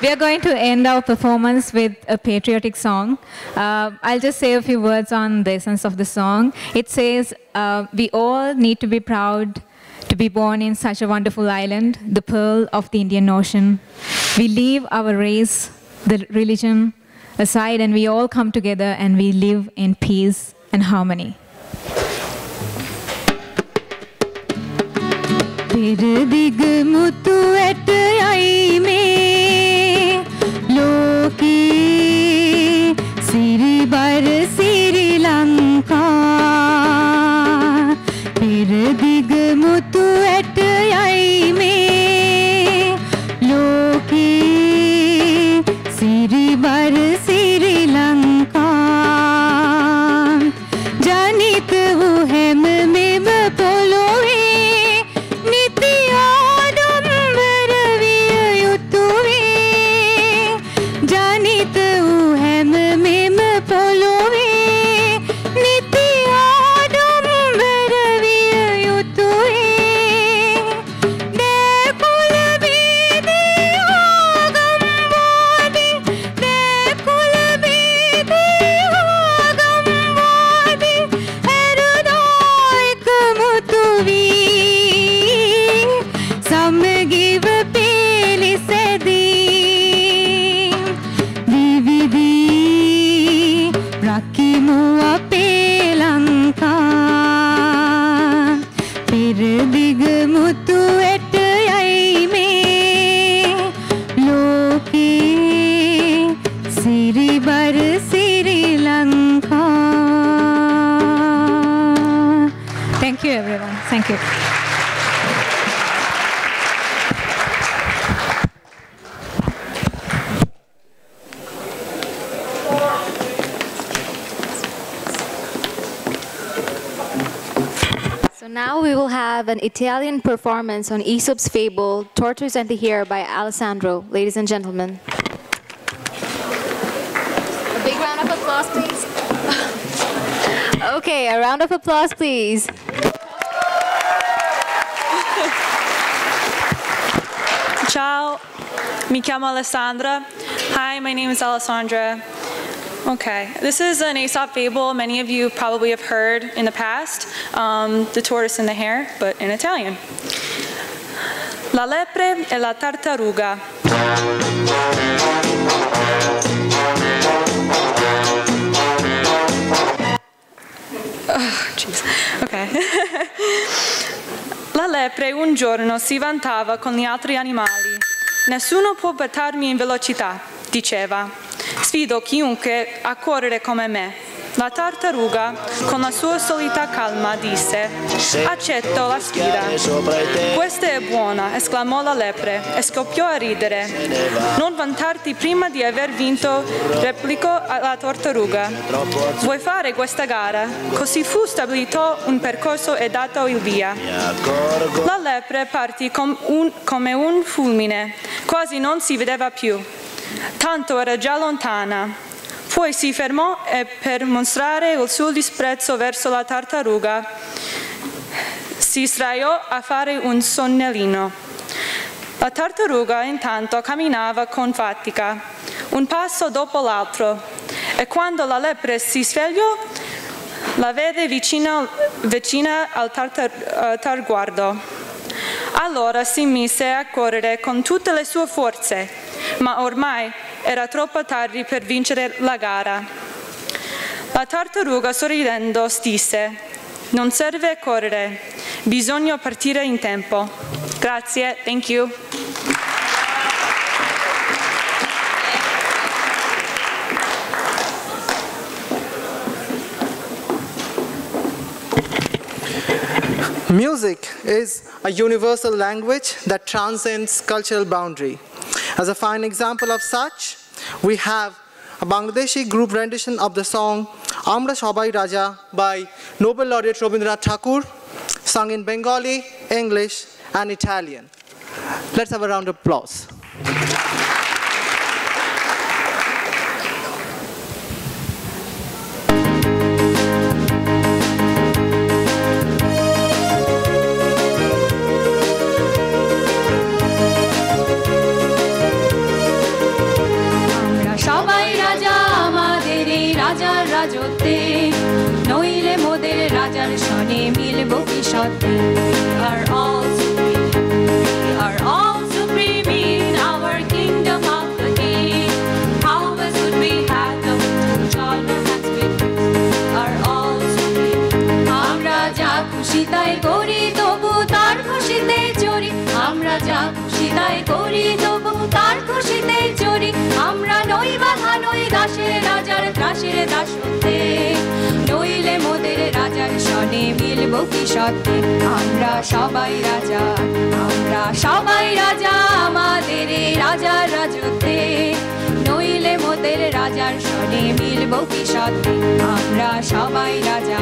We are going to end our performance with a patriotic song. I'll just say a few words on the essence of the song. It says, we all need to be proud to be born in such a wonderful island, the pearl of the Indian Ocean. We leave our race, the religion aside, and we all come together and we live in peace and harmony. Sri Lanka, dig mutu at yai me, Loki, Sri bar Sri Lanka, Janit hu hem mem poloe, niti adam varavi yutuve, Janit hu hem mem poloe. Thank you, everyone. Thank you. So now we will have an Italian performance on Aesop's fable, Tortoise and the Hare by Alessandro. Ladies and gentlemen. A big round of applause, please. Okay, a round of applause, please. Ciao, mi chiamo Alessandra. Hi, my name is Alessandra. Okay, this is an Aesop fable many of you probably have heard in the past, The Tortoise and the Hare, but in Italian. La lepre e la tartaruga. Oh, jeez. Okay. La lepre un giorno si vantava con gli altri animali. Nessuno può battermi in velocità, diceva. Sfido chiunque a correre come me. La tartaruga, con la sua solita calma, disse: accetto la sfida. Questa è buona, esclamò la lepre e scoppiò a ridere. Non vantarti prima di aver vinto, replicò la tartaruga. Vuoi fare questa gara? Così fu stabilito un percorso e dato il via. La lepre partì come un fulmine, quasi non si vedeva più. Tanto era già lontana. Poi si fermò e per mostrare il suo disprezzo verso la tartaruga si sdraiò a fare un sonnellino. La tartaruga intanto camminava con fatica, un passo dopo l'altro, e quando la lepre si svegliò la vede vicina al traguardo. Allora si mise a correre con tutte le sue forze, ma ormai era troppo tardi per vincere la gara. La tartaruga, sorridendo, disse: non serve correre, bisogna partire in tempo. Grazie, thank you. Music is a universal language that transcends cultural boundary. As a fine example of such, we have a Bangladeshi group rendition of the song Amra Shobai Raja by Nobel laureate Rabindranath Tagore, sung in Bengali, English, and Italian. Let's have a round of applause. মিলব কি সত্যি are all supreme. We are all supreme in our kingdom of the King. How else would we have the to join our hands with peace? We are all supreme. আমরা যা খুশি তাই করি তবু তার খুশিতে চড়ি আমরা যা খুশি তাই করি তবু তার খুশিতে চড়ি আমরা নই বাধা নই দাসের রাজার ত্রাসের দাসত্বে নইলে মোদের রাজার সনে মিলব কি সত্যি আমরা সবাই রাজা আমাদের এই রাজার রাজত্বে নইলে মোদের রাজার সনে মিলব কি সত্যি আমরা সবাই রাজা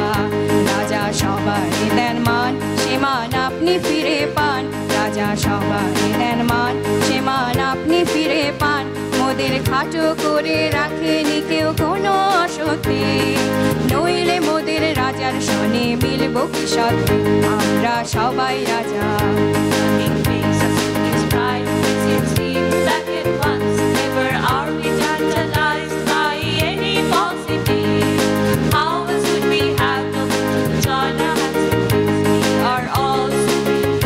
সবাই দেন মান সে মান আপনি ফিরে পান রাজা সবাই দেন মান সে মান আপনি ফিরে পান মোদের খাটো করে রাখেনি কেউ কোনো অসত্যি নইলে মোদের রাজার সনে মিলব কি সত্যি আমরা সবাই রাজা Never are we tantalized by any falsity. How else would we have the to join our hands with peace? We are all supreme.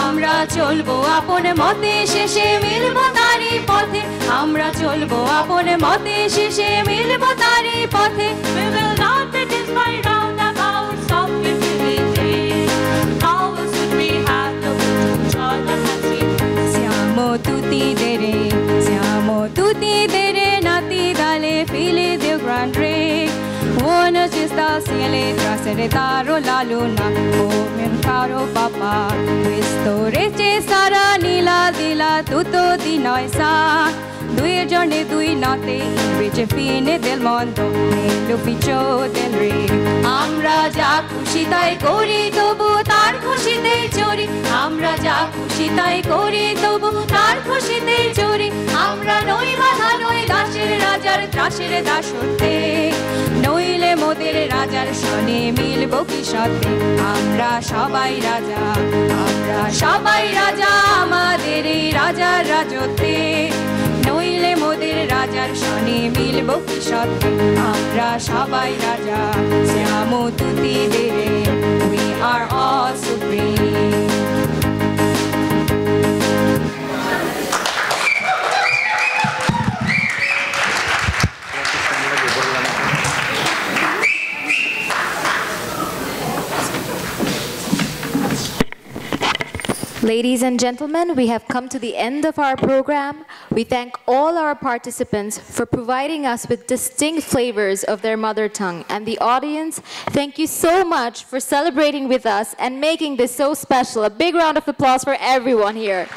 আমরা চলবো আপন মতে শেষে মিলব তারই পথে আমরা চলবো আপন মতে শেষে মিলব তারই পথে We will not be dismayed round about sovereignty. How else would we have the to join our hands with peace? Siamo tutti dere nati dalle file del Gran Re. Uno ci sta cielo trasere taro la luna come un caro papà. Questo re ci sarà nella dilla tutto di noi sa. 2 giorni 2 notti invece fine del mondo nell'ufficio del re. আমরা যা খুশি তাই করি তবু তার খুশিতে চড়ি আমরা যা খুশি তাই করি তবু তার খুশিতে চড়ি আমরা নই বাধা নই দাসের রাজার ত্রাসের দাসত্বে নইলে মোদের রাজার সনে মিলব কি সত্যি আমরা সবাই রাজা আমাদের এই রাজার রাজত্বে নইলে মোদের রাজার সনে মিলব কি সত্যি আমরা সবাই রাজা siamo tutti dere we are all supreme Ladies and gentlemen, we have come to the end of our program. We thank all our participants for providing us with distinct flavors of their mother tongue. And the audience, thank you so much for celebrating with us and making this so special. A big round of applause for everyone here.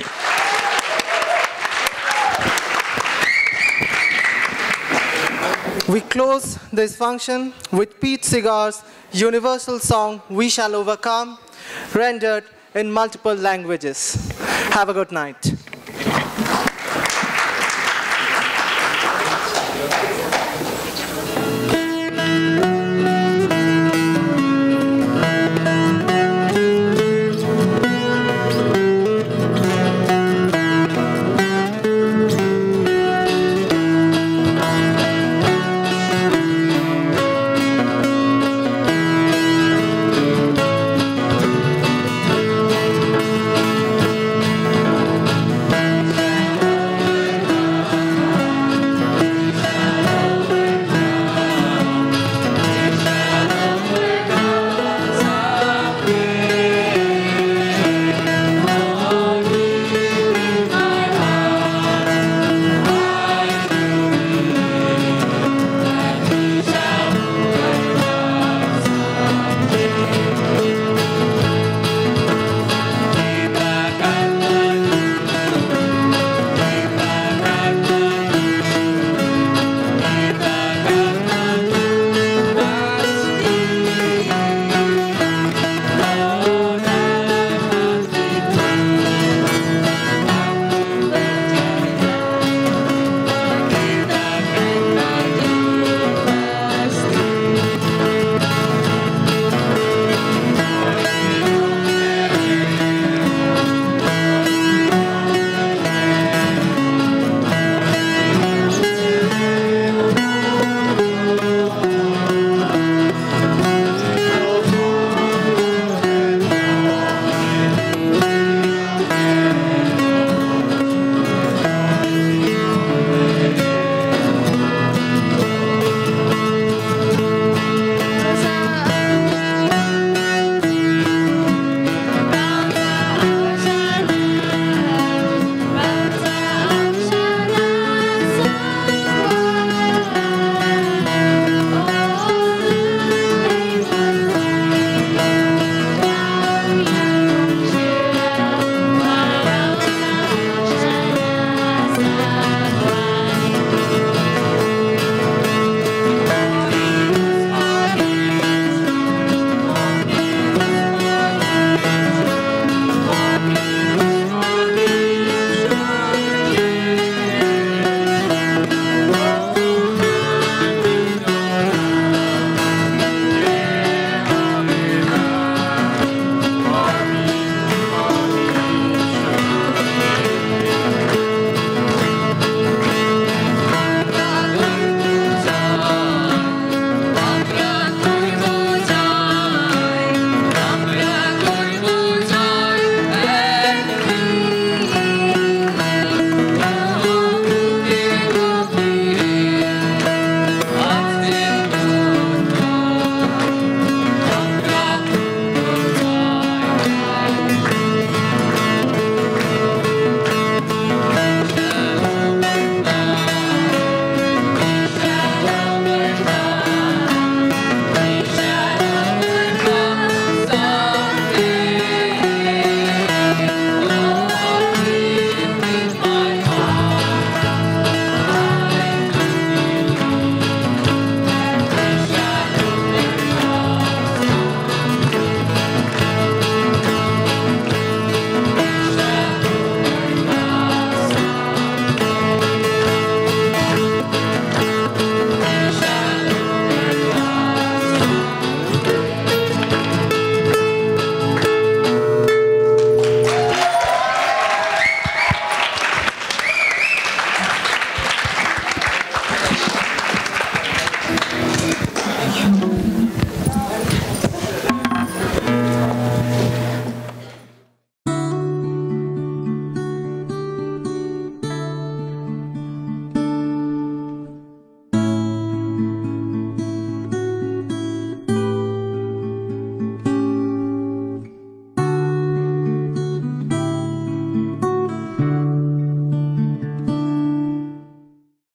We close this function with Pete Seeger's universal song, We Shall Overcome, rendered in multiple languages. Have a good night.